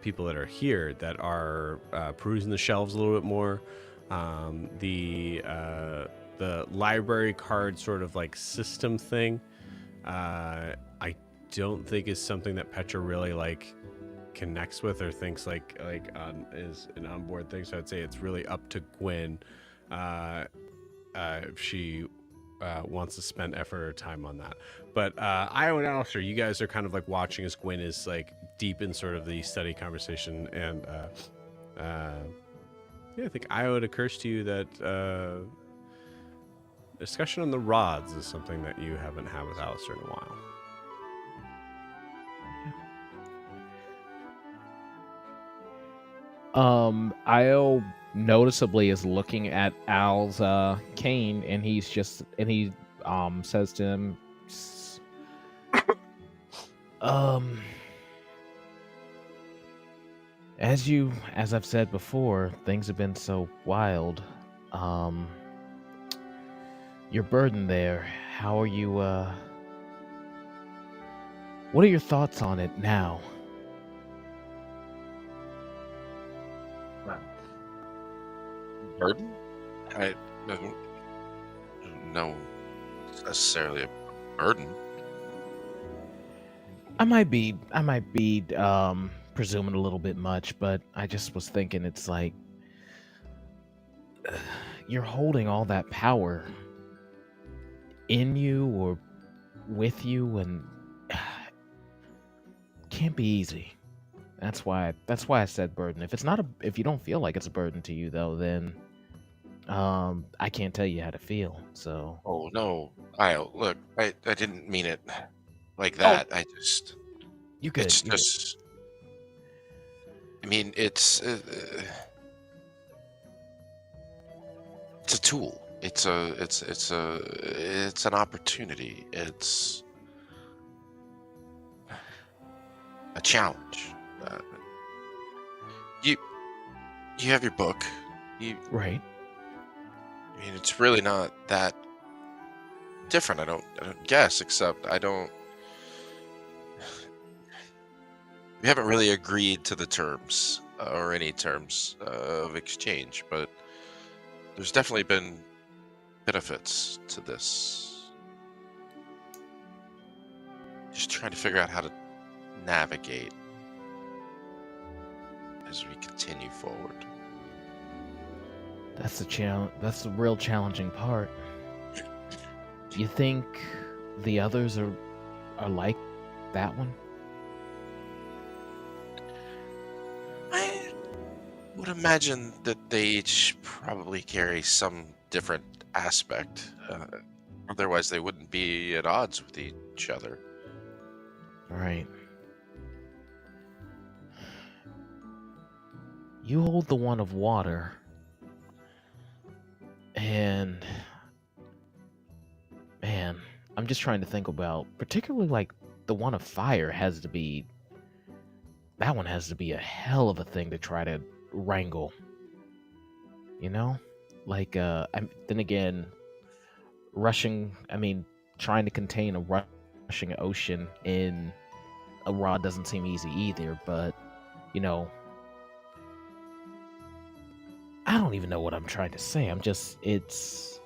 people that are here that are perusing the shelves a little bit more. The library card sort of like system thing, I don't think is something that Petra really like connects with or thinks like is an onboard thing. So I'd say it's really up to Gwen if she wants to spend effort or time on that. But Io and Alistair, you guys are kind of like watching as Gwen is like deep in sort of the study conversation, and yeah, I think Io, it occurs to you that discussion on the rods is something that you haven't had with Alistair in a while. Io noticeably is looking at Al's cane, and he says to him, as I've said before, things have been so wild. Your burden there, how are you, what are your thoughts on it now? Burden? I don't know it's necessarily a burden. I might be presuming a little bit much, but I just was thinking it's like you're holding all that power in you or with you, and can't be easy. That's why I said burden. If you don't feel like it's a burden to you though, then I can't tell you how to feel. So Oh no, look, I didn't mean it like that. I just you could. it's just I mean it's a tool. It's an opportunity. It's a challenge. You have your book. Right. I mean, it's really not that different. I don't guess, except we haven't really agreed to the terms or any terms of exchange, but there's definitely been benefits to this. Just trying to figure out how to navigate as we continue forward. That's the real challenging part. You think the others are like that one? I would imagine that they each probably carry some different aspect. Otherwise, they wouldn't be at odds with each other. Right. You hold the one of water, and man, I'm just trying to think about, particularly like the one of fire that one has to be a hell of a thing to try to wrangle. You know? Like, then again, trying to contain a rushing ocean in a rod doesn't seem easy either, but, you know, I don't even know what I'm trying to say. It's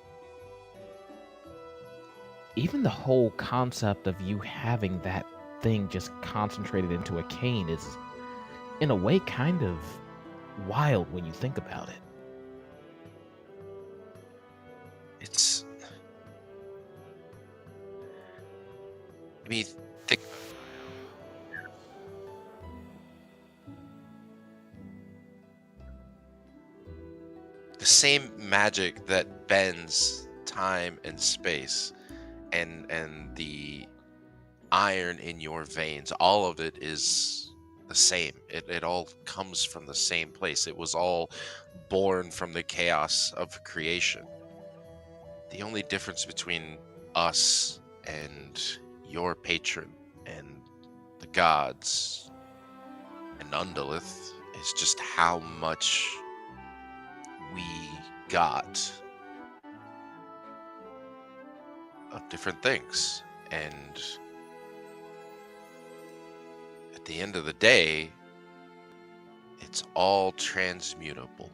even the whole concept of you having that thing just concentrated into a cane is, in a way, kind of wild when you think about it. It's. I mean, think. The same magic that bends time and space, and the iron in your veins, all of it is the same. It all comes from the same place. It was all born from the chaos of creation. The only difference between us and your patron and the gods and Undulith is just how much we got of different things. And at the end of the day, it's all transmutable.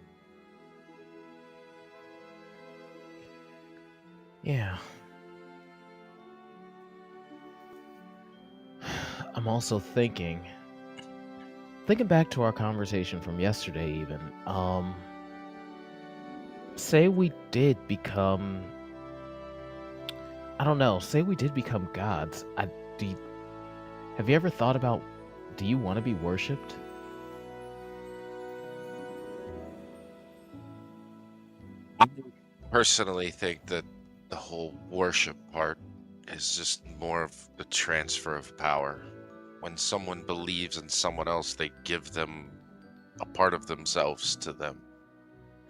Yeah. I'm also thinking back to our conversation from yesterday even, say we did become, I don't know, say we did become gods. Have you ever thought about, do you want to be worshipped? I personally think that the whole worship part is just more of the transfer of power. When someone believes in someone else, they give them a part of themselves to them.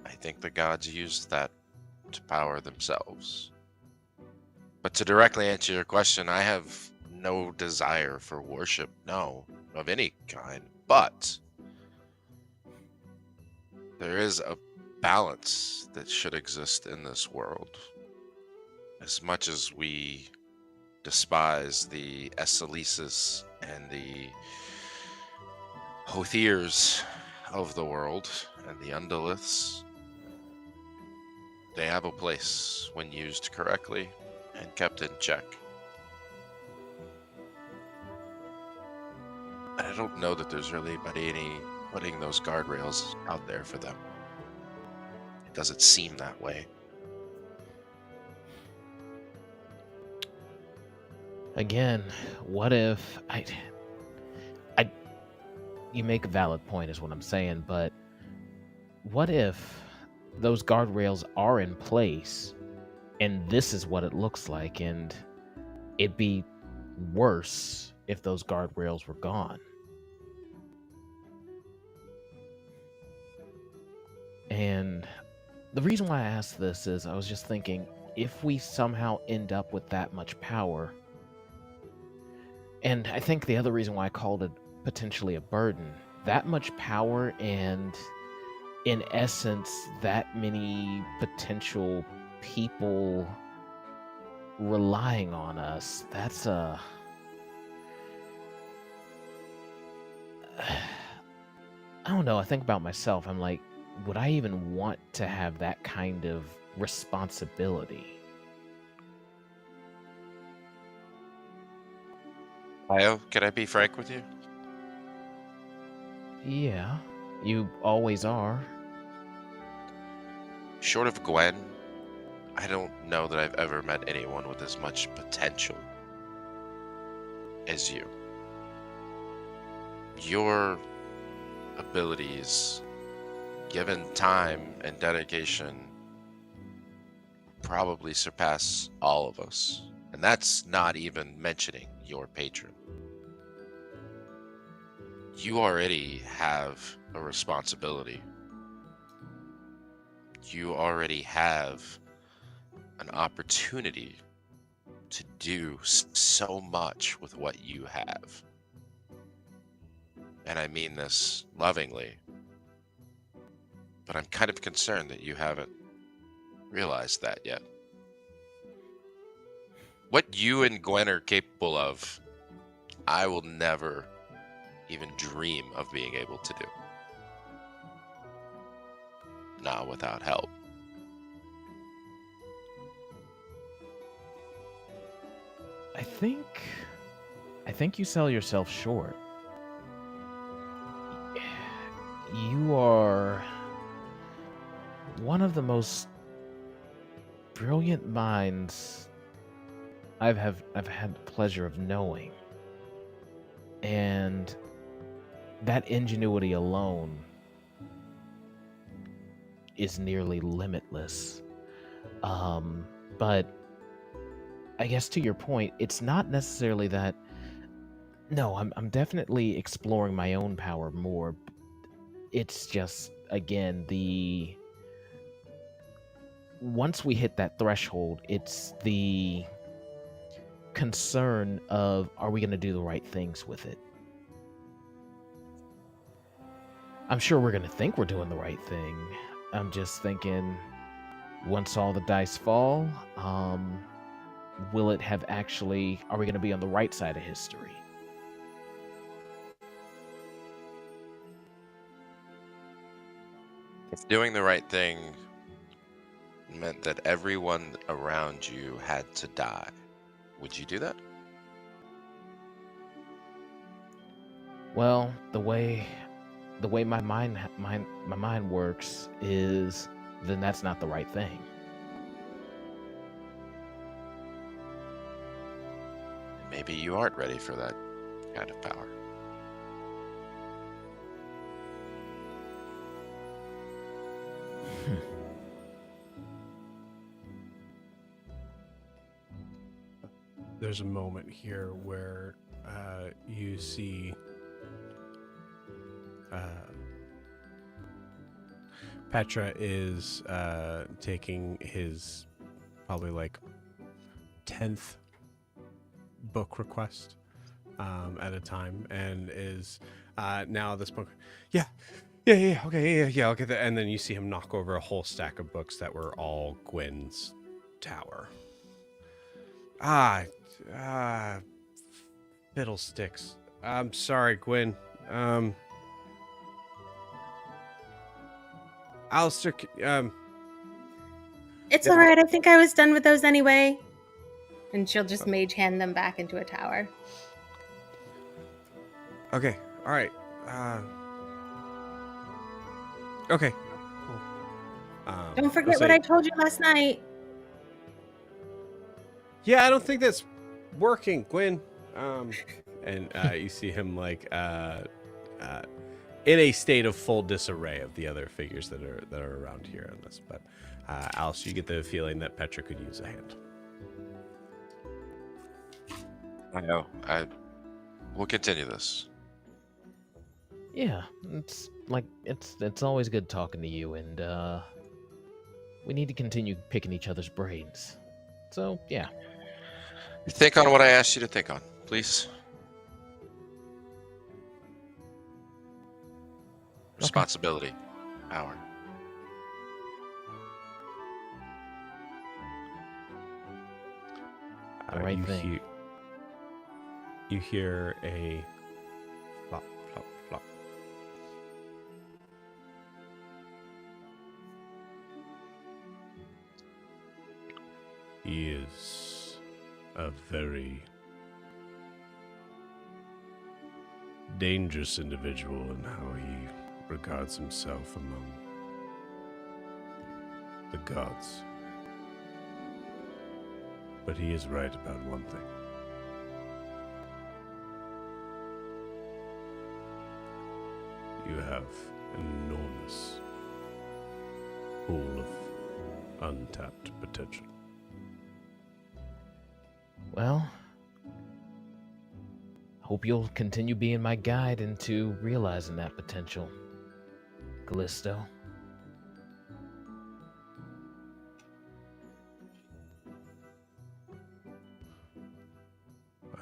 I think the gods use that to power themselves. But to directly answer your question, I have no desire for worship, no, of any kind. But there is a balance that should exist in this world. As much as we despise the Esselises and the Hothirs of the world and the Unduliths, they have a place when used correctly and kept in check. And I don't know that there's really any putting those guardrails out there for them. It doesn't seem that way. Again, what if you make a valid point is what I'm saying, but what if those guardrails are in place and this is what it looks like, and it'd be worse if those guardrails were gone? And the reason why I asked this is I was just thinking, if we somehow end up with that much power, and I think the other reason why I called it potentially a burden, that much power and in essence that many potential people relying on us, that's a I don't know, I think about myself, I'm like, would I even want to have that kind of responsibility? Io, can I be frank with you? Yeah, you always are. Short of Gwen, I don't know that I've ever met anyone with as much potential as you. Your abilities, given time and dedication, probably surpass all of us. And that's not even mentioning your patron. You already have a responsibility. You already have an opportunity to do so much with what you have. And I mean this lovingly, but I'm kind of concerned that you haven't realized that yet. What you and Gwen are capable of, I will never even dream of being able to do. Not without help. I think you sell yourself short. You are one of the most brilliant minds I've had the pleasure of knowing. And that ingenuity alone is nearly limitless. But I guess to your point, it's not necessarily that No, I'm definitely exploring my own power more. It's just again the once we hit that threshold, it's the concern of are we going to do the right things with it? I'm sure we're going to think we're doing the right thing. I'm just thinking once all the dice fall, will it have actually, are we going to be on the right side of history? If doing the right thing meant that everyone around you had to die, would you do that? Well, the way my mind works is then that's not the right thing. Maybe you aren't ready for that kind of power. There's a moment here where you see Petra is taking his probably like 10th book request at a time, and is now at this point, yeah, okay, yeah, I'll get that. And then you see him knock over a whole stack of books that were all Gwen's tower. Fiddlesticks. I'm sorry, Gwen. Alistair, It's Yeah. all right. I think I was done with those anyway. And she'll just mage hand them back into a tower. okay, all right. Okay, cool. Don't forget what I told you last night. Yeah, I don't think that's working, Gwen. And you see him like in a state of full disarray of the other figures that are around here on this. But Alice, you get the feeling that Petra could use a hand. I know. We'll continue this. Yeah, it's always good talking to you, and we need to continue picking each other's brains. So yeah, Think on what I asked you to think on, please. Responsibility, power. The right you thing. You hear a flop, flop, flop. He is a very dangerous individual in how he regards himself among the gods. But he is right about one thing. You have an enormous pool of untapped potential. Well, hope you'll continue being my guide into realizing that potential, Callisto.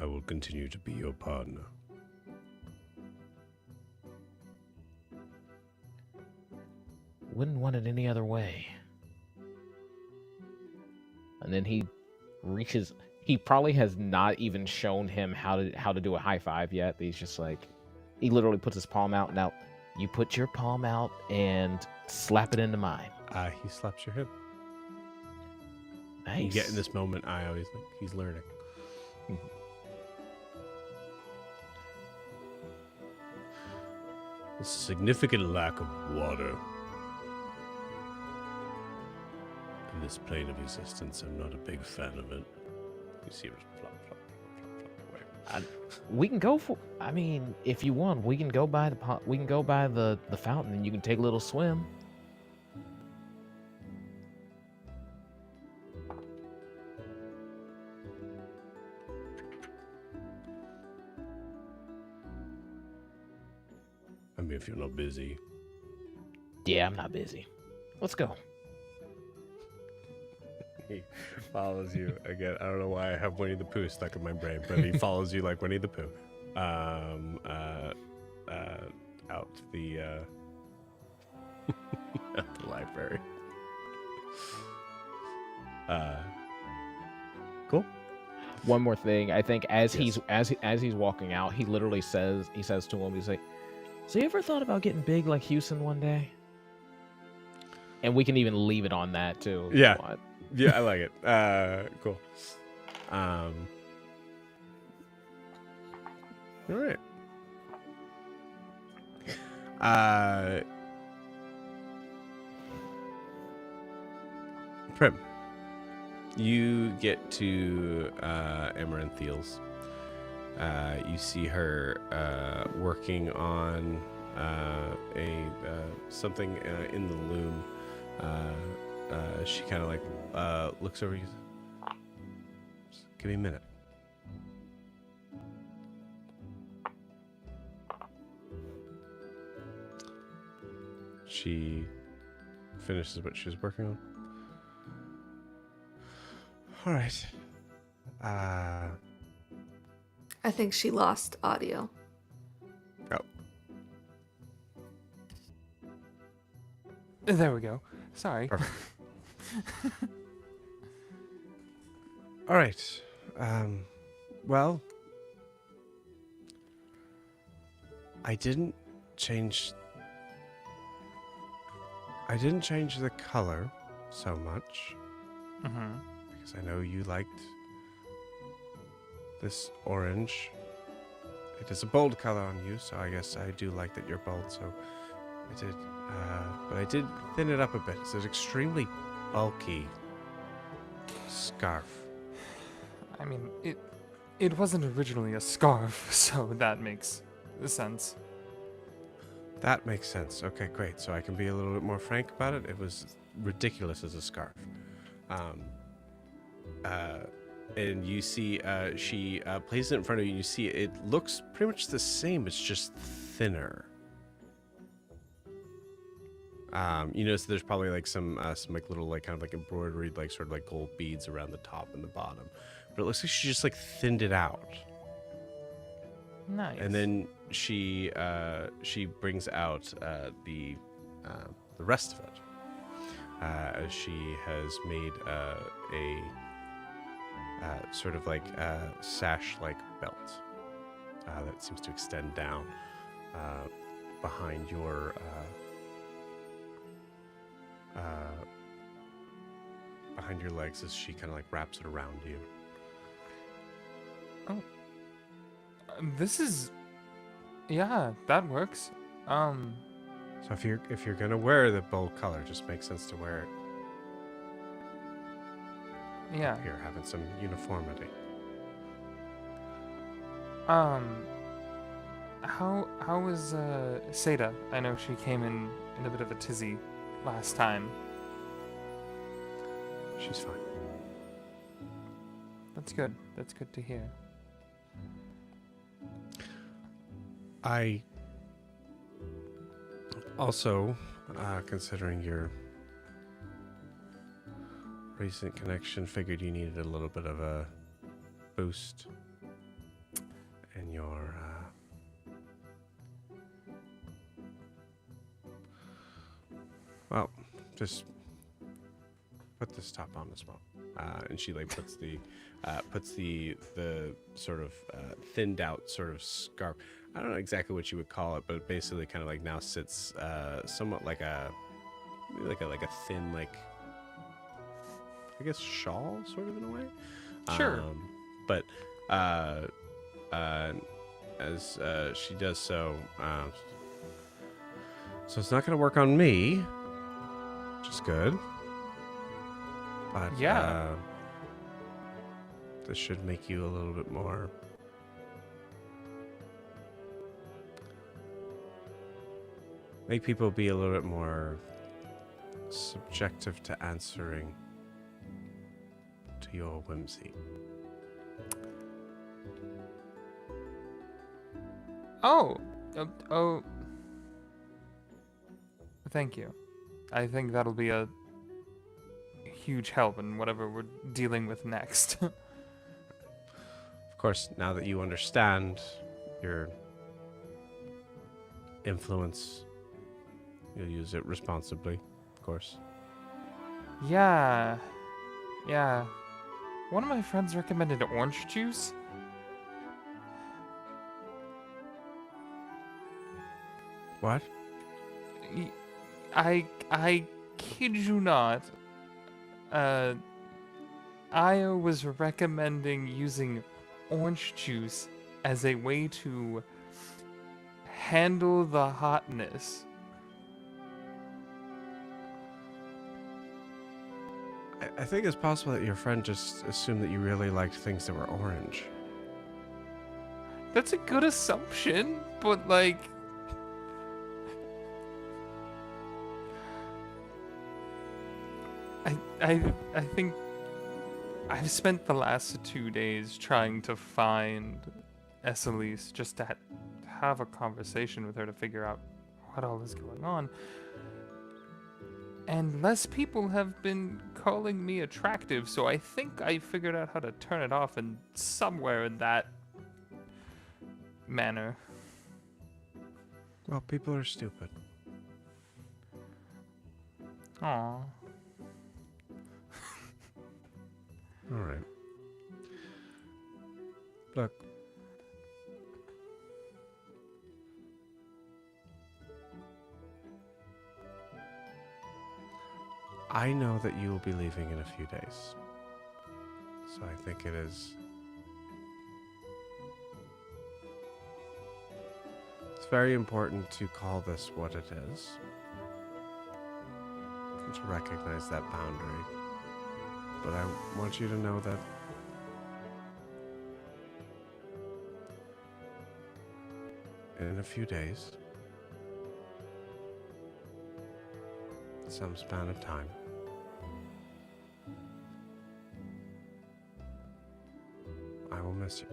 I will continue to be your partner. Wouldn't want it any other way. And then he reaches. He probably has not even shown him how to do a high five yet. He's just like, he literally puts his palm out. Now, you put your palm out and slap it into mine. He slaps your hip. Nice. You get in this moment, I always think he's learning. A significant lack of water in this plane of existence. I'm not a big fan of it. You see it flop, flop, flop, flop away. We can go for. I mean, if you want, we can go by the fountain, and you can take a little swim. mean, if you're not busy. Yeah, I'm not busy. Let's go. He follows you again. I don't know why I have Winnie the Pooh stuck in my brain, but he follows you like Winnie the Pooh. Out the at the library. Cool. One more thing. I think as Yes. he's walking out, he literally says to him, he's like, "So you ever thought about getting big like Houston one day?" And we can even leave it on that too. if you Yeah. want. Yeah, I like it. Cool. All right. Prim, you get to Amaranthiel's. You see her working on something in the loom. She kind of like looks over. Give me a minute. She finishes what she was working on. All right. I think she lost audio. Oh. There we go. Sorry. Perfect. All right. Well, I didn't change the color so much Mm-hmm. because I know you liked this orange. It is a bold color on you, so I guess I do like that you're bold, so I did. But I did thin it up a bit. It's an extremely bulky scarf. I mean, it wasn't originally a scarf, so that makes sense. That makes sense. Okay, great. So I can be a little bit more frank about it. It was ridiculous as a scarf. And you see, she places it in front of you, and you see it looks pretty much the same. It's just thinner. You notice there's probably like some like little like kind of like embroidered like sort of like gold beads around the top and the bottom, but it looks like she just like thinned it out. Nice. And then she brings out the rest of it. As she has made a sort of like sash-like belt that seems to extend down behind your legs as she kind of like wraps it around you. Oh. This is... Yeah, that works. So if you're gonna wear the bold color, it just makes sense to wear it Yeah. here, having some uniformity. How was Seda? I know she came in a bit of a tizzy last time. She's fine. That's good. That's good to hear. I also, considering your recent connection, figured you needed a little bit of a boost in your well, just put this top on as well. And she like puts the sort of thinned out sort of scarf. I don't know exactly what you would call it, but it basically kind of like now sits somewhat like a thin, like, I guess shawl sort of in a way. Sure. But as she does so, so it's not going to work on me, which is good. But Yeah. this should make you a little bit more make people be a little bit more subjective to answering to your whimsy. Oh. Oh. Thank you. I think that'll be a huge help in whatever we're dealing with next. Of course, now that you understand your influence, you'll use it responsibly, of course. Yeah. One of my friends recommended orange juice. What? I kid you not. Io was recommending using orange juice as a way to handle the hotness. I think it's possible that your friend just assumed that you really liked things that were orange. That's a good assumption, but like... I think I've spent the last 2 days trying to find Esselise just to have a conversation with her to figure out what all is going on. And less people have been calling me attractive, so I think I figured out how to turn it off in somewhere in that manner. Well, people are stupid. Aww. All right. Look. I know that you will be leaving in a few days. So I think it's very important to call this what it is. And to recognize that boundary. But I want you to know that in a few days, some span of time, I will miss you.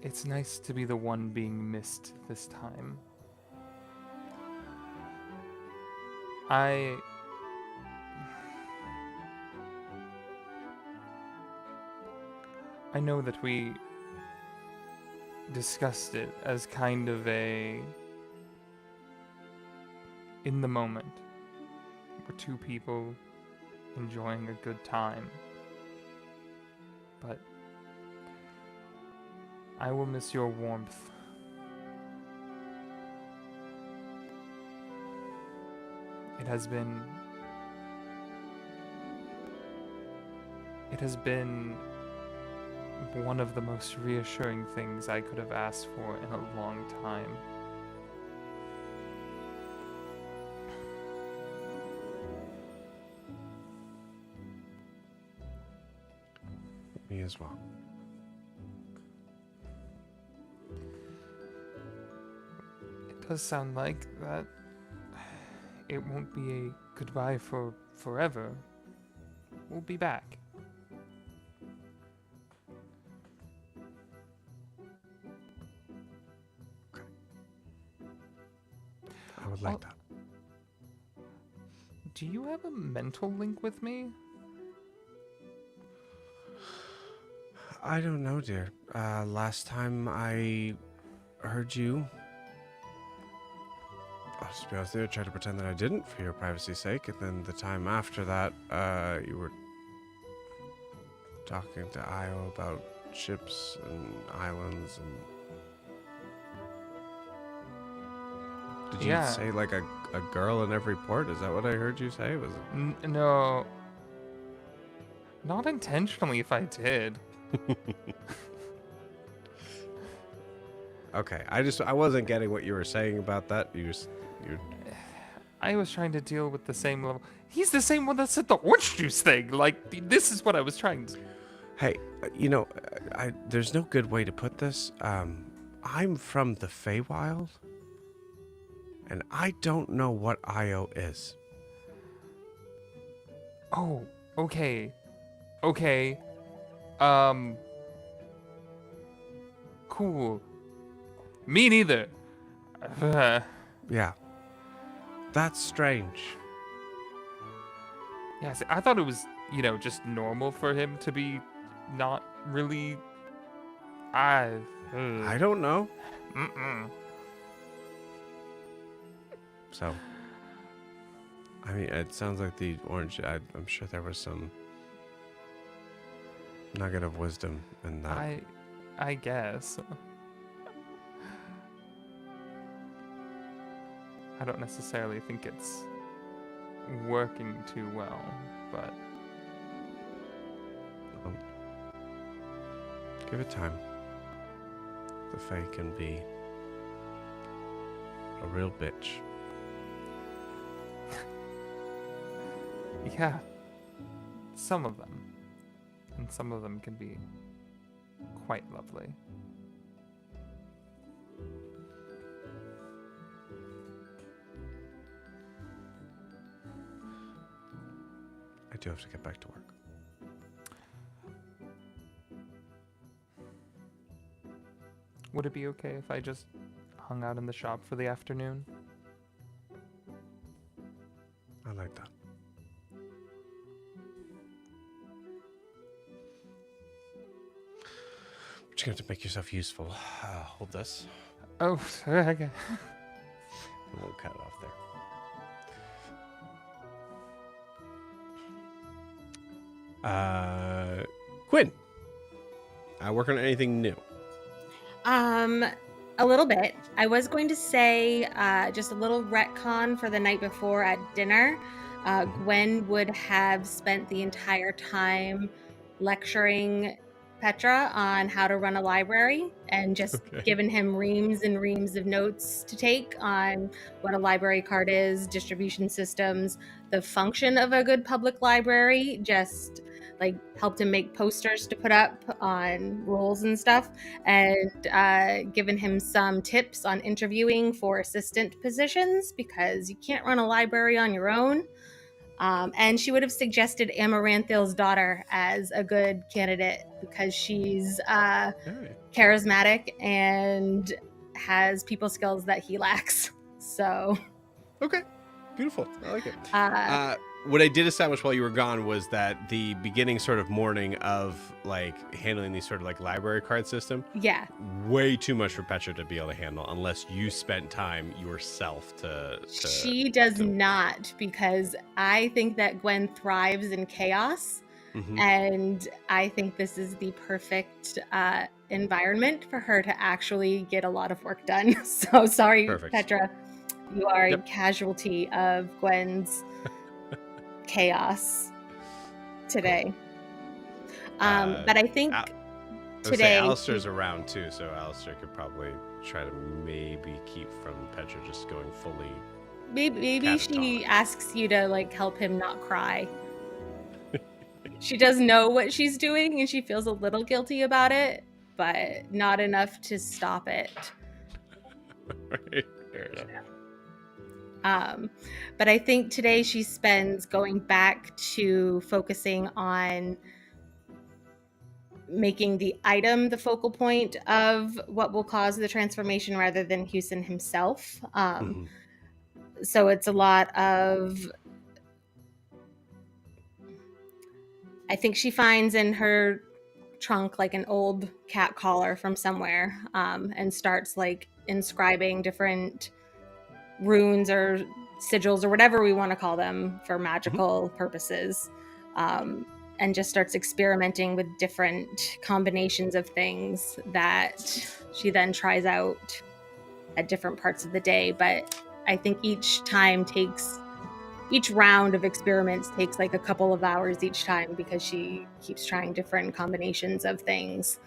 It's nice to be the one being missed this time. I know that we discussed it as kind of a in the moment. We're two people enjoying a good time. But I will miss your warmth. It has been one of the most reassuring things I could have asked for in a long time. Me as well. It does sound like that it won't be a goodbye for forever. We'll be back. I would like that. Do you have a mental link with me? I don't know, dear. Last time I heard you, I'll just be honest with you, I tried to pretend that I didn't for your privacy's sake, and then the time after that, you were talking to Io about ships and islands and... Did you Yeah. say like a girl in every port? Is that what I heard you say? Was it? No. Not intentionally if I did. Okay, I wasn't getting what you were saying about that. You're I was trying to deal with the same level. He's the same one that said the orange juice thing. Like, this is what I was trying to... Hey, there's no good way to put this. I'm from the Feywild, and I don't know what Io is. Oh, okay. Okay. Um, cool. Me neither. Yeah, that's strange. Yeah, see, I thought it was, just normal for him to be not really. I. I don't know. Mm-mm. So, I mean, it sounds like the orange. I'm sure there was some nugget of wisdom in that. I guess. I don't necessarily think it's working too well, but Um, give it time. The Fae can be a real bitch. yeah, some of them. And some of them can be quite lovely. I do have to get back to work. Would it be okay if I just hung out in the shop for the afternoon? I like that. But you're going to have to make yourself useful. Hold this. Oh, okay. And we'll cut it off there. Quinn, working on anything new? A little bit. I was going to say just a little retcon for the night before at dinner. Gwen would have spent the entire time lecturing Petra on how to run a library and just given him reams and reams of notes to take on what a library card is, distribution systems, the function of a good public library, just like helped him make posters to put up on rules and stuff, and given him some tips on interviewing for assistant positions because you can't run a library on your own. And she would have suggested Amaranthil's daughter as a good candidate because she's charismatic and has people skills that he lacks. So, okay, beautiful. I like it. What I did establish while you were gone was that the beginning sort of morning of like handling these sort of like library card system, way too much for Petra to be able to handle unless you spent time yourself to she does not, because I think that Gwen thrives in chaos. And I think this is the perfect environment for her to actually get a lot of work done. So sorry, Petra, you are a casualty of Gwen's chaos today. But I think today Alistair's around too, so Alistair could probably try to maybe keep from Petra just going fully. Maybe she asks you to like help him not cry. She does know what she's doing and she feels a little guilty about it, but not enough to stop it. Right. Fair enough. But I think today she spends going back to focusing on making the item the focal point of what will cause the transformation rather than Houston himself. So it's a lot of, I think she finds in her trunk like an old cat collar from somewhere, and starts like inscribing different runes or sigils or whatever we want to call them for magical purposes, and just starts experimenting with different combinations of things that she then tries out at different parts of the day. But I think each round of experiments takes like a couple of hours each time because she keeps trying different combinations of things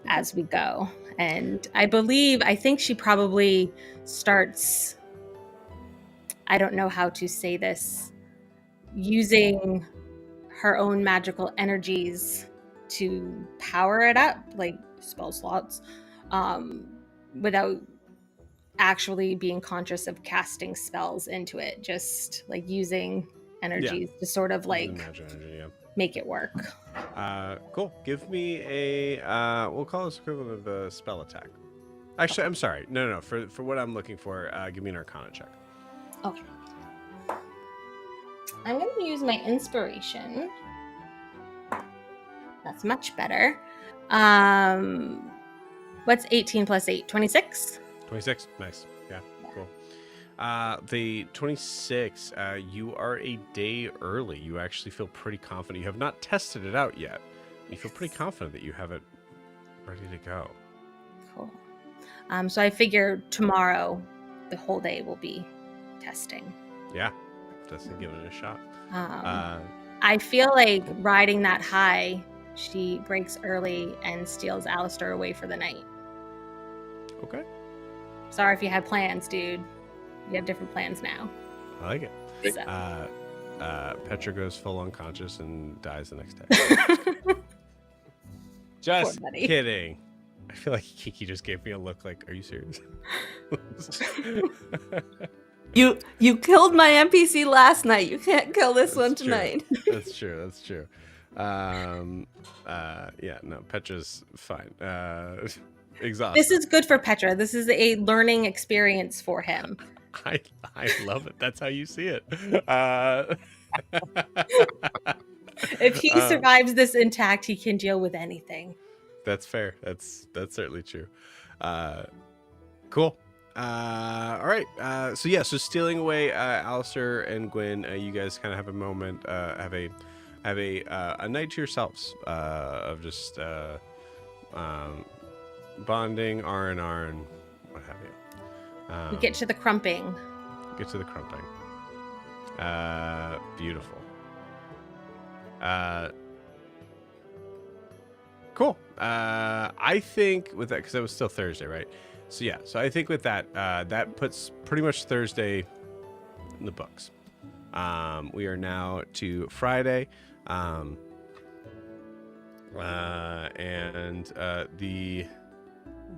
as we go. And I think she probably starts, I don't know how to say this, using her own magical energies to power it up, like spell slots without actually being conscious of casting spells into it, just like using energies to sort of like Magic energy, yeah. make it work. Cool. Give me a we'll call this equivalent of a spell attack. Actually, I'm sorry. No. For what I'm looking for, give me an Arcana check. Okay. I'm going to use my inspiration. That's much better. What's 18 plus 8? 26? 26. Nice. Yeah. Cool. The 26. You are a day early. You actually feel pretty confident. You have not tested it out yet. You feel pretty confident that you have it ready to go. Cool. So I figure tomorrow the whole day will be testing. Yeah. Testing, giving it a shot. I feel like riding that high, she breaks early and steals Alistair away for the night. Okay. Sorry if you had plans, dude. You have different plans now. I like it. So. Petra goes full unconscious and dies the next day. Just kidding. I feel like Kiki just gave me a look like, are you serious? You killed my NPC last night. You can't kill this one tonight. That's true. Yeah, no, Petra's fine. Exhausted. This is good for Petra. This is a learning experience for him. I love it. That's how you see it. If he survives this intact, he can deal with anything. That's fair. That's certainly true. Cool. All right. So stealing away Alistair and Gwyn, you guys kind of have a moment, have a night to yourselves of just bonding, R&R, and what have you. We get to the crumping. Beautiful. Cool. I think with that, because it was still Thursday, right? So yeah, so I think with that, that puts pretty much Thursday in the books. We are now to Friday, and the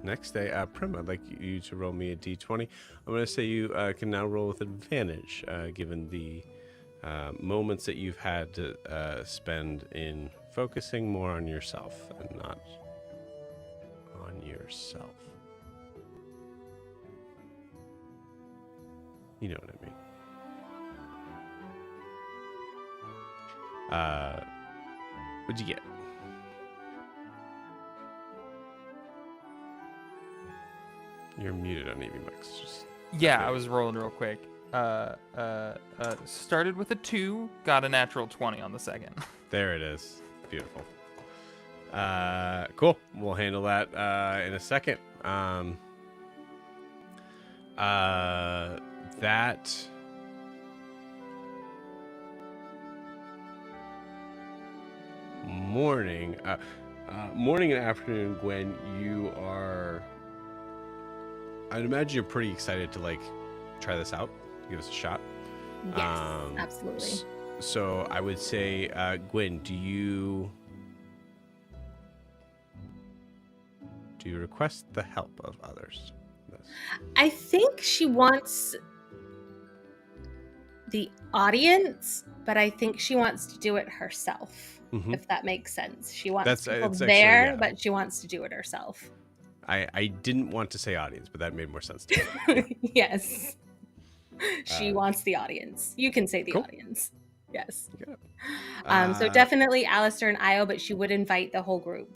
next day, Prim, I'd like you to roll me a d20. I'm going to say you can now roll with advantage, given the moments that you've had to spend in focusing more on yourself and not on yourself. You know what I mean. What'd you get? You're muted on EV Mix. Yeah, I was rolling real quick. Started with a 2, got a natural 20 on the second. There it is. Beautiful. Cool. We'll handle that in a second. That morning and afternoon, Gwen, you are, I'd imagine you're pretty excited to like try this out, give us a shot. Yes, absolutely. So I would say, Gwen, do you request the help of others? I think she wants the audience, but I think she wants to do it herself, if that makes sense. She wants people there, actually, but she wants to do it herself. I didn't want to say audience, but that made more sense to me. Yes. She wants the audience. You can say the audience. Yes. So definitely Alistair and Io, but she would invite the whole group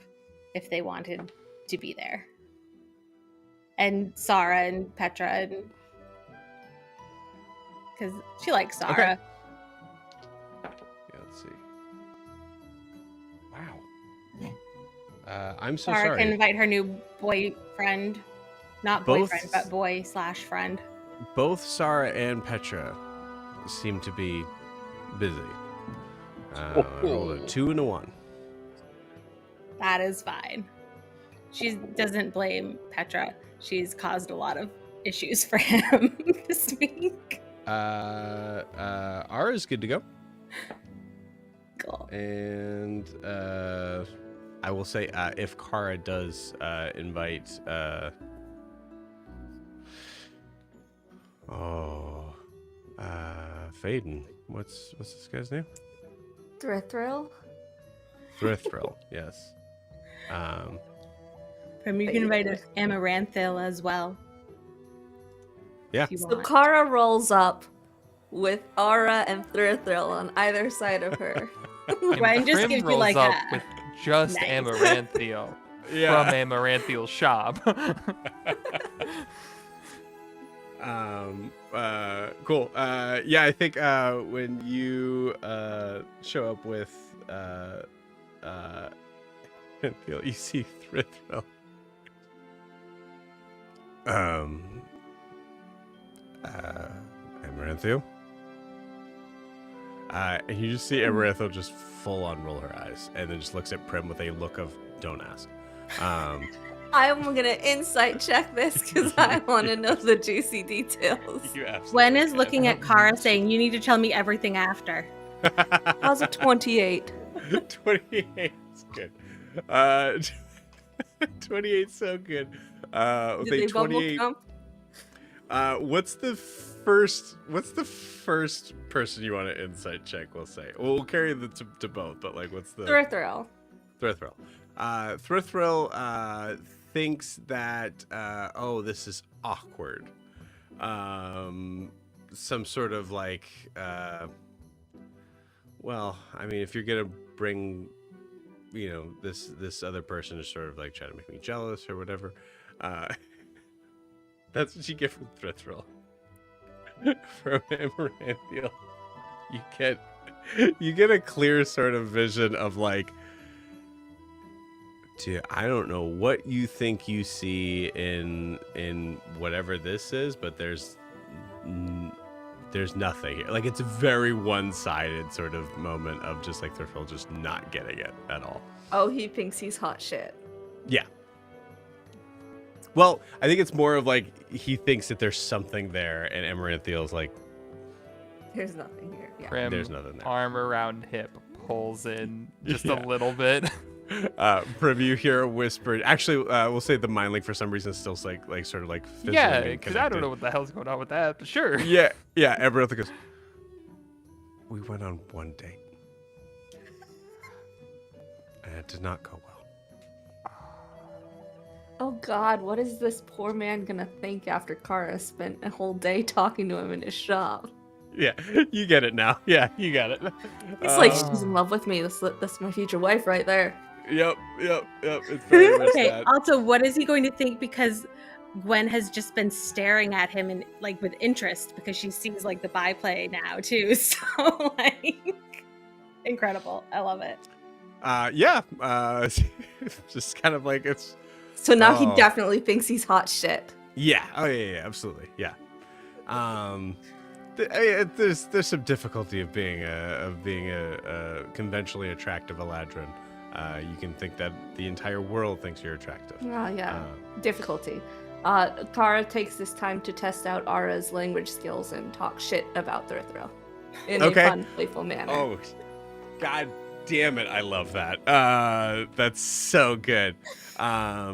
if they wanted to be there. And Sarah and Petra, and because she likes Sarah. Okay. Yeah, let's see. Wow. I'm so Sarah sorry. can invite her new boyfriend, not boyfriend, but boy/friend. Both Sarah and Petra seem to be busy. I rolled a 2 and a 1. That is fine. She doesn't blame Petra. She's caused a lot of issues for him this week. Ara is good to go. Cool. And I will say if Kara does invite Faden. What's this guy's name? Thrithrill? Thrithrill, yes. From you can invite Amaranthil as well. Yeah. If you So want. Kara rolls up with Aura and Thrithrill on either side of her. And Ryan just Prim gives you rolls like up a with just nice. Amaranthiel Yeah. from Amaranthiel's shop. Cool. Yeah, I think when you show up with you see Thrithrill. Amaranthiel. And you just see Amaranthiel just full on roll her eyes and then just looks at Prim with a look of don't ask. I'm gonna insight check this because I want to know the juicy details. You absolutely Gwen is can. looking at Kara saying, you need to tell me everything after. How's a 28? 28 is good. 28 so good. Did they bubble jump? What's the first person you want to insight check? We'll say. We'll carry the to both, but like, what's the Thrithrill. Thrithrill? Thrithrill thinks that this is awkward. Some sort of like well, I mean, if you're gonna bring, this other person is sort of like trying to make me jealous or whatever. That's what you get from Thrithrill. From Amaranthiel. You get a clear sort of vision of like, dude, I don't know what you think you see in whatever this is, but there's nothing here. Like, it's a very one-sided sort of moment of just like Thrithrill just not getting it at all. Oh, he thinks he's hot shit. Yeah. Well, I think it's more of like he thinks that there's something there, and Amaranthiel's like, There's nothing here. Yeah. Prim, there's nothing there. arm around hip, pulls in just Yeah. a little bit. Prim, you hear a whisper. Actually, we'll say the mind link for some reason still like sort of like fizzling Yeah, and because I don't connected. know what the hell's going on with that, but sure. Yeah, Amaranthiel goes, we went on one date, and it did not go well. Oh God, what is this poor man gonna think after Kara spent a whole day talking to him in his shop? Yeah, you get it now. Yeah, you got it. It's like she's in love with me. That's my future wife right there. Yep. It's very much Okay, that. also, what is he going to think? Because Gwen has just been staring at him and like with interest because she sees like the byplay now too. So like incredible. I love it. Yeah. Just kind of like it's. So now he Oh. definitely thinks he's hot shit. Yeah. Oh yeah. Absolutely. Yeah. There's some difficulty of being a conventionally attractive Eladrin. You can think that the entire world thinks you're attractive. Oh yeah, difficulty. Kara takes this time to test out Ara's language skills and talk shit about Thrithrill in Okay. a fun, playful manner. Oh, God damn it! I love that. That's so good. I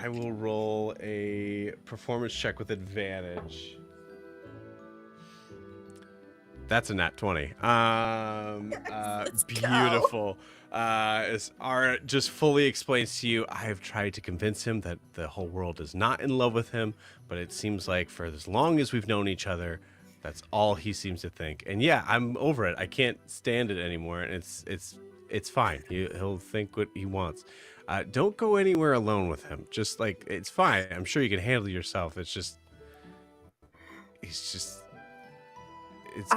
will roll a performance check with advantage. That's a nat 20. Let's go. Beautiful. As Ara just fully explains to you, I have tried to convince him that the whole world is not in love with him, but it seems like for as long as we've known each other, that's all he seems to think. And yeah, I'm over it. I can't stand it anymore, and it's fine. He'll think what he wants. Don't go anywhere alone with him. Just like, it's fine. I'm sure you can handle yourself. It's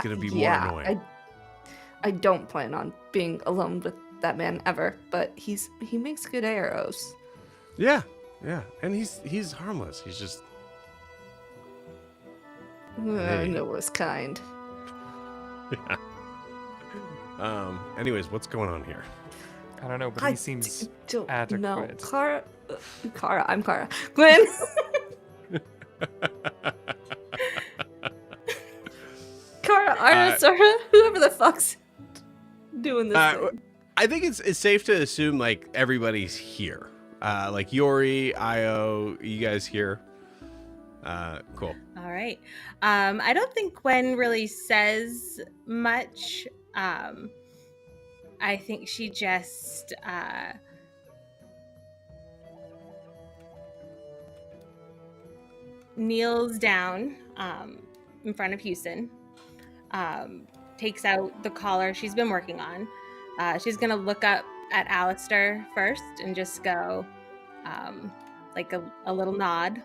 gonna be more annoying. I don't plan on being alone with that man ever, but he makes good arrows. Yeah, and he's harmless. He's just Noah's kind. yeah. Anyways, what's going on here? I don't know, but he seems don't adequate. know. Kara, I'm Kara. Gwen. Kara, Arna, Sora, whoever the fuck's doing this thing. I think it's safe to assume like everybody's here. Like Yori, Io, you guys here? Cool. All right. I don't think Gwen really says much. I think she just kneels down in front of Houston, takes out the collar she's been working on. She's going to look up at Alistair first and just go like a little nod,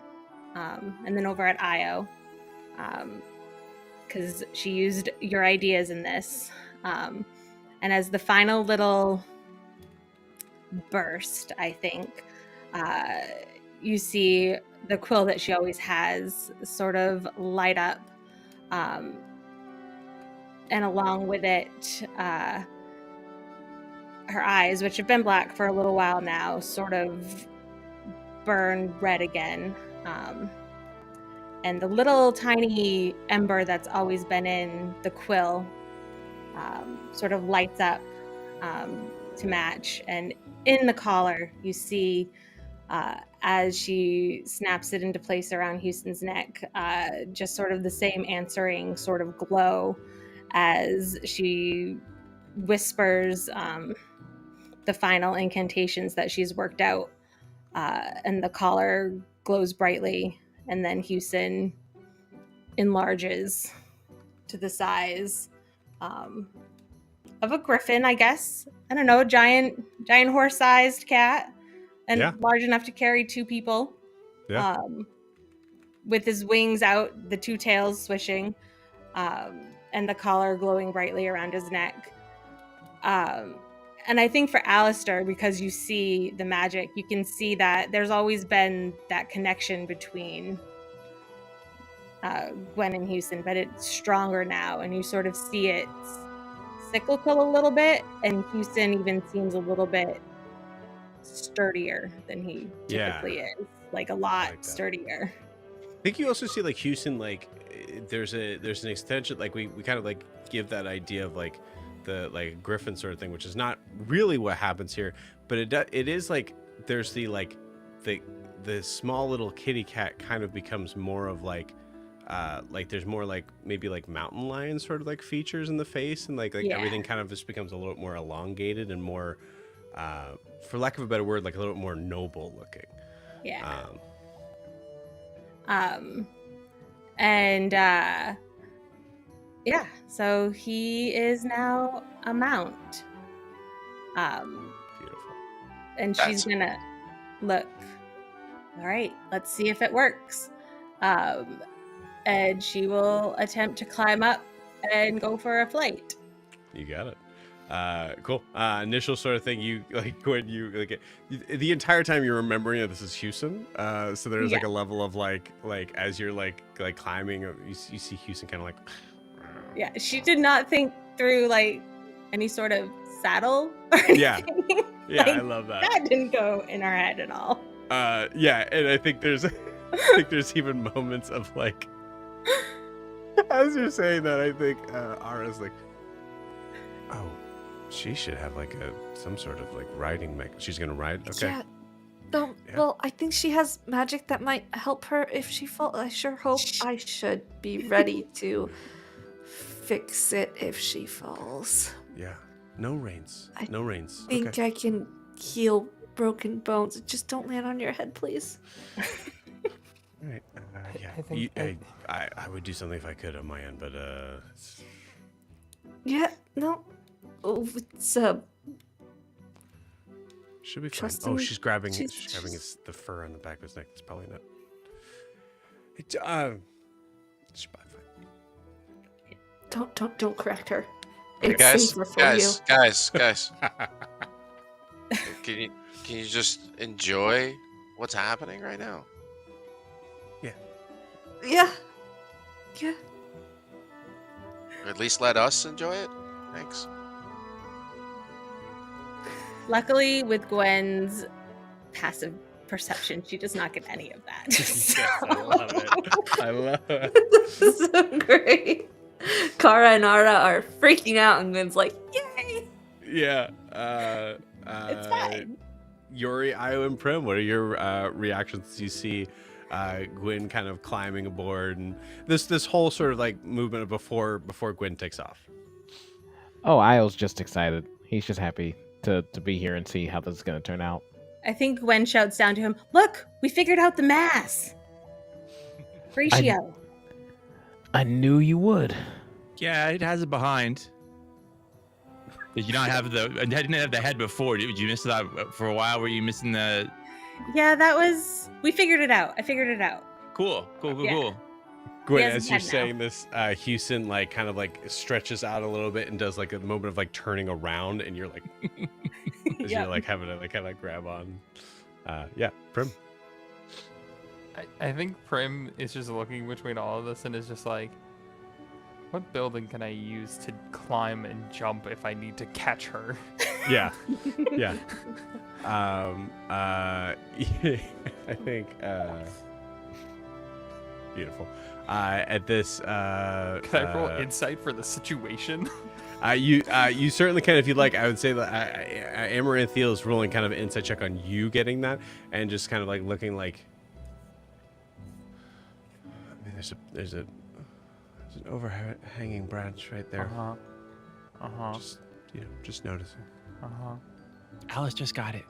and then over at Io, because she used your ideas in this. And as the final little burst, I think, you see the quill that she always has sort of light up. And along with it, her eyes, which have been black for a little while now, sort of burn red again. And the little tiny ember that's always been in the quill sort of lights up to match. And in the collar, you see, as she snaps it into place around Houston's neck, just sort of the same answering sort of glow as she whispers the final incantations that she's worked out. And the collar glows brightly, and then Houston enlarges to the size of a griffin, I guess. I don't know, giant horse-sized cat, and Yeah. large enough to carry 2 people. Yeah. With his wings out, the 2 tails swishing, and the collar glowing brightly around his neck. And I think for Alistair, because you see the magic, you can see that there's always been that connection between Gwen and Houston, but it's stronger now, and you sort of see it cyclical a little bit, and Houston even seems a little bit sturdier than he typically is, like a lot like that. sturdier. I think you also see like Houston, like there's an extension, like we kind of like give that idea of like the like griffin sort of thing, which is not really what happens here, but it is like there's the like the small little kitty cat kind of becomes more of like there's more like maybe like mountain lion sort of like features in the face, and like Yeah. everything kind of just becomes a little more elongated and more for lack of a better word, like a little more noble looking. Yeah. Yeah, so he is now a mount. Beautiful. And she's gonna look. All right, let's see if it works. And she will attempt to climb up and go for a flight. You got it. Cool. Initial sort of thing. You like when you like the entire time you're remembering that this is Houston. So there's like a level of like as you're like climbing, you see Houston kind of like. Yeah, she did not think through like any sort of saddle or anything. Yeah, Like, I love that. That didn't go in her head at all. Yeah, and I think there's even moments of like as you're saying that, I think Ara's like, oh, she should have like some sort of like riding she's gonna ride. Okay. Yeah. No, well, I think she has magic that might help her if she falls. I sure hope I should be ready to fix it if she falls. Yeah. No reins. I No reins. I think Okay. I can heal broken bones. Just don't land on your head, please. All right. Yeah. I think I would do something if I could on my end, but Yeah, no. Oh, it's should be fine. Trust Oh, in- she's grabbing she's- the fur on the back of his neck. It's probably not. It's she's probably fine. don't correct her. Hey, It's guys, safer for you. guys. Can you just enjoy what's happening right now? Yeah. Yeah. Or at least let us enjoy it? Thanks. Luckily, with Gwen's passive perception, she does not get any of that. Yes, I love it. I love it. So great. Kara and Ara are freaking out, and Gwen's like, yay! Yeah. It's fine. Yuri, Io, and Prim, what are your reactions as you see Gwyn kind of climbing aboard and this whole sort of like movement before Gwyn takes off? Oh, Isle's just excited. He's just happy to be here and see how this is going to turn out. I think Gwen shouts down to him, "Look, we figured out the mass." Ratio. I knew you would. Yeah, it has it behind. Did you not have the? I didn't have the head before. Did you miss that for a while? Were you missing the? Yeah, that was. We figured it out. I figured it out. Cool. Yeah. Gwen, has as his you're head now. saying this, Houston like kind of like stretches out a little bit and does like a moment of like turning around, and you're like, as Yep. you're like having to like kind of grab on. Yeah, Prim. I think Prim is just looking between all of this and is just like, what building can I use to climb and jump if I need to catch her? Yeah, yeah. I think beautiful. At this, Can I roll insight for the situation? you certainly can if you'd like. I would say that Amaranthiel is rolling kind of an insight check on you getting that, and just kind of like looking like. I mean, there's an overhanging branch right there. Just noticing. Alice just got it.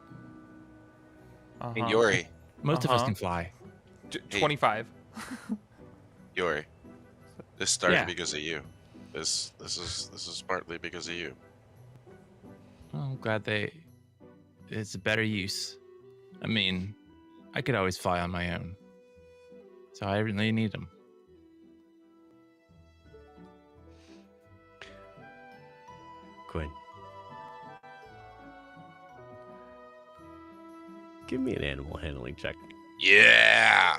Hey, Yuri, Most of us can fly. 25. Yuri, this started Yeah. because of you. This is partly because of you. Well, I'm glad it's a better use. I mean, I could always fly on my own. So I really need them. Gwen, give me an animal handling check. Yeah.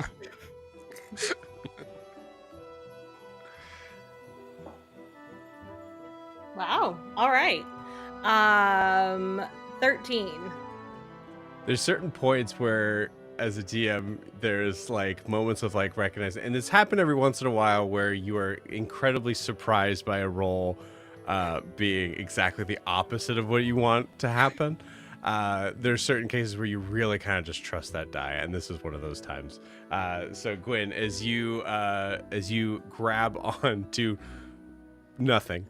Wow. All right. 13. There's certain points where, as a DM, there's like moments of like recognizing, and it's happened every once in a while where you are incredibly surprised by a roll being exactly the opposite of what you want to happen. There's certain cases where you really kind of just trust that die, and this is one of those times. So Gwyn, as you grab on to nothing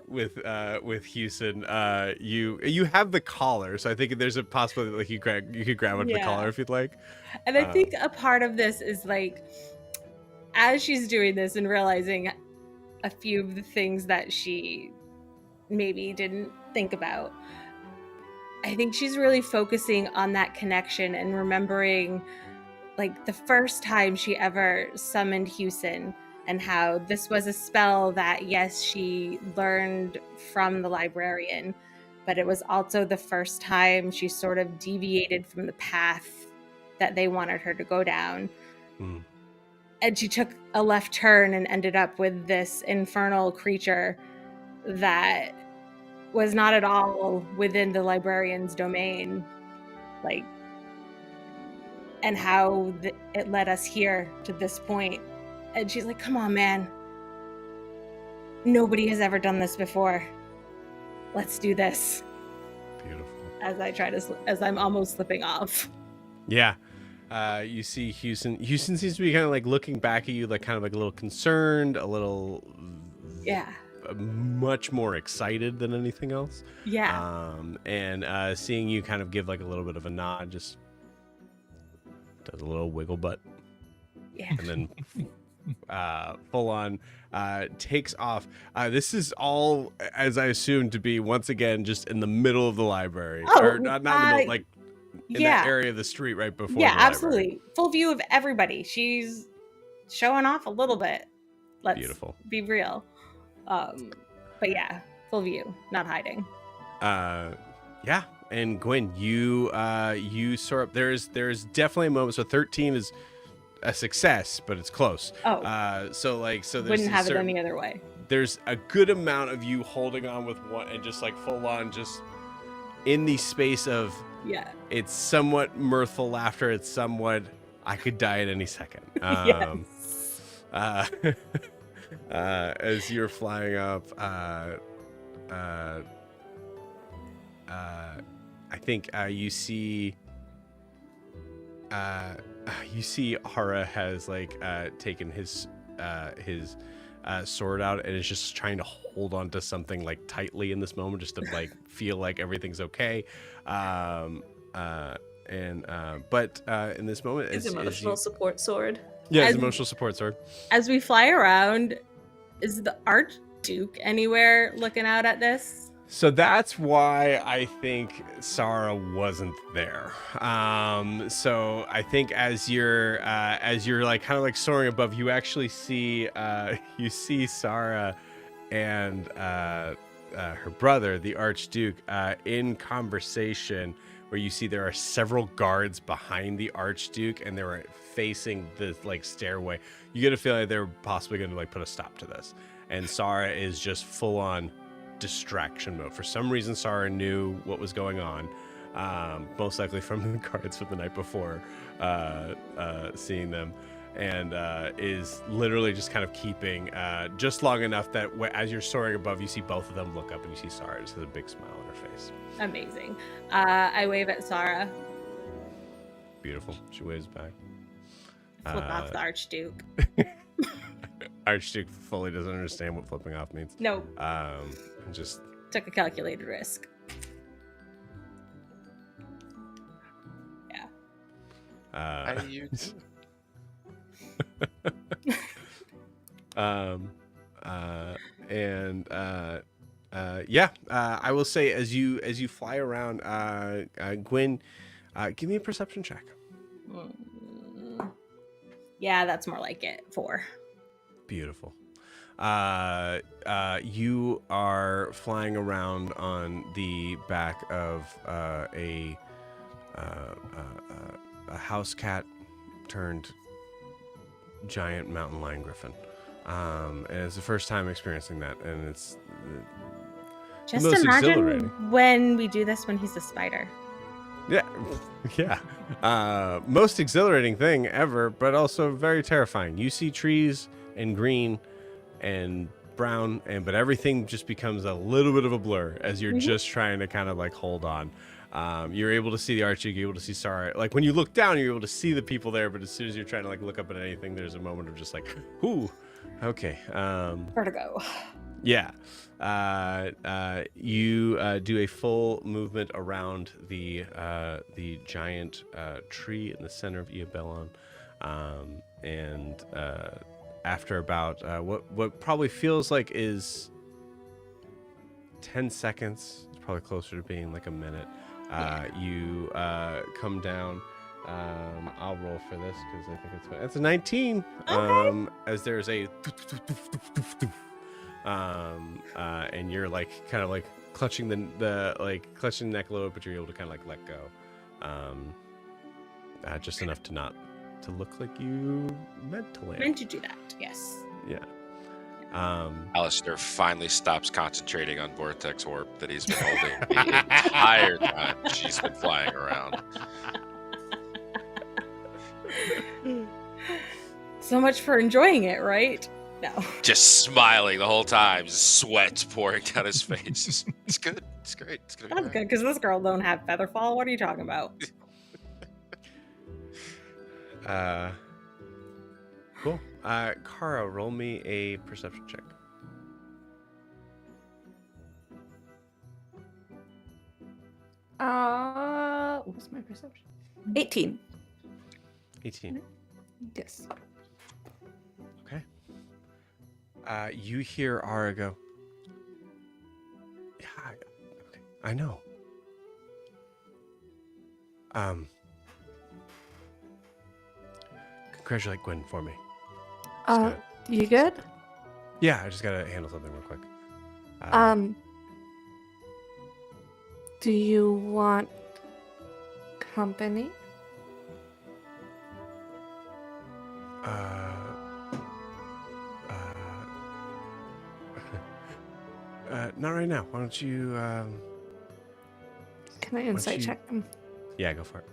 with Houston, you have the collar, so I think there's a possibility like you could grab onto the Yeah. collar if you'd like. And I think a part of this is like, as she's doing this and realizing a few of the things that she maybe didn't think about, I think she's really focusing on that connection and remembering like the first time she ever summoned Houston and how this was a spell that, yes, she learned from the librarian, but it was also the first time she sort of deviated from the path that they wanted her to go down. Mm. And she took a left turn and ended up with this infernal creature that was not at all within the librarian's domain, like, and how it led us here to this point. And she's like, come on, man. Nobody has ever done this before. Let's do this. Beautiful. As I'm almost slipping off. Yeah. You see Houston. Houston seems to be kind of like looking back at you, like kind of like a little concerned, a little, Yeah. much more excited than anything else. Yeah. And seeing you kind of give like a little bit of a nod, just does a little wiggle butt, Yeah. and then full on takes off. This is all, as I assume, to be once again just in the middle of the library, Oh, or not in the middle, like in yeah. that area of the street right before. Yeah, the library. absolutely. Full view of everybody. She's showing off a little bit. Let's Beautiful. be real. But yeah, full view, not hiding. Yeah. And Gwen, you sort of, there's definitely a moment. So 13 is a success, but it's close. Oh. So there's Wouldn't have certain, it any other way. There's a good amount of you holding on with one and just like full on just in the space of, Yeah. it's somewhat mirthful laughter. It's somewhat, I could die at any second. Yes. As you're flying up, I think you see Hara has like taken his sword out and is just trying to hold on to something like tightly in this moment, just to like feel like everything's okay. But in this moment, His emotional support sword. yeah, his As- emotional support sword. As we fly around, is the Archduke anywhere looking out at this? So that's why I think Sarah wasn't there. So I think as you're like kind of like soaring above, you actually see Sarah and her brother, the Archduke, in conversation, where you see there are several guards behind the Archduke and they were facing the like stairway. You get a feeling that they're possibly going to like put a stop to this, and Sarah is just full on distraction mode. For some reason, Sarah knew what was going on, most likely from the cards from the night before, seeing them, and is literally just kind of keeping just long enough that as you're soaring above, you see both of them look up and you see Sarah just has a big smile on her face. Amazing. I wave at Sarah. Beautiful. She waves back. Flip off the Archduke. Archduke fully doesn't understand what flipping off means. No. Just Took a calculated risk. Yeah. I use. I will say as you fly around, Gwyn, give me a perception check. Yeah, that's more like it. 4. Beautiful. You are flying around on the back of a house cat turned giant mountain lion griffin. And it's the first time experiencing that, and it's Just most imagine exhilarating. when we do this when he's a spider. Yeah, yeah. Most exhilarating thing ever, but also very terrifying. You see trees and green and brown, but everything just becomes a little bit of a blur as you're just trying to kind of like hold on. You're able to see the Archduke, you're able to see Sarah. Like when you look down, you're able to see the people there, but as soon as you're trying to like look up at anything, there's a moment of just like, ooh, okay. Vertigo. Yeah. You do a full movement around the giant tree in the center of Iabellon, and after about what probably feels like is 10 seconds, it's probably closer to being like a minute. You come down. I'll roll for this because I think it's a 19. Okay. As there's a and you're like kind of like clutching the neck a little, but you're able to kind of like let go, just enough to not to look like you meant to land. Meant to do that, yes. Yeah. Alistair finally stops concentrating on Vortex Orb that he's been holding the entire time she's been flying around. So much for enjoying it, right? No. Just smiling the whole time, sweat pouring down his face. It's good. It's great. It's gonna be That's great. good, because this girl don't have Featherfall. What are you talking about? Cool. Kara, roll me a perception check. What was my perception? 18. 18. Yes. Okay. You hear Ara go, yeah, okay, I know. Congratulate Gwen for me. You good? Yeah, I just gotta handle something real quick. Do you want company? Not right now. Why don't you, Can I insight you- check them? yeah, go for it.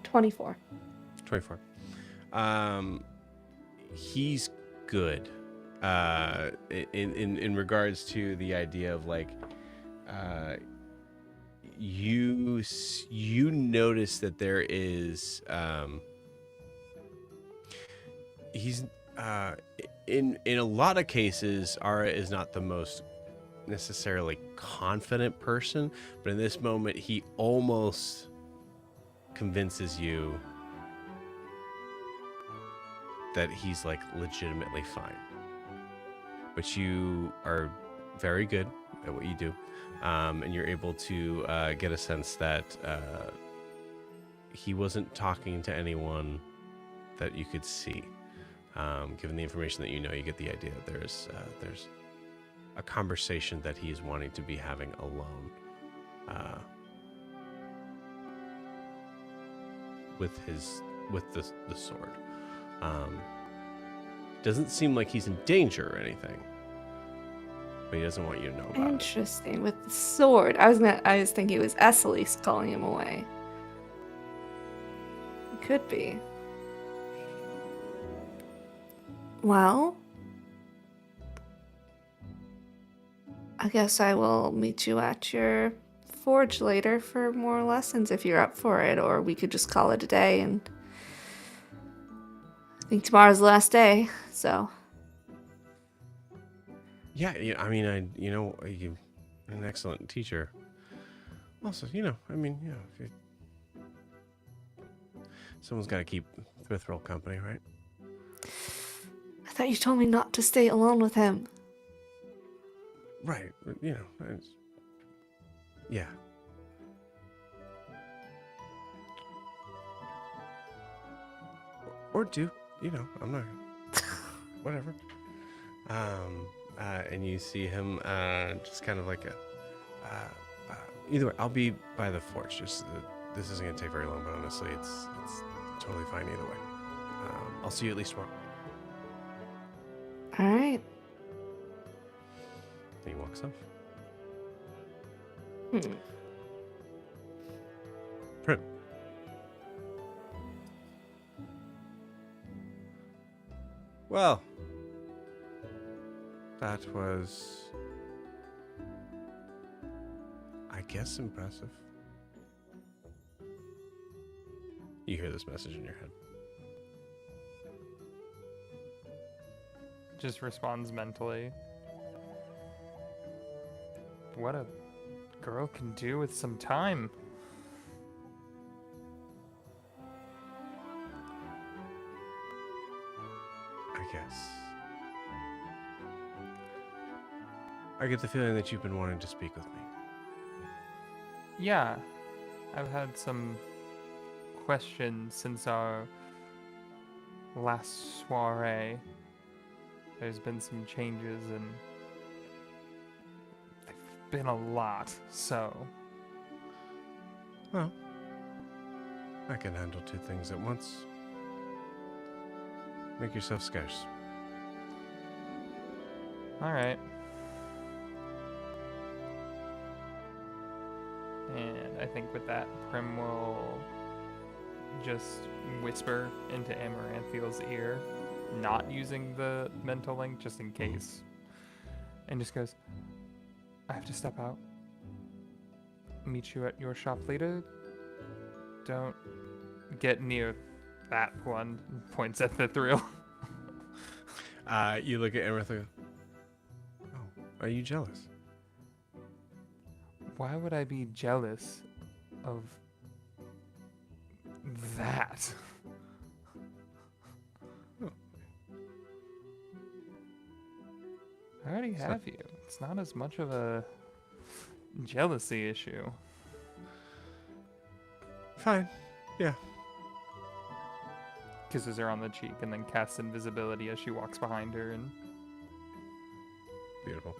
24. 24. He's good. in regards to the idea of like, you notice that there is he's in a lot of cases, Ara is not the most necessarily confident person, but in this moment he almost convinces you that he's like legitimately fine. But you are very good at what you do, and you're able to get a sense that he wasn't talking to anyone that you could see. Given the information that you know, you get the idea there's a conversation that he is wanting to be having alone with the sword. Doesn't seem like he's in danger or anything, but he doesn't want you to know about it. Interesting. With the sword. I was thinking it was Esselis calling him away. It could be. Well, I guess I will meet you at your forge later for more lessons if you're up for it, or we could just call it a day. And I think tomorrow's the last day, so. Yeah, you're an excellent teacher. Also, if someone's got to keep Thrithroll company, right? I thought you told me not to stay alone with him. Right. Yeah. Or do, I'm not, whatever. And you see him just kind of like either way, I'll be by the forge. Just this isn't going to take very long, but honestly, it's totally fine either way. I'll see you at least tomorrow. All right. And he walks off. Prim. Well, that was, I guess, impressive. You hear this message in your head. Just responds mentally. What a girl can do with some time. I guess. I get the feeling that you've been wanting to speak with me. Yeah, I've had some questions since our last soiree. There's been some changes and they've been a lot, so. Well, I can handle two things at once. Make yourself scarce. All right. And I think with that, Prim will just whisper into Amaranthiel's ear, not using the mental link, just in case. And just goes, I have to step out. Meet you at your shop later. Don't get near that one. Points at the thrill. You look at Amaranthiel. Oh, are you jealous? Why would I be jealous of that? I already have you. It's not as much of a jealousy issue. Fine. Yeah. Kisses her on the cheek and then casts invisibility as she walks behind her. And Beautiful.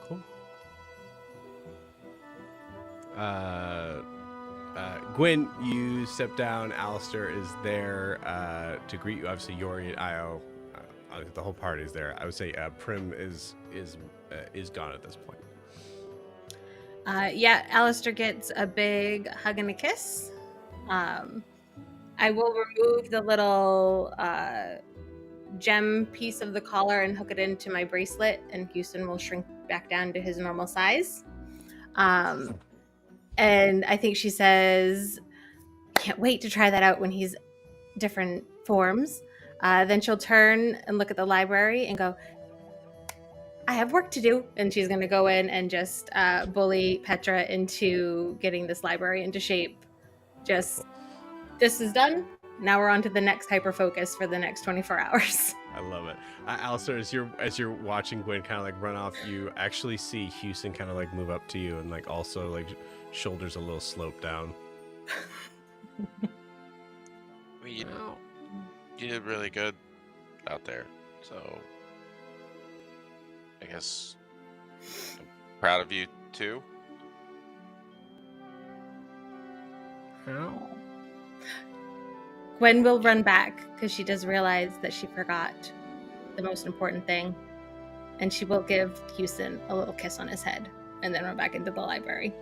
Cool. Gwen, you step down. Alistair is there to greet you. Obviously, Yori and Io, the whole party is there. I would say Prim is gone at this point. Yeah, Alistair gets a big hug and a kiss. I will remove the little gem piece of the collar and hook it into my bracelet, and Houston will shrink back down to his normal size. And I think she says, can't wait to try that out when he's different forms. Then she'll turn and look at the library and go, I have work to do. And she's going to go in and just bully Petra into getting this library into shape. Just, this is done. Now we're on to the next hyper focus for the next 24 hours. I love it. Alistair, as you're watching Gwen kind of like run off, you actually see Houston kind of like move up to you and like also like shoulders a little slope down. You did really good out there, so I guess I'm proud of you too. Gwen will run back because she does realize that she forgot the most important thing. And she will give Houston a little kiss on his head and then run back into the library.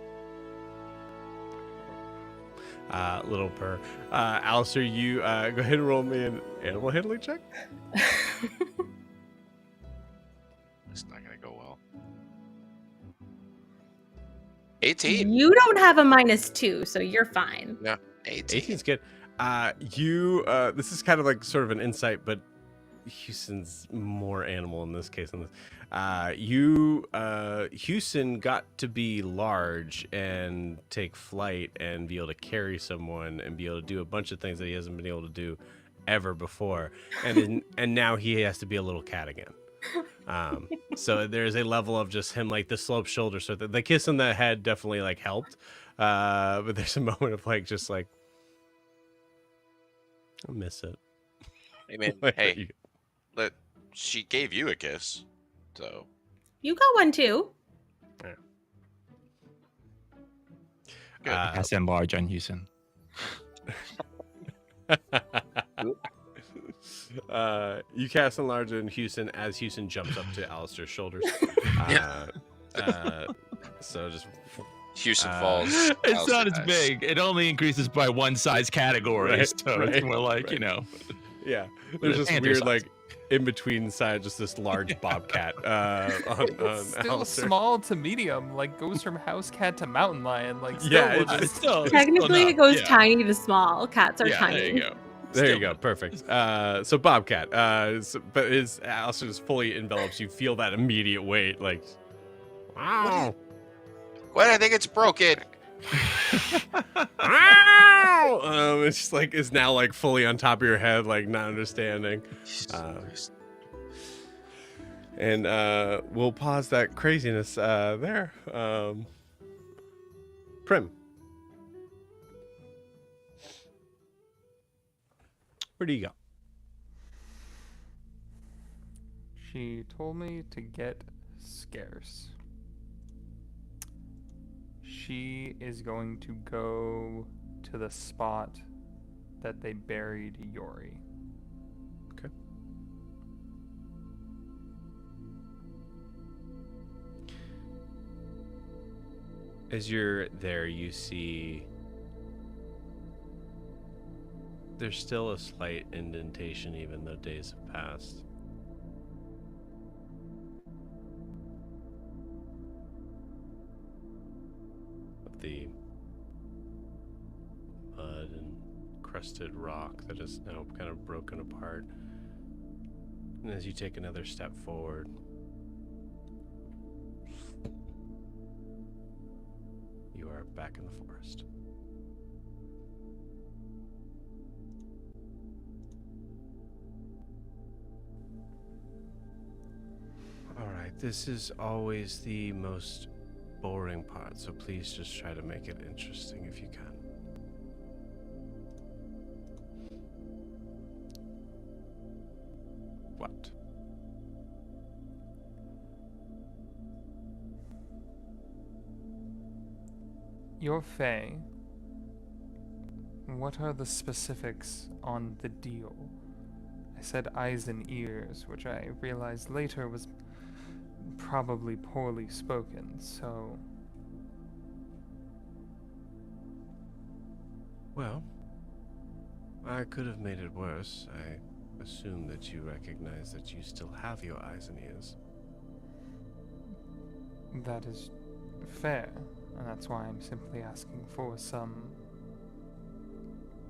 Little purr. Alistair, you go ahead and roll me an animal handling check. It's not going to go well. 18. You don't have a -2, so you're fine. Yeah, 18. 18's good. This is kind of like sort of an insight, but Houston's more animal in this case. Houston got to be large and take flight and be able to carry someone and be able to do a bunch of things that he hasn't been able to do ever before. And now he has to be a little cat again. So there's a level of just him like the sloped shoulder. So the kiss on the head definitely like helped. But there's a moment of like, just like, I miss it. I mean, hey, she gave you a kiss, so. You got one too. Yeah. Good. Pass in large on Houston. You cast enlarge in Houston as Houston jumps up to Alistair's shoulders. So just Houston falls. It's not as big. It only increases by one size category. Right, So it's more like, right. you know. Yeah, there's this Panther weird size. like in between side, just this large bobcat on Still Alistair. small to medium, like goes from house cat to mountain lion. Like still Yeah, looks- it's still Technically, not- it goes yeah. tiny to small. Cats are Yeah, tiny. there you go. There Still you go, perfect. So bobcat, but his Alistair just fully envelops. You feel that immediate weight, like, wow. What? I think it's broken. It's just like is now like fully on top of your head, like not understanding. And we'll pause that craziness there. Prim, where do you go? She told me to get scarce. She is going to go to the spot that they buried Yori. Okay. As you're there, you see there's still a slight indentation, even though days have passed. Of the mud and crusted rock that is now kind of broken apart. And as you take another step forward, you are back in the forest. Alright, this is always the most boring part, so please just try to make it interesting if you can. What? You're Faye. What are the specifics on the deal? I said eyes and ears, which I realized later was probably poorly spoken, so... Well, I could have made it worse. I assume that you recognize that you still have your eyes and ears. That is fair, and that's why I'm simply asking for some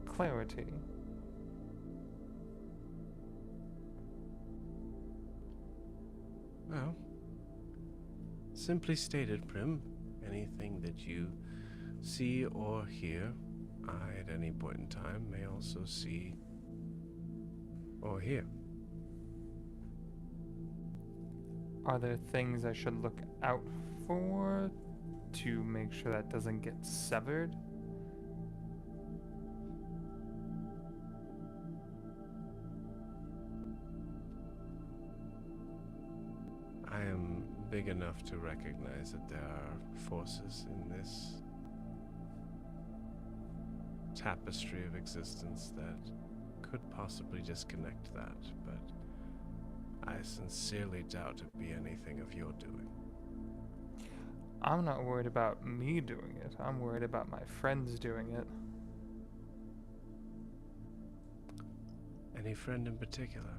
clarity. Well, simply stated, Prim, anything that you see or hear, I at any point in time may also see or hear. Are there things I should look out for to make sure that doesn't get severed? I am big enough to recognize that there are forces in this tapestry of existence that could possibly disconnect that, but I sincerely doubt it be anything of your doing. I'm not worried about me doing it. I'm worried about my friends doing it. Any friend in particular?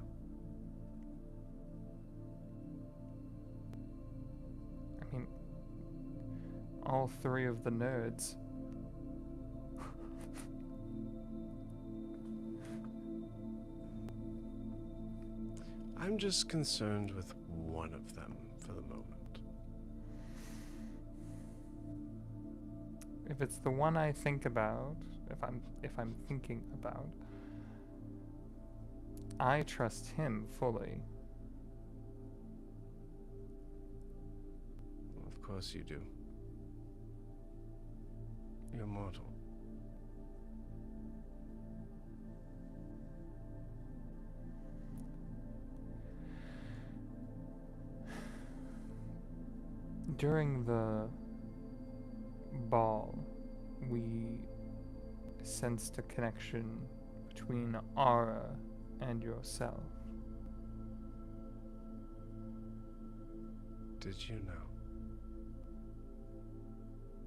I mean, all three of the nerds. I'm just concerned with one of them for the moment. If it's the one I think about, if I'm thinking about, I trust him fully. Of course you do. You're mortal. During the ball, we sensed a connection between Aura and yourself. Did you know?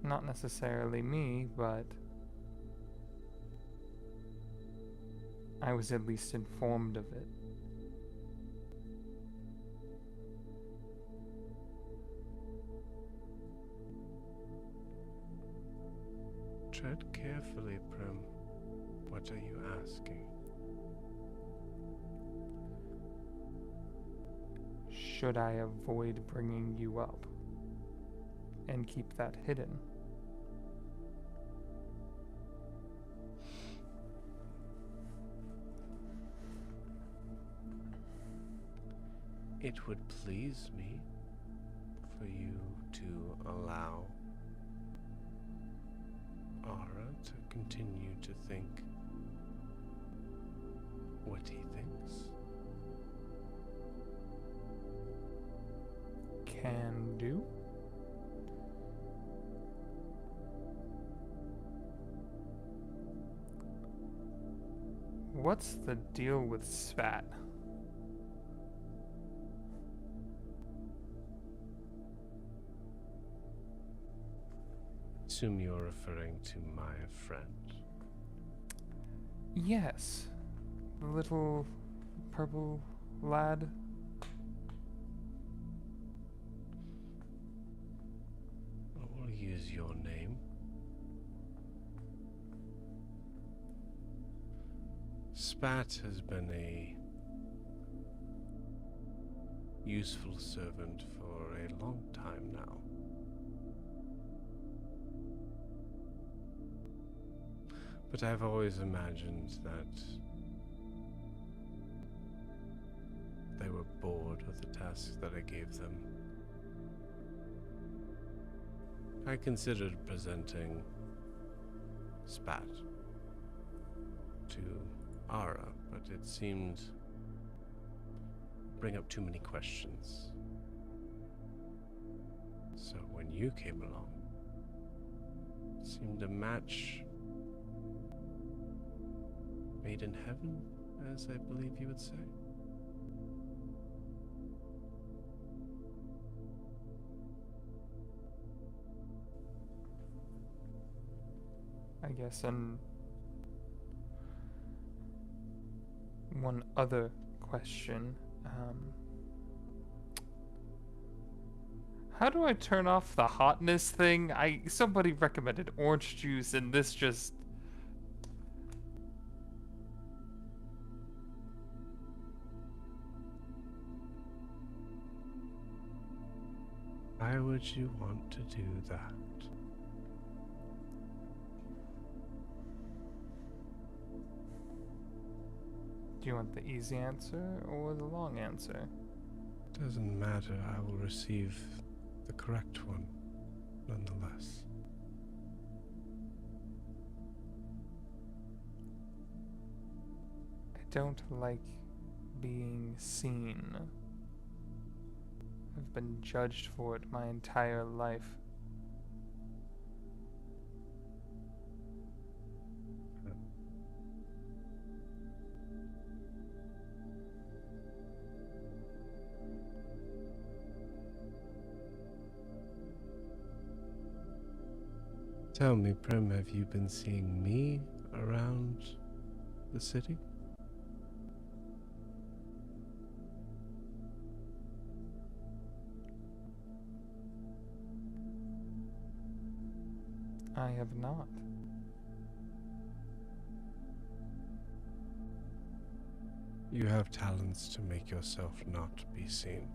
Not necessarily me, but I was at least informed of it. Tread carefully, Prim. What are you asking? Should I avoid bringing you up and keep that hidden? It would please me for you to allow Aura to continue to think what he thinks. Can do. What's the deal with Spat? Assume you're referring to my friend. Yes. The little purple lad. I will use your name. Spat has been a useful servant for a long time now. But I've always imagined that they were bored with the tasks that I gave them. I considered presenting Spat to Ara, but it seemed bring up too many questions. So when you came along, it seemed a match made in heaven, as I believe you would say. I guess, and one other question. How do I turn off the hotness thing? Somebody recommended orange juice, and this just... Why would you want to do that? Do you want the easy answer or the long answer? Doesn't matter, I will receive the correct one, nonetheless. I don't like being seen. I've been judged for it my entire life. Tell me, Prim, have you been seeing me around the city? I have not. You have talents to make yourself not be seen.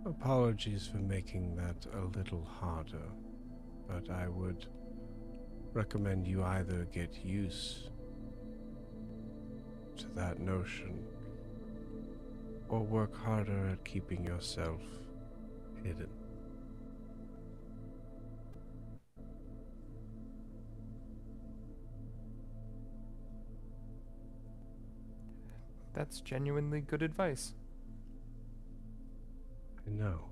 Apologies for making that a little harder, but I would recommend you either get used to that notion or work harder at keeping yourself hidden. That's genuinely good advice. I know.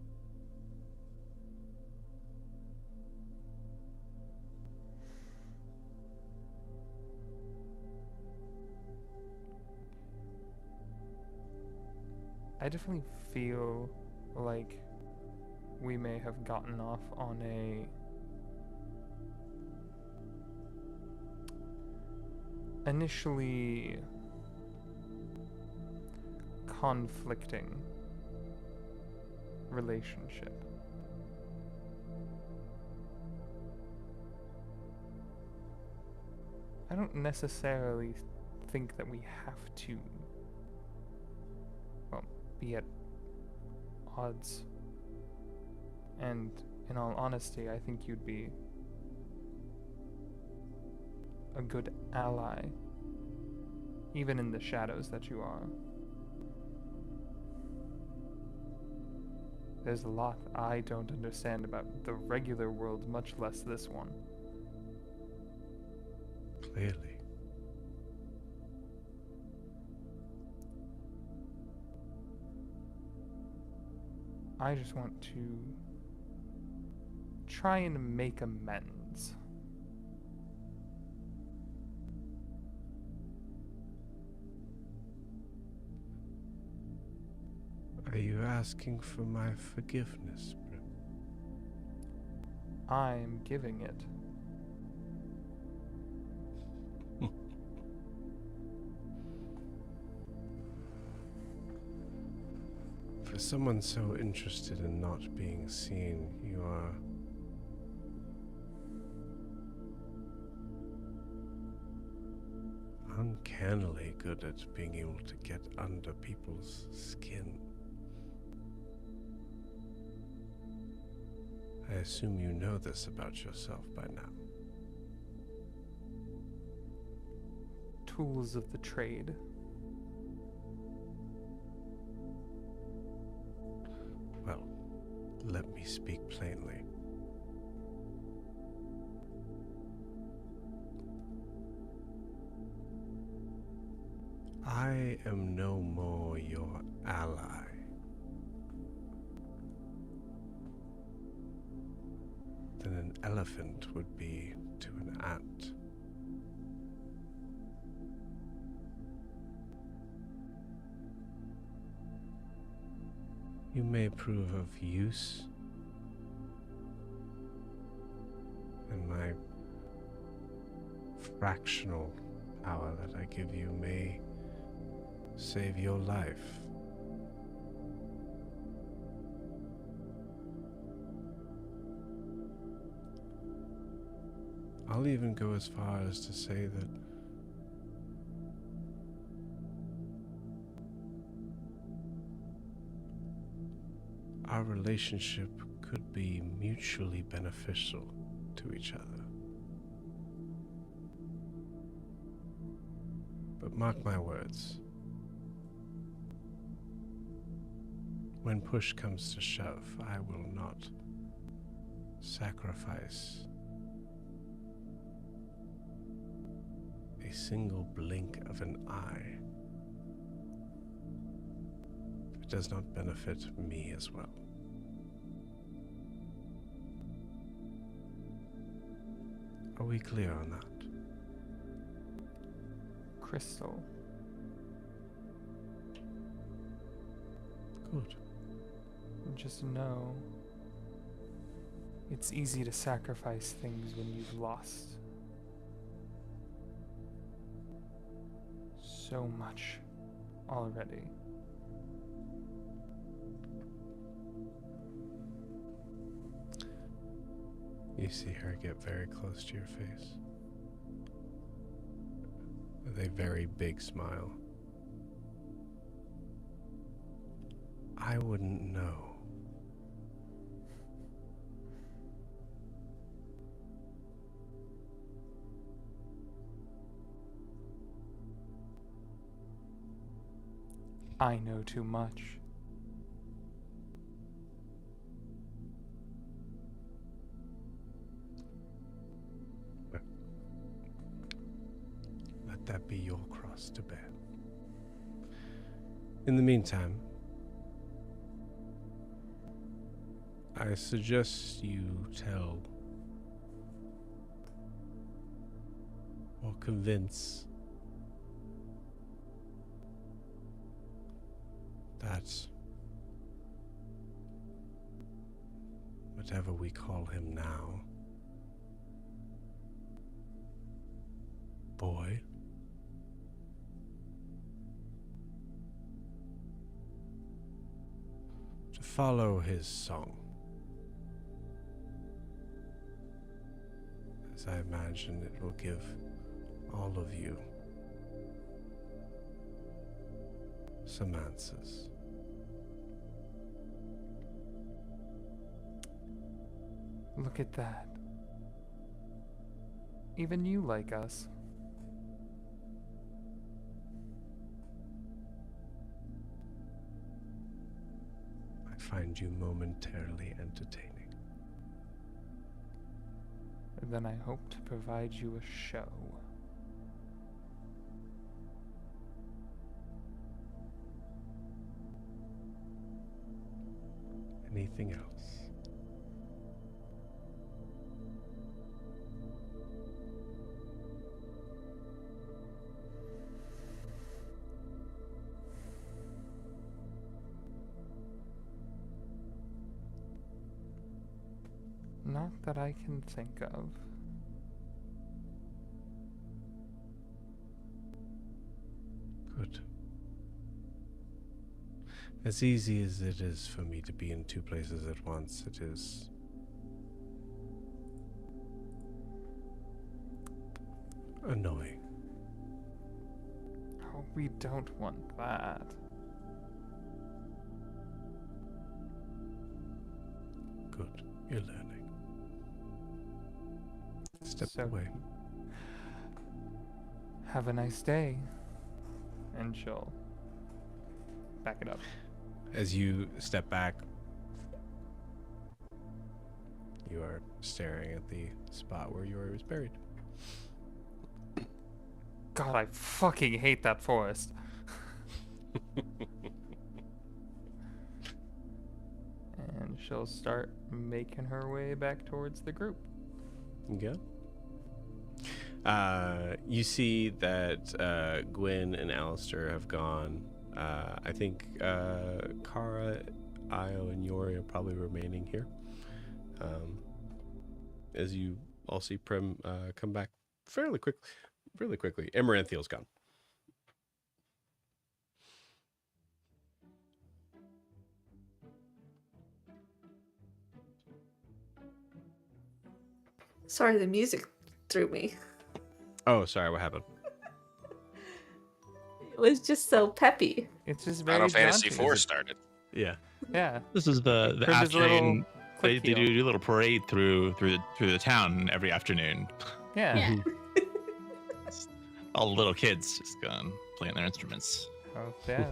I definitely feel like we may have gotten off on a initially conflicting relationship. I don't necessarily think that we have to, well, be at odds. And in all honesty, I think you'd be a good ally, even in the shadows that you are. There's a lot I don't understand about the regular world, much less this one. Clearly. I just want to try and make amends. Are you asking for my forgiveness, Brim? I'm giving it. For someone so interested in not being seen, you are uncannily good at being able to get under people's skin. I assume you know this about yourself by now. Tools of the trade. Well, let me speak plainly. I am no more your ally than an elephant would be to an ant. You may prove of use in my fractional power that I give you may save your life. I'll even go as far as to say that our relationship could be mutually beneficial to each other. But mark my words, when push comes to shove, I will not sacrifice a single blink of an eye if it does not benefit me as well. Are we clear on that? Crystal. Good. Just know it's easy to sacrifice things when you've lost so much already. You see her get very close to your face with a very big smile. I wouldn't know. I know too much. Let that be your cross to bear. In the meantime, I suggest you tell or convince that whatever we call him now, boy, to follow his song, as I imagine it will give all of you some answers. Look at that. Even you like us. I find you momentarily entertaining. And then I hope to provide you a show. Anything else? Not that I can think of. Good. As easy as it is for me to be in two places at once, it is annoying. Oh, we don't want that. Good. You're learning. Step So, away. have a nice day. And she'll back it up. As you step back, you are staring at the spot where Yori was buried. God, I fucking hate that forest. And she'll start making her way back towards the group. Okay. You see that Gwen and Alistair have gone. I think Kara, Io, and Yori are probably remaining here. As you all see Prim come back fairly quickly. really quickly. Amaranthiel's gone. Sorry, the music threw me. Oh, sorry. What happened? It was just so peppy. It's just very Final Fantasy jaunty. IV started. Yeah. Yeah. This is the Heard this little afternoon. They click do feel. a little parade through the town every afternoon. Yeah. Yeah. All the little kids just going playing their instruments. Oh, yeah.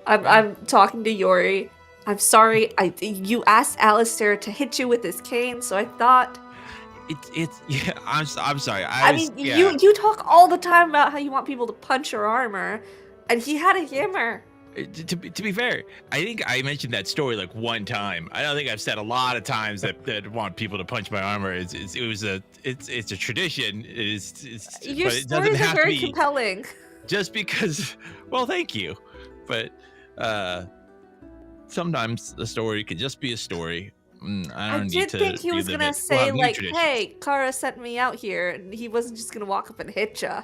I'm talking to Yori. I'm sorry. You asked Alistair to hit you with his cane, so I thought. It's yeah. I'm sorry. I mean, you talk all the time about how you want people to punch your armor, and he had a hammer. To be fair, I think I mentioned that story like one time. I don't think I've said a lot of times that want people to punch my armor. It's a tradition. Your but it doesn't stories are have to very be compelling. just because. Well, thank you, but sometimes the story could just be a story. I I don't need did to think he was relive gonna it. say We'll have new like, traditions. "Hey, Kara sent me out here," and he wasn't just gonna walk up and hit ya.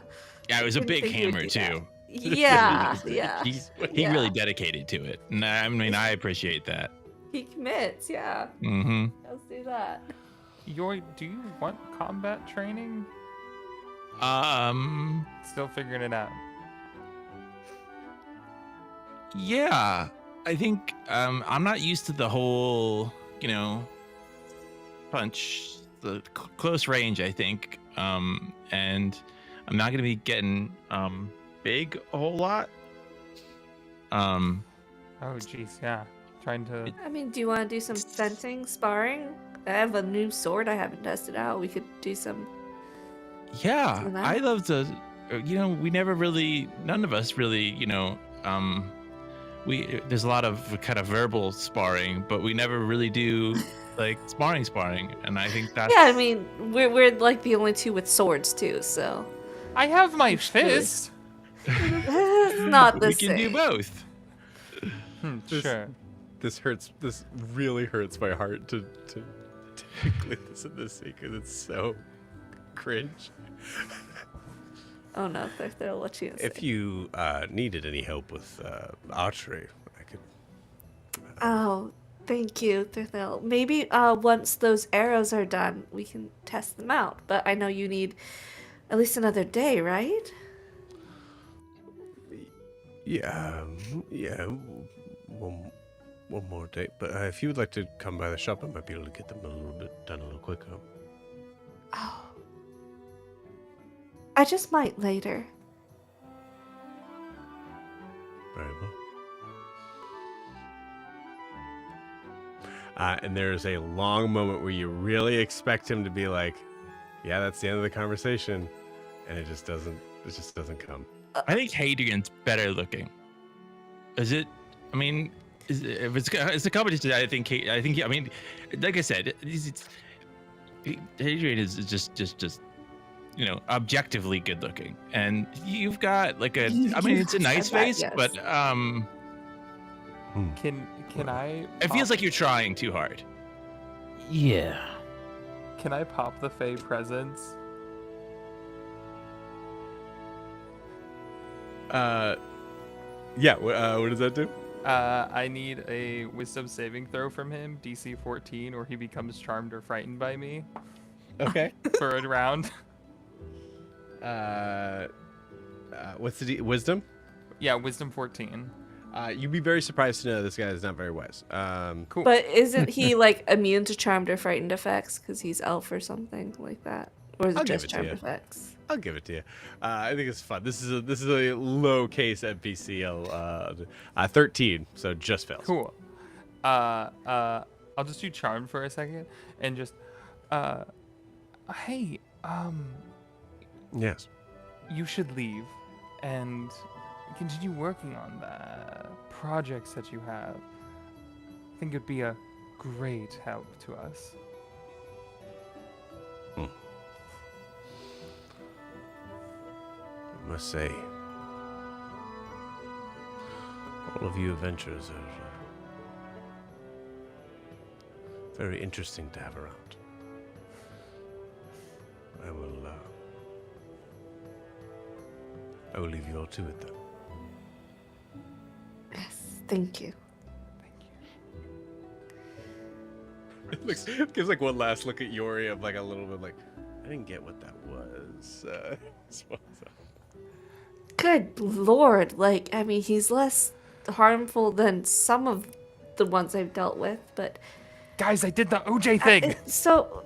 Yeah, it was a didn't big think he would hammer do that. too. Yeah, yeah. He really dedicated to it, and I mean I appreciate that. He commits. Yeah, Mm-hmm. let's do that. Yori, do you want combat training? Still figuring it out. Yeah, I think I'm not used to the whole, punch, the close range. I think, and I'm not gonna be getting big a whole lot. Oh, jeez, yeah. Trying to. I mean, do you want to do some fencing, sparring? I have a new sword I haven't tested out. We could do some. Yeah, Do that? I love to. We never really, none of us really, there's a lot of kind of verbal sparring, but we never really do like sparring, and I think that's. Yeah, I mean, we're like the only two with swords too, so I have my You should really- fist. it's not the we can do same. both. Sure. This hurts. This really hurts my heart to include this in this scene because it's so cringe. Oh no, they'll let you. If you needed any help with archery, I could. Oh, thank you, Thurthil. Maybe once those arrows are done, we can test them out. But I know you need at least another day, right? Yeah, one more date. But if you would like to come by the shop, I might be able to get them a little bit done a little quicker. Oh. I just might later. Very well. And there's a long moment where you really expect him to be like, "Yeah, that's the end of the conversation," and it just doesn't. It just doesn't come. I think Hadrian's better looking. Is it? I mean, if it's a competition, I think. I mean, like I said, Hadrian is just objectively good looking, and you've got like a. I mean, it's a nice face, yes. but Can I? it feels pop- like you're trying too hard. Yeah. Can I pop the Fey presents? Yeah. What does that do? I need a Wisdom saving throw from him, DC 14, or he becomes charmed or frightened by me Okay. for a round. What's the wisdom? Yeah, Wisdom 14. You'd be very surprised to know this guy is not very wise. Cool. But isn't he like immune to charmed or frightened effects because he's elf or something like that? Or is I'll it give just it to charmed you. effects? I'll give it to you. I think it's fun. This is a low case NPC. 13, so just fails. Cool. I'll just do charmed for a second and just hey, Yes. you should leave and continue working on the projects that you have. I think it'd be a great help to us. I must say, all of you adventurers are very interesting to have around. I will I will leave you all to it, then. Yes, thank you. Gives like one last look at Yori of like a little bit like, I didn't get what that was. Good lord, like, I mean, he's less harmful than some of the ones I've dealt with, but... Guys, I did the OJ thing! So,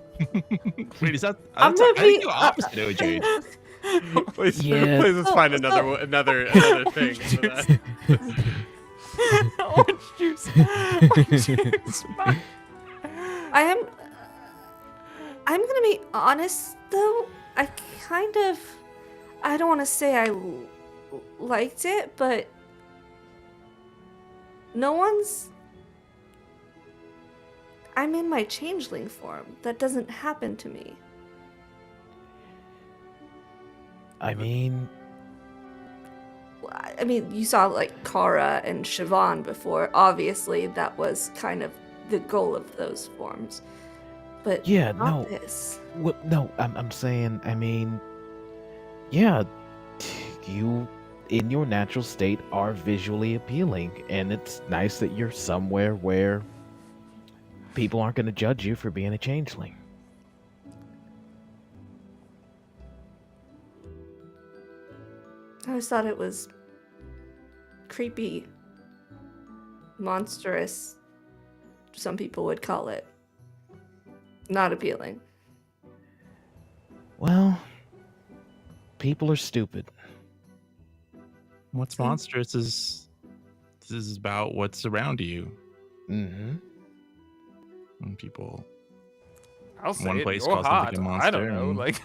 Wait, is that? I'm That's, gonna I think be... the opposite, OJ. Please, Yeah. please let's find another thing. For that. Orange juice! Orange juice! I'm gonna be honest, though. I don't want to say I liked it, but I'm in my changeling form. That doesn't happen to me. I mean, You saw like Kara and Siobhan before. Obviously, that was kind of the goal of those forms. But yeah, not no. this. No, I'm saying, I mean, yeah, you in your natural state are visually appealing, and it's nice that you're somewhere where people aren't going to judge you for being a changeling. I always thought it was creepy, monstrous, some people would call it. Not appealing. Well, people are stupid. What's monstrous is about what's around you. Mm-hmm. And people, I'll say one it, place you're calls hot. something a I monster. don't know, and- like...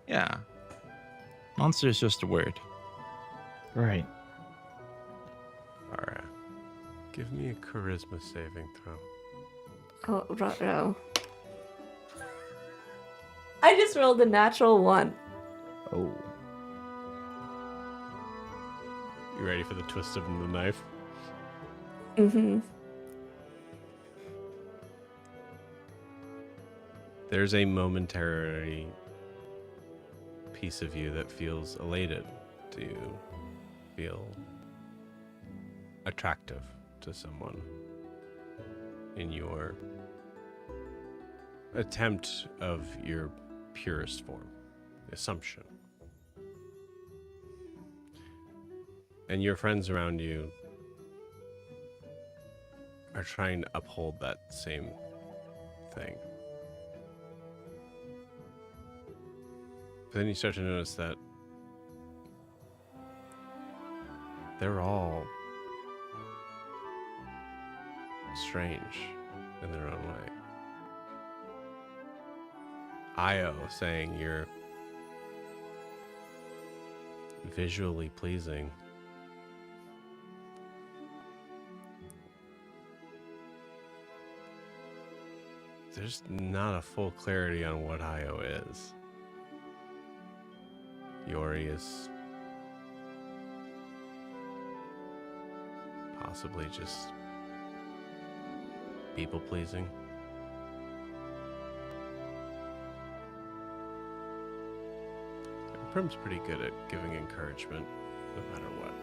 yeah, monster is just a word. Right. Alright. Give me a charisma saving throw. Oh, right. I just rolled a natural 1. Oh. You ready for the twist of the knife? Mm-hmm. There's a momentary piece of you that feels elated. Do you feel attractive to someone in your attempt of your purest form, assumption? And your friends around you are trying to uphold that same thing. But then you start to notice that they're all strange in their own way. Io saying you're visually pleasing. There's not a full clarity on what Io is. Yori is possibly just people pleasing. Prim's pretty good at giving encouragement no matter what.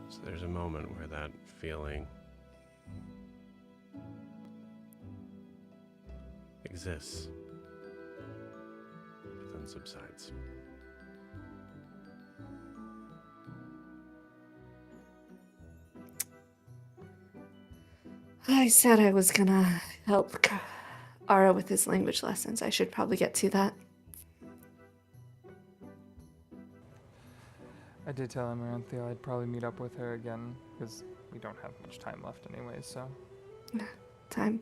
So there's a moment where that feeling exists, but then subsides. I said I was gonna help Ara with his language lessons. I should probably get to that. I did tell Amaranthia I'd probably meet up with her again, because we don't have much time left anyway, so... Time.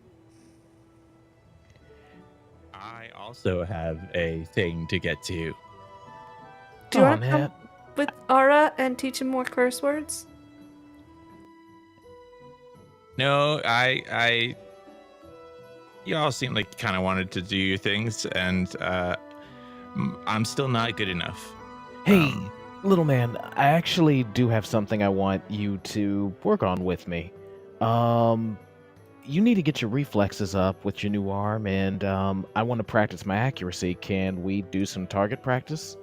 I also have a thing to get to. Do you Aw, want to come Nat. with Ara and teach him more curse words? No, you all seem like you kind of wanted to do your things, and I'm still not good enough. Hey, little man, I actually do have something I want you to work on with me. you need to get your reflexes up with your new arm, and I want to practice my accuracy. Can we do some target practice?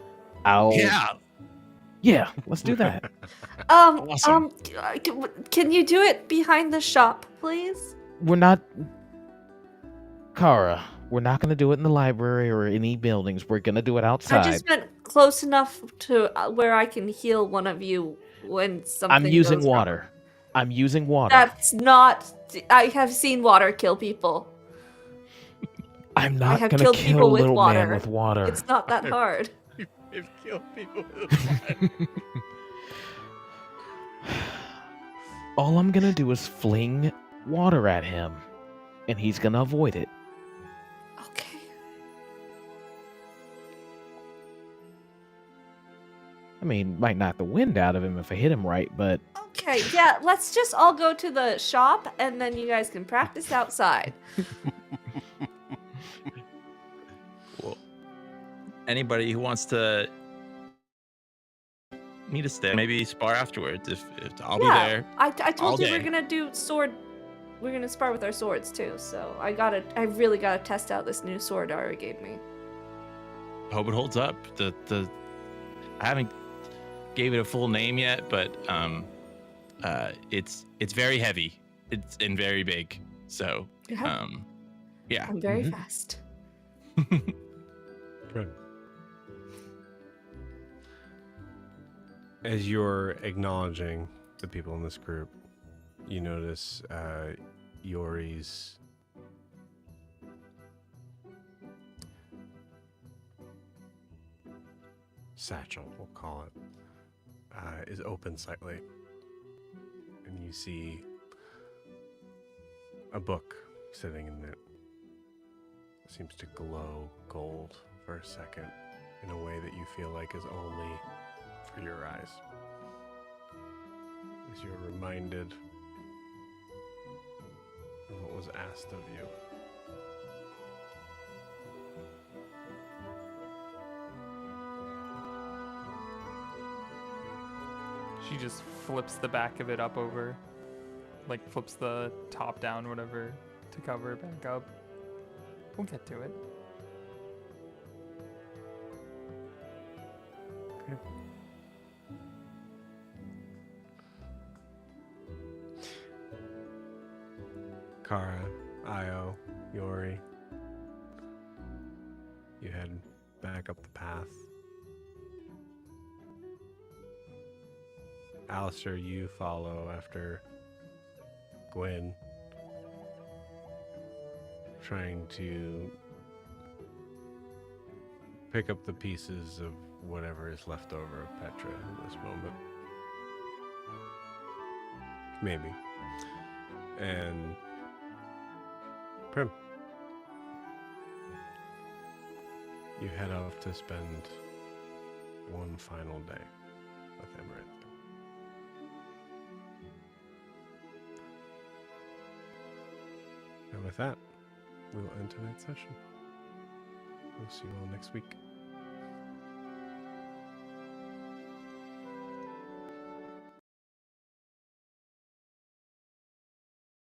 Yeah, let's do that. Awesome. Can you do it behind the shop, please? We're not, Kara. We're not going to do it in the library or any buildings. We're going to do it I outside. just meant close enough to where I can heal one of you when something I'm using goes wrong. water. I'm using water. That's not. I have seen water kill people. I'm I not have going to killed kill people with little water. man with water. It's not that hard. If kill people with All I'm going to do is fling water at him, and he's going to avoid it. Okay. I mean, might knock the wind out of him if I hit him right, but Okay, yeah, let's just all go to the shop and then you guys can practice outside. Well, anybody who wants to meet us there, maybe spar afterwards. If I'll be there. I all told you we're day. gonna do sword. We're gonna spar with our swords too. So I really gotta test out this new sword Ari gave me. Hope it holds up. I haven't gave it a full name yet, but it's very heavy. It's and very big. So Yeah. yeah. I'm very fast. Right. As you're acknowledging the people in this group, you notice Yori's satchel, we'll call it, is open slightly. And you see a book sitting in it. It seems to glow gold for a second in a way that you feel like is only for your eyes. As you're reminded of what was asked of you. She just flips the back of it up over, like flips the top down, whatever, to cover it back up. We'll get to it. Okay. Kara, Io, Yori, you head back up the path. Alistair, you follow after Gwen, trying to pick up the pieces of whatever is left over of Petra in this moment. Maybe. And Prim, you head off to spend one final day with Emerald. And with that, we will end tonight's session. We'll see you all next week.